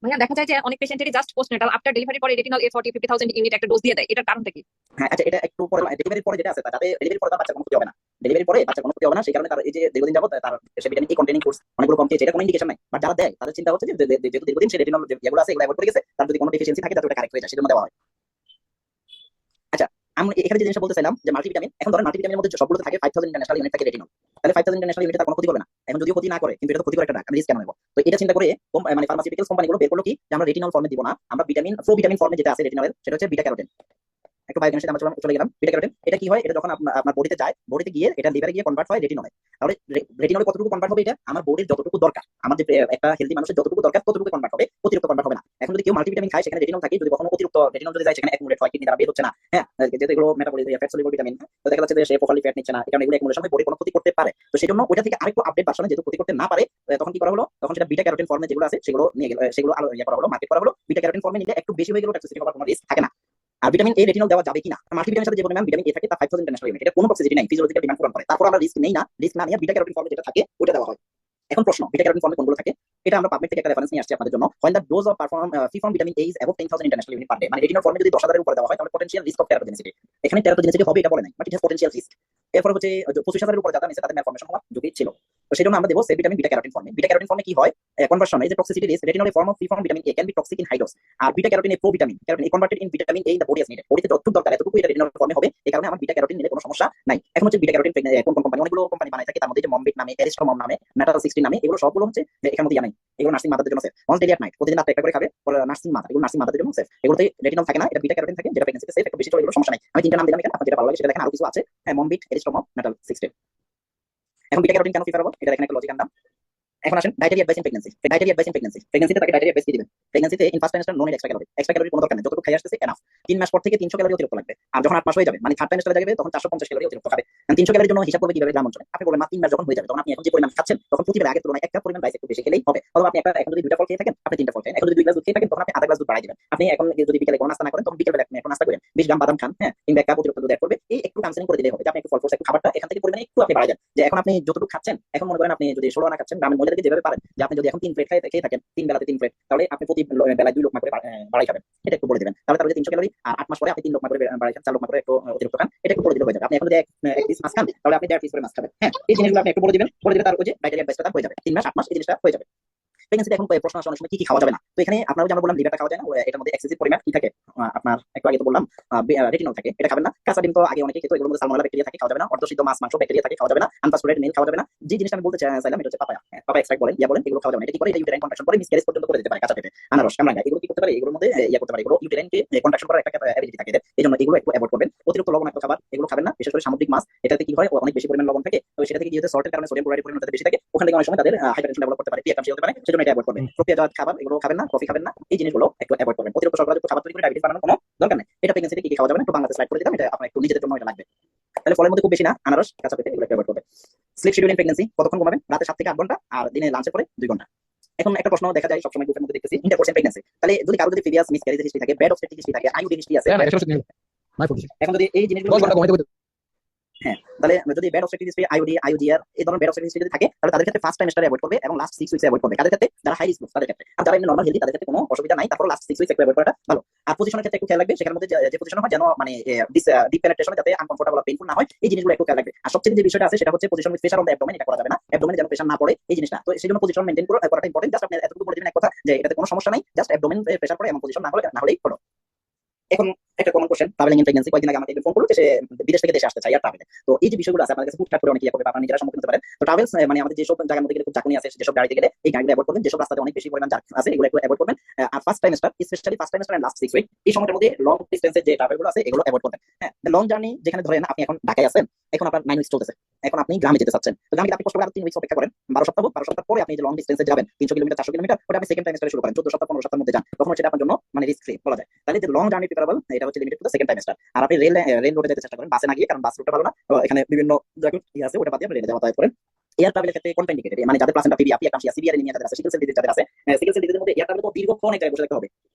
ভাইয়া দেখা যায় যে অনেক পেশেন্টেরই জাস্ট পোস্টনেটাল আফটার ডেলিভারি পরে রেটিনল A40 50,000 ইউনিট একটা ডোজ দিয়ে দেয়, এটার কারণটা কি? হ্যাঁ, আচ্ছা, এটা একটু পরে ডেলিভারির পরে যেটা আছে তাতে ডেলিভারি পরে তার বাচ্চার কোনো ক্ষতি হবে না, ডেলিভারি পরে বাচ্চার কোনো ক্ষতি হবে না। সেই কারণে তার এই যে দীর্ঘদিন যাবত তার সে ভিটামিন এ কন্টেনিং কোর্স অনেকগুলো কম খেয়েছে, এটা কোনো ইন্ডিকেশন নাই। বাট যারা দেয় তাদের চিন্তা হচ্ছে যে যেহেতু দীর্ঘদিন সে রেটিনল যেগুলো আছে এগুলো অ্যাভয়েড করে গেছে, তার যদি কোনো ডেফিসিয়েন্সি থাকে তাহলে ওটা কারেক্ট হয়ে যায়, সেজন্য দেওয়া হয়। আচ্ছা, আমি এখানে যে জিনিসটা বলতে চাইলাম যে মাল্টিভিটামিন, এখন ধরেন মাল্টিভিটামিনের মধ্যে সবগুলো থাকে 5,000 ইন্টারন্যাশনাল ইউনিট থাকে রেটিনল, তাহলে 5,000 ইন্টারন্যাশনাল ইউনিট তার কোনো ক্ষতি করবে না। এখন যদিও ক্ষতি না করে কিন্তু এটা তো ক্ষতি করে একটা ড্রাগ, আমি রিস্ক কেন নেব? তো এটা চিন্তা করে মানে ফার্মাসিউটিক্যালস কোম্পানিগুলো বের করলো কি যে আমরা রেটিনল ফর্মে দিব না, আমরা ভিটামিন প্রোভিটামিন ফর্মে যেটা আছে রেটিনলের সেটা হচ্ছে বিটা ক্যারোটিন। একটু বায়োকেমিস্ট্রি আমরা চলে গেলাম। বিটা ক্যারোটিন এটা কি হয়? এটা যখন আপনার বডিতে যায়, বডিতে গিয়ে এটা লিভারে গিয়ে কনভার্ট হয় রেটিনলে। তাহলে রেটিনলে কতটুকু কনভার্ট হবে? এটা আমার বডির যতটুকু দরকার, আমাদের একটা হেলদি মানুষের যতটুকু দরকার ততটুকু কনভার্ট হবে, অতিরিক্ত কনভার্ট হবে না। এখন যদি কেউ মাল্টিভিটামিন খায় সেখানে রেটিনল থাকে, যদি কখনো অতিরিক্ত রেটিনল যদি যায় সেখানে অ্যাকুমুলেট হয়, কিডনি দ্বারা বের হচ্ছে না, হ্যাঁ, যেহেতু এগুলো মেটাবলিক ফ্যাট সলিউবল ভিটামিন, তো দেখা যাচ্ছে যে সে প্রপারলি ফ্যাট নিচ্ছে না, এটা এগুলো অ্যাকুমুলেশন হয়ে বডি কোনো ক্ষতি করতে পারে। তো সেজন্য ওইটা থেকে আরেকটু আপডেট ভার্সনে যেহেতু ক্ষতি করতে না পারে, তখন কি করা হলো? তখন সেটা বিটা ক্যারোটিন ফর্মে যেগুলো আছে সেগুলো নিয়ে গেল, সেগুলো করা হলো, মার্কেট করা হলো। বিটা ক্যারোটিন ফর্মে নিলে একটু বেশি হয়ে গেল, টক্সিসিটি হওয়ার কোনো রিস্ক থাকে না। আর ভিটামিন এ রেটিনল দেওয়া যাবে কিনা? মাল্টিভিটামিনের সাথে যে পরিমাণ ভিটামিন এ থাকে তা 5,000 ইন্টারন্যাশনাল ইউনিট, এটা কোনো টক্সিসিটি নাই, ফিজিওলজিক্যাল ডিমান্ড পূরণ করে। তারপর আমরা রিস্ক নেই না, রিস্ক না নিয়ে বিটা ক্যারোটিন ফর্মে যেটা থাকে ওটা দেওয়া হয়। এখন প্রশ্ন, বিটা ক্যারোটিন ফর্মে কোনগুলো থাকে? এটা আমরা পাবমেড থেকে একটা রেফারেন্স নিয়ে আসছি আপনাদের জন্য। when the dose of free form vitamin A is above 10,000 international unit per day, মানে রেটিনল ফর্মে যদি 10,000 এর উপরে দেওয়া হয় তাহলে পটেনশিয়াল রিস্ক অফ টেরাটোজেনিসিটি, এখানে টেরাটোজেনিসিটি হবে এটা বলে নাই, বাট এটা পটেনশিয়াল রিস্ক। এরপর হচ্ছে 25,000 এর উপরে যারা নিচে তাদের ম্যালফরমেশন হওয়ার ঝুঁকি ছিল। তো সেই জন্য আমরা দেবো সে ভিটামিন বিটা ক্যারোটিন ফর্মে। বিটা ক্যারোটিন ফর্মে কি হয়, কনভার্সন এই যে toxicity is retinol form of free form vitamin A can be toxic in high dose. আর beta carotene a provitamin, carotene এ converted in vitamin A in the body as needed। বডিতে যতটুকু দরকার এতটুকু এটা রেটিনল ফর্মে হবে, এই কারণে আমার বিটা ক্যারোটিন নিলে কোনো সমস্যা নাই। এখন হচ্ছে বিটা ক্যারোটিন কোন কোন কোম্পানি, অনেকগুলো কোম্পানি বানায় থাকে, তার মধ্যে যে মমবিট নামে, এরিস্টোমম নামে, মেটাল 16 নামে, এগুলো সবগুলো হচ্ছে এখানে মধ্যে নাই, এগুলো নার্সিং মাদারদের জন্য safe. Once daily at night, প্রতিদিন রাতে একটা করে খাবে, নার্সিং মাদার, এগুলো নার্সিং মাদারদের জন্য সেফ। এগুলোতে রেটিনল থাকে না, এটা বিটা ক্যারোটিন থাকে, যেটা প্রেগন্যান্সিতে সেফ, একটু বেশি চলে, এগুলো সমস্যা নাই। আমি তিনটা নাম দিলাম এখানে, আপনার যেটা ভালো লাগে সেটা দেখেন, আরো কিছু আছে। হ্যাঁ, মমবিট, এরিস্টোমম, মেটাল 16। এখন বিটা ক্যারোটিন কেন প্রিফারেবল, এটা দেখেন একটা লজিক আনলাম। এখন আসেন dietary advice in pregnancy. Dietary advice in pregnancy, প্রেগন্যান্সিতে তাকে ডায়েটারি অ্যাডভাইস কি দিবেন? প্রেগন্যান্সিতে in first trimester no need extra calorie, extra calorie কোনো দরকার নেই, যতটুকু খাই আসতেছে এনাফ। 3 মাস পর থেকে 300 ক্যালোরি অতিরিক্ত লাগবে, আর যখন 8 মাস হয়ে যাবে মানে থার্ড ট্রাইমেস্টারে যাবে তখন 450 ক্যালোরি অতিরিক্ত খাবে। 300 ক্যালোরির জন্য হিসাব করবে কিভাবে গ্রাম অঞ্চলে? আপনি বলবেন 3 মাস যখন হয়ে যাবে তখন আপনি এখন যে পরিমাণ খাচ্ছেন তখন প্রতিবার আগের তুলনায় 1 কাপ পরিমাণ রাইস একটু বেশি খেলেই হবে। অথবা আপনি এখন যদি 2টা ফল খেয়ে থাকেন আপনি 3টা ফল খান, এখন যদি 2 গ্লাস দুধ খেয়ে থাকেন তখন আপনি আধা গ্লাস দুধ বাড়াই দিবেন। আপনি এখন যদি বিকেলে কোনো নাস্তা না করেন তখন বিকেলবেলা আপনি এখন নাস্তা করেন, 20 গ্রাম বাদাম খান, হ্যাঁ, কিংবা 1 কাপ অতিরিক্ত দুধ অ্যাড করবে, এই একটু কাউন্সেলিং করে দিলেই হবে যে আপনি একটু ফল ফ্রুটস একটু খাবারটা এখান থেকে পরিমাণে একটু আপনি বাড়াই দেন। যে এখন আপনি যতটুকু খাচ্ছেন, এখন মনে করেন আপনি যদি 16 আনা খাচ্ছেন, গ্রামের মহিলাদেরকে যেভাবে পারেন যে আপনি যদি এখন 3 প্লেট খেয়ে থাকেন, 3 বেলাতে 3 প্লেট, তাহলে আপনি প্রতি বেলায় 2 লোকমা করে বাড়াই খাবেন, এটা একটু বলে দিবেন। তাহলে তার 300 ক্যালোরি, আর 8 মাস পরে আপনি 3 লোকমা করে বাড়াই খান, 4 লোকমা করে একটু অতিরিক্ত খান, এটা একটু বলে দিলে হয়ে যাবে। আপনি এখন যদি এক পিস মাছ খান তাহলে আপনি 1.5 পিস করে মাছ খাবেন, হ্যাঁ, এই জিনিসগুলো আপনি একটু বলে দিবেন, তার ওই যে ডায়েটারি অ্যাডভাইসটা তার হয়ে যাবে। 3 মাস 8 মাস এই জিনিসটা হয়ে যাবে। প্রেগন্যান্সিতে এখন প্রশ্ন আসে অনেক সময় কি কি খাওয়া যাবে না। তো এখানে আপনারা যেমন বললাম লিভারটা খাওয়া যায় না, এটার মধ্যে এক্সেসিভ পরিমাণ কি থাকে, আপনার একটু আগে তো বললাম রেটিনল থাকে, এটা খাবেন না। কাঁচা ডিম তো আগে অনেকে খেত, এগুলোর মধ্যে সালমোনেলা ব্যাকটেরিয়া থাকে, খাওয়া যাবে না। অর্ধসিদ্ধ মাছ মাংস ব্যাকটেরিয়া থাকে, খাওয়া যাবে না। আনফাস্টফুডেড মিল খাওয়া যাবে না। যে জিনিসটা আমি বলতে চাইলাম এটা হচ্ছে পাপায়া, পাপায়া এক্সট্রাক্ট বলেন, বলেন, এগুলো খাওয়া যাবে না। এটা কি করে? এটা ইউটেরাইন কন্ট্রাকশন করে মিসক্যারেজ পর্যন্ত করে দিতে পারে। কাঁচা পেঁপে, আনারস, কামরাঙ্গা, এগুলো কি করতে পারে? এগুলোর মধ্যে করতে পারে, এগুলো ইউটেরাইনকে কন্ট্রাকশন করার একটা অ্যাবিলিটি থাকে এদের, এইজন্য এগুলো একটু অ্যাভয়েড করবেন। অতিরিক্ত লবণাক্ত খাবার এগুলো খাবেন না, বিশেষ করে সামুদ্রিক মাছ, এটাতে কি হয় অনেক বেশি পরিমাণ লবণ থাকে, তো সেটা থেকে যেহেতু সল্টের কারণে সোডিয়াম ক্লোরাইডের পরিমাণ বেশি থাকে, ওখান থেকে অনেক সময় তাদের হাইপারটেনশন ডেভেলপ করতে পারে, পিএফএমসি হতে পারে, সেজন্য এটা অ্যাভয়েড করবেন। প্রক্রিয়াজাত খাবার এগুলো খাবেন না, কফি খাবেন না, এই জিনিসগুলো একটু অ্যাভয়েড করবেন। অতিরিক্ত শর্করাযুক্ত খাবার তৈরি করে ডায়াবেটিস বানানোর কোনো দরকার নেই। এটা প্রেগন্যান্সিতে কি কি খাওয়া যাবে না একটু বাংলাতে স্লাইড করে দিলাম, এটা আপনার একটু নিজেদের জন্য এটা লাগবে। তাহলে ফলের মধ্যে খুব বেশি না, আনারস, কাঁচা পেঁপে, এগুলো অ্যাভয়েড করবে। স্লিপ শিডিউল ইন প্রেগন্যান্সি, কতক্ষণ ঘুমাবেন? রাতে 7 থেকে 8 ঘন্টা, আর দিনে লাঞ্চের পরে 2 ঘন্টা। এখন একটা প্রশ্ন দেখা যায় সবসময় গ্রুপের মধ্যে দেখতেছি, ইন্টারকোর্স প্রেগন্যান্সি, তাহলে যদি কারো যদি প্রিভিয়াস মিসক্যারেজ হিস্ট্রি থাকে, ব্যাড অবস্টেটিক হিস্ট্রি থাকে, আইইউডি হিস্ট্রি আছে, এখন যদি এই জিনিসগুলো হ্যাঁ, তাহলে যদি ব্যাড অবস্ট্রাকটিভ হিস্ট্রি, আইওডি, আইওজিআর এই ধরনের ব্যাড অবস্ট্রাকটিভ হিস্ট্রি যদি থাকে তাহলে তাদের ক্ষেত্রে ফার্স্ট ট্রাইমেস্টারে অ্যাভয়েড করবে এবং লাস্ট 6 উইকস অ্যাভয়েড করবে। তাদের ক্ষেত্রে যারা হাই রিস্ক তাদের ক্ষেত্রে, আর যারা এমনি নরমাল হেলদি তাদের ক্ষেত্রে কোনো অসুবিধা নাই, তারপর লাস্ট 6 উইকস একটু অ্যাভয়েড করাটা ভালো। আর পজিশনের ক্ষেত্রে একটু খেয়াল রাখবে, সেখানে মধ্যে যে পজিশন হয় যেন মানে ডিপ পেনিট্রেশনে যাতে আনকমফোর্টেবল বা পেইনফুল না হয়, এই জিনিসগুলো একটু খেয়াল রাখবে। আর সবচেয়ে যে বিষয়টা আছে সেটা হচ্ছে position with pressure on the abdomen, এটা করা যাবে না, অ্যাবডোমেনে যেন প্রেসার না পড়ে এই জিনিসটা। তো সেজন্য পজিশন মেইনটেইন করাটা ইম্পর্টেন্ট। জাস্ট আপনি এতটুকু বলে দিবেন এক কথা যে এটাতে কোনো সমস্যা নাই, জাস্ট অ্যাবডোমেন প্রেসার পড়ে এমন পজিশন না হলেই হলো। এখন একটা common question, travelling in pregnancy, কয়েকদিন আগে আমাকে ফোন করলো যে সে বিদেশ থেকে দেশে আসতে চায় আর ট্রাভেলে। তো এই যে বিষয়গুলো আছে আপনাদের কাছে হুটহাট করে অনেক ইয়ে করবে, আপনারা নিজেরা সম্মুখীন হতে পারেন। তো ট্রাভেলস মানে আমাদের যেসব জায়গার মধ্যে গেলে খুব ঝাঁকুনি আছে, যেসব গাড়িতে গেলে এই গাড়িগুলো অ্যাভয়েড করবেন, যেসব রাস্তাতে অনেক বেশি পরিমাণ ঝাঁক আছে এগুলো একটু অ্যাভয়েড করবেন। আর first trimester, specially first trimester and last 6 week, এই সময়টার মধ্যে লং ডিসটেন্সের যে ট্রাভেলগুলো আছে এগুলো অ্যাভয়েড করবেন। হ্যাঁ, লং জার্নি যেখানে ধরেন আপনি এখন ঢাকায় আছেন, এখন আপনার 9 উইকস চলতেছে, এখন আপনি গ্রামে যেতে চাচ্ছেন, তো গ্রামে আপনি কষ্ট করে 3 উইকস অপেক্ষা করেন, 12 সপ্তাহ 12 সপ্তাহ পরে আপনি যে লং ডিসটেন্সে যাবেন 300 কিলোমিটার 400 কিলোমিটার, ওটা আপনি সেকেন্ড ট্রাইমেস্টারে শুরু করেন, 14 সপ্তাহ 15 সপ্তাহের মধ্যে যান, তখন সেটা আপনার জন্য মানে রিস্ক ফ্রি বলা যায়। তাহলে যে লং জার্নি প্রিফারেবল, এটা হচ্ছে limited to the second trimester. আর আপনি রেল রোডে যেতে চেষ্টা করেন, বাসে না গিয়ে, কারণ বাস রুটটা ভালো না, এখানে বিভিন্ন জায়গা আছে, ওটা বাদ দিয়ে আপনি রেলে যাওয়া করেন। এয়ার ট্রাভেলের ক্ষেত্রে কন্ট্রাইন্ডিকেটেড, মানে যাদের প্লাসেন্টা পিবি, পিএফএমসি, সিভিআর এনিমিয়া যাদের আছে, সিকেল সেল ডিজিজ যাদের আছে, সিকেল সেল ডিজিজের মধ্যে এয়ার ট্রাভেল তো দীর্ঘক্ষণ এক জায়গায় বসে থাকতে হবে,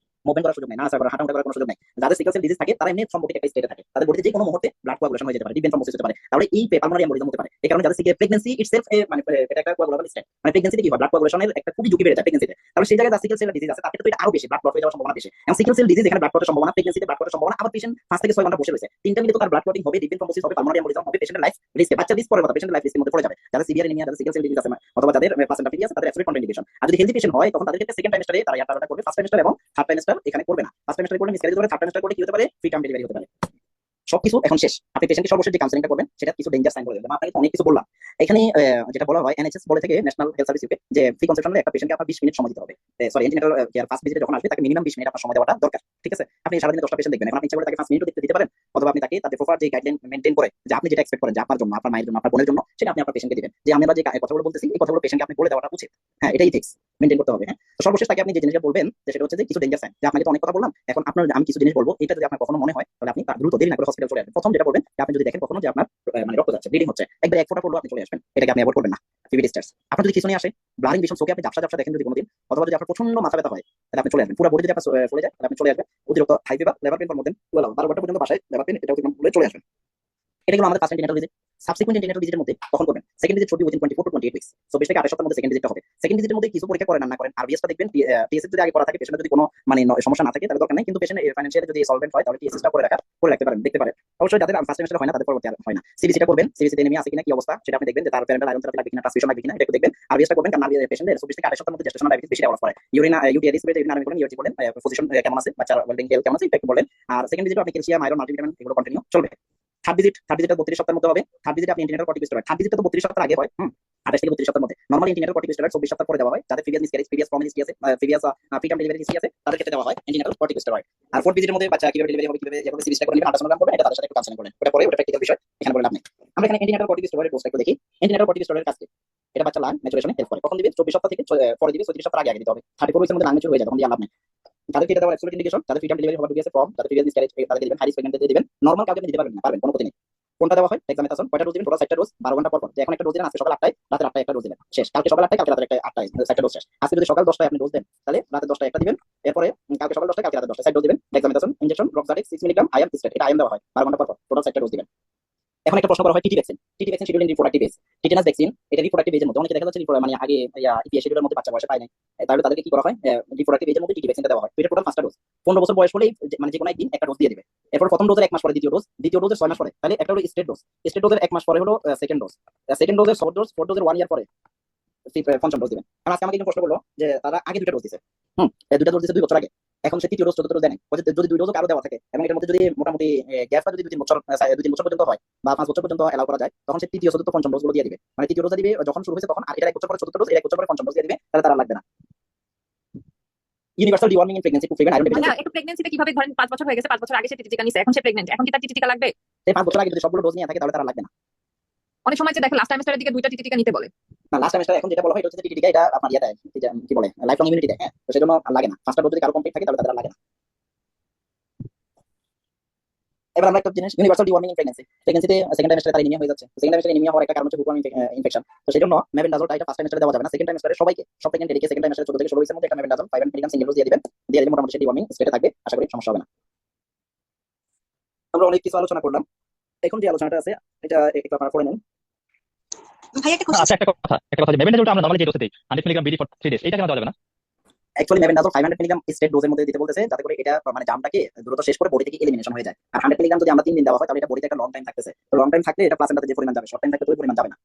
মুভমেন্ট করার সুযোগ নেই, নাড়াচাড়া করা, হাঁটাহাঁটা করার কোনো সুযোগ নেই। যাদের সিকেল সেল ডিজিজ থাকে তারা এমনি সম্পর্কে একটা স্টেটে থাকে, তাদের বডিতে যে কোনো মুহূর্তে ব্লাড কোয়াগুলেশন হয়ে যেতে পারে, ডিপ ভেন থ্রম্বোসিস হতে পারে, তাহলে এই পালমোনারি এমবোলিজম হতে পারে। এই কারণে যাদের সিকেল প্রেগন্যান্সি ইটসেলফ মানে এটা একটা কোয়াগুলেবল স্টেট, মানে প্রেগন্যান্সিতে কি হয় ব্লাড কোয়াগুলেশনের একটা খুবই ঝুঁকি বেড়ে যায় প্রেগন্যান্সিতে। তাহলে সেই জায়গায় যাদের সিকেল সেল ডিজিজ আছে তাদের তো এটা আরো বেশি, ব্লাড ক্লট হয়ে যাওয়ার সম্ভাবনা বেশি। এবং সিকেল সেল ডিজিজ এখানে ব্লাড ক্লটের সম্ভাবনা, প্রেগন্যান্সিতে ব্লাড ক্লটের সম্ভাবনা, আবার পেশেন্ট 5 থেকে 6 ঘন্টা বসে রয়েছে, 3টা মিনিট তো তার ব্লাড ক্লটিং হবে, ডিপ ভেন থ্রম্বোসিস হবে, পালমোনারি এমবোলিজম হবে, পেশেন্টের লাইফ রিস্কে, বাচ্চা দিস পরের কথা, পেশেন্টের লাইফ রিস্কের মধ্যে পড়ে যাবে। যাদের সিভিআর এনিমিয়া, যাদের সিকেল সেল ডিজিজ আছে অথবা যাদের প্লাসেন্টা পিবি আছে তাদের অ্যাবসলিউট কন্ট্রাইন্ডিকেশন। আর যদি হেলদি পেশেন্ট হয় তখন তাদের ক্ষেত্রে সেকেন্ড ট্রাইমেস্টারে তারা এয়ার ট্রাভেলটা করবে, ফার্স্ট ট্রাইমেস্টার এবং থার্ড ট্রাইমেস্টার এখানে করবে না। ফার্স্ট ট্রাইমেস্টারে করলে মিসক্যারেজ হবে, থার্ড ট্রাইমেস্টার করলে কি হতে পারে, ফ্রি টার্ম ডেলিভারি হতে পারে। সবকিছু এখন শেষ, আপনি পেশেন্টকে সর্বশেষ যে কাউন্সেলিংটা করবেন সেটা কিছু ডেঞ্জার সাইন বলে দেবেন। আপনাকে অনেক কিছু বললাম এখানে, যেটা বলা হয় এনএইচএস বলে থেকে, ন্যাশনাল হেলথ সার্ভিস ইউকে, যে ফ্রি কনসালটেশনে একটা পেশেন্টকে আপনার 20 মিনিট সময় দিতে হবে। সরি, এন্টিনেটাল কেয়ার ফার্স্ট ভিজিটে যখন আসবে তাকে মিনিমাম 20 মিনিট আপনার সময় দেওয়াটা দরকার, ঠিক আছে? আপনি সারাদিনে 10টা পেশেন্ট দেখবেন, এখন আপনি ইচ্ছা করে তাকে 5 মিনিটও দিতে পারেন, অথবা আপনি তাকে তাদের প্রপার যে গাইডলাইন মেইনটেইন করে যে আপনি যেটা এক্সপেক্ট করেন যে আপনার জন্য, আপনার মায়ের জন্য, আপনার বোনের জন্য, সেটা আপনি আপনার পেশেন্টকে দিবেন। যে আমরা যে কথাগুলো বলতেছি এই কথাগুলো পেশেন্টকে আপনি বলে দেওয়াটা উচিত। হ্যাঁ, এটা ইথিক্স মেইনটেইন করতে হবে। হ্যাঁ, তো সর্বশেষ তাকে আপনি যে জিনিসটা বলবেন যে সেটা হচ্ছে যে কিছু ডেঞ্জার সাইন, যে আপনাকে তো অনেক কথা বললাম, এখন আপনার আমি কিছু জিনিস বলবো, এটা যদি আপনার কখনো মনে হয় তাহলে আপনি দ্রুত দেরি না করে হসপিটাল চলে আসবেন। প্রথম যেটা বলবেন যে আপনি যদি দেখেন কখনো যে আপনার মানে রক্ত যাচ্ছে, ব্লিডিং হচ্ছে, একবার 1 ফোঁটা পড়লো আপনি চলে আসবেন, এটাকে আপনি অ্যাভয়েড করবেন না। পিবি ডিসচার্জ, আপনার যদি কিছু নিয়ে আসে, ব্লাডিং ভিশন, চোখে আপনি ঝাপসা ঝাপসা দেখেন যদি কোনোদিন, অথবা যদি আপনার প্রচন্ড মাথা ব্যথা হয় তাহলে আপনি চলে আসবেন। পুরো বডি যদি আপনার ফুলে যায় তাহলে আপনি চলে আসবেন। অতিরিক্ত হাই ফিভার, লেবার পেইন মধ্যে 12 ঘন্টা পর্যন্ত বাসায় লেবার পেইন, এটা অতিক্রম করলে চলে আসবেন। এটা হলো আমাদের first antenatal visit. Subsequent antenatal ভিজিটের মধ্যে কখন করবেন? Second visit should be within 24 to 28 weeks. So 20 থেকে 28 সপ্তাহের মধ্যে সেকেন্ড ভিজিটটা হবে। সেকেন্ড ভিজিটের মধ্যে কিছু পরীক্ষা করেন না করেন, আরবিএসটা দেখবেন, টিএসএস যদি আগে করা থাকে, পেশেন্টের যদি কোনো মানে সমস্যা না থাকে তাহলে দরকার নাই, কিন্তু পেশেন্ট ফাইনান্সিয়ালি যদি সলভেন্ট হয় তাহলে টিএসএসটা করে রাখতে পারেন, দেখতে পারেন। অবশ্যই যাদের ফার্স্ট সেমিস্টার হয় না তাদের পরবর্তী আর হয় না। সিবিসিটা করবেন, সিবিসিতে নেমে আছে কিনা কি অবস্থা সেটা আপনি দেখবেন, যে তার প্যারেন্টাল আয়রন থেরাপি লাগবে কিনা, ট্রান্সফিউশন লাগবে কিনা, এটা একটু দেখবেন। আর বিএসটা করবেন, কারণ আরবিএস পেশেন্টদের 24 থেকে 28 সপ্তাহের মধ্যে জেস্টেশনাল ডায়াবেটিস বেশি ডেভেলপ করে। ইউরিন ইউটিআই রিসিপিতে ইউরিন আর্মি করেন, ইউটি বলেন, পজিশন কেমন আছে, বাচ্চার ওয়েলবিং হেলথ কেমন আছে, এটা একটু বলেন। আর সেকেন্ড ভিজিটে আপনি ক্যালসিয়াম, আয়রন, মাল্টিভিটামিন এগুলো কন্টিনিউ চলবে। থার্ড ভিজিটটা 32 সপ্তাহের মধ্যে হবে। থার্ড ভিজিটে আপনি ইন্টিনেটাল কর্টিকোস্টেরয়েড, থার্ড ভিজিটটা তো 32 সপ্তাহ আগে হয়, 28 থেকে 32 সপ্তাহের মধ্যে। নরমালি ইন্টিনেটাল কর্টিকোস্টেরয়েড 24 সপ্তাহ পরে দেওয়া হয়। যাদের previous miscarriage, previous common history আছে, প্রিভিয়াস প্রিটার্ম ডেলিভারি হিস্ট্রি আছে, তাদের ক্ষেত্রে দেওয়া হয় ইন্টিনেটাল কর্টিকোস্টেরয়েড। আর ফোর্থ ভিজিটের মধ্যে বাচ্চা কিভাবে ডেলিভারি হবে, কিভাবে সিরিজটা করে নেবেন, আল্ট্রাসাউন্ড করবেন, এটা তাদের সাথে একটু কাউন্সেলিং করবেন। ওটা পরে ওটা প্র্যাকটিক্যাল বিষয়, এখানে বলে লাভ নেই। আমরা এখানে ইন্টিনেটাল কর্টিকোস্টেরয়েড ডোজটা একটু দেখি। ইন্টিনেটাল কর্টিকোস্টেরয়েড কাজ কি? এটা বাচ্চা লাং ম্যাচুরেশনে হেল্প করে। কখন দিবে? 24 সপ্তাহ থেকে পরে দিবে, 34 সপ্তাহ আগে দিতে হবে। 34 উইকের মধ্যে লাং ম্যাচুর হয়ে যায়, তখন দিয়ে লাভ নেই। তাদেরকে এটা দেওয়ার অ্যাবসলিউট ইন্ডিকেশন, যাদের প্রিটার্ম ডেলিভারি হওয়ার আছে ফর্ম, যাদের প্রিভিয়াস মিসক্যারেজ তাদেরকে দিবেন, হাই রিস্ক প্রেগন্যান্টদের দিবেন। নরমাল কাউকে দিতে পারবেন না, পারবেন, কোনো ক্ষতি নেই। কোনটা দেওয়া হয়? ডেক্সামেথাসন। কয়টা ডোজ দিবেন? টোটাল 4টা ডোজ, 12 ঘন্টা পর পর। যে এখন একটা ডোজ দিলেন, আজকে সকাল 8টায়, রাতে 8টায় একটা ডোজ দিলেন, শেষ। কালকে সকাল 8টায়, কালকে রাতে 8টায় 4টা ডোজ শেষ। আজকে যদি সকাল 10টায় আপনি ডোজ দেন, তাহলে রাতে 10টায় একটা দিবেন, এরপরে কালকে সকাল 10টায়, কালকে রাতে 10টায় 4 ডোজ দিবেন। ডেক্সামেথাসন ইনজেকশন, রক্সাডিক্স 6 মিলিগ্রাম, আইএম স্টেট, এটা আইএম দেওয়া হয় 12 ঘন্টা পর পর, টোটাল 4টা ডোজ দিবেন। এখন একটা প্রশ্ন করা হয় TT vaccine. TT vaccine schedule in reproductive age. Tetanus vaccine এটা রিপ্রোডাক্টিভ এজের মধ্যে, অনেকে দেখা যাচ্ছে মানে আগে ইপিএস শিডিউলের মধ্যে বাচ্চা বয়সে পায় না, তাহলে তাদেরকে কি করা হয়? রিপ্রোডাক্টিভ এজের মধ্যে টিটি ভ্যাকসিনটা দেওয়া হয়। এটা টোটাল 5টা ডোজ। 15 বছর বয়স হলেই মানে যে কোনো একদিন একটা ডোজ দিয়ে দিবে। এরপর প্রথম ডোজের 1 মাস পরে দ্বিতীয় ডোজ, দ্বিতীয় ডোজের 6 মাস পরে, তাহলে একটা হলো স্টেট ডোজ, স্টেট ডোজের 1 মাস পরে হলো সেকেন্ড ডোজ, সেকেন্ড ডোজের ফোর্থ ডোজের 1 ইয়ার পরে পঞ্চম ডোজ দিবেন। কারণ আজকে আমাকে একজন প্রশ্ন করলো যে তারা আগে 2টা ডোজ দিছে, দুইটা ডোজ দিছে 2 বছর আগে, এখন সে তৃতীয় ডোজ চতুর্থ ডোজ দেয় নাই। যদি 2 ডোজ কারো দেওয়া থাকে এবং এটার মধ্যে যদি মোটামুটি গ্যাপটা যদি 2-3 বছর 2-3 বছর পর্যন্ত হয় বা 5 বছর পর্যন্ত এলাও করা যায়, তখন সে তৃতীয় চতুর্থ পঞ্চম ডোজগুলো দিয়ে দিবে। মানে তৃতীয় ডোজটা দিবে যখন শুরু হয়েছে তখন, আর এটা 1 বছর পরে চতুর্থ ডোজ, এটা 1 বছর পরে পঞ্চম ডোজ দিয়ে দিবে, তাহলে তারা লাগবে না। Universal deworming in pregnancy to prevent iron মানে ডেফিসিয়েন্সি। একটু প্রেগন্যান্সিতে কিভাবে, ধরেন 5 বছর হয়ে গেছে, 5 বছর আগে সে টিটি টিকা নিছে, এখন সে প্রেগন্যান্ট, এখন কি তার টিটি টিকা লাগবে? এই 5 বছর আগে যদি সবগুলো ডোজ নিয়ে থাকে তাহলে তারা লাগবে না। অনেক সময় যে দেখো লাস্ট টাইমেস্টারের দিকে 2টা টিটি টিকা নিতে বলে। না, লাস্ট সেমিস্টার এখন যেটা বলা হয় এটা হচ্ছে টিটি টিকা, এটা আপনার ইয়ে দেয়, কি বলে, লাইফ লং ইমিউনিটি দেয়। হ্যাঁ, তো সেজন্য লাগে না। 5টা ডোজ যদি কারো কমপ্লিট থাকে তাহলে তারা লাগে না। এবার আমরা একটা জিনিস, ইউনিভার্সাল ডিওয়ার্মিং ইন প্রেগন্যান্সি। প্রেগন্যান্সিতে সেকেন্ড টাইমেস্টারে তার এনিমিয়া হয়ে যাচ্ছে। সেকেন্ড টাইমেস্টারে এনিমিয়া হওয়ার একটা কারণ হচ্ছে বুকওয়ার্ম ইনফেকশন। তো সেজন্য মেবেন্ডাজোল এটা ফার্স্ট টাইমেস্টারে দেওয়া যাবে না, সেকেন্ড টাইমেস্টারে সবাইকে, সব প্রেগন্যান্ট এদিকে সেকেন্ড টাইমেস্টারে 14 থেকে 16 বছরের মধ্যে একটা মেবেন্ডাজোল 5 মিলিগ্রাম সিঙ্গেল ডোজ দিয়ে দিবেন, দিয়ে দিলে মোটামুটি ডিওয়ার্মিং স্টেটে থাকবে, আশা করি সমস্যা হবে না। আমরা অনেক কিছু আলোচনা করলাম, এখন যে আলোচনাটা আছে এটা একটু আপনারা করে নেন। ভাই একটা কোশ্চেন, আচ্ছা, একটা কথা যে মেবেন্ডাজোলটা আমরা নরমালি যে ডোজে দেই 100 মিলিগ্রাম বিডি ফর 3 ডেজ, এটা কেন দেওয়া যাবে না? অ্যাকচুয়ালি মেবেন্ডাজোল 500 মিলিগ্রাম স্টেট ডোজের মধ্যে দিতে বলতেছে, যাতে করে এটা মানে জামটাকে দ্রুত শেষ করে বডি থেকে এলিমিনেশন হয়ে যায়। আর 100 মিলিগ্রাম যদি আমরা 3 দিন দেওয়া হয় তাহলে এটা বডিতে একটা লং টাইম থাকতেছে। তো লং টাইম থাকলে এটা প্লাসেন্টাতে যে পরিমাণ যাবে, শর্ট টাইম থাকলে তো ওই পরিমাণ যাবে না।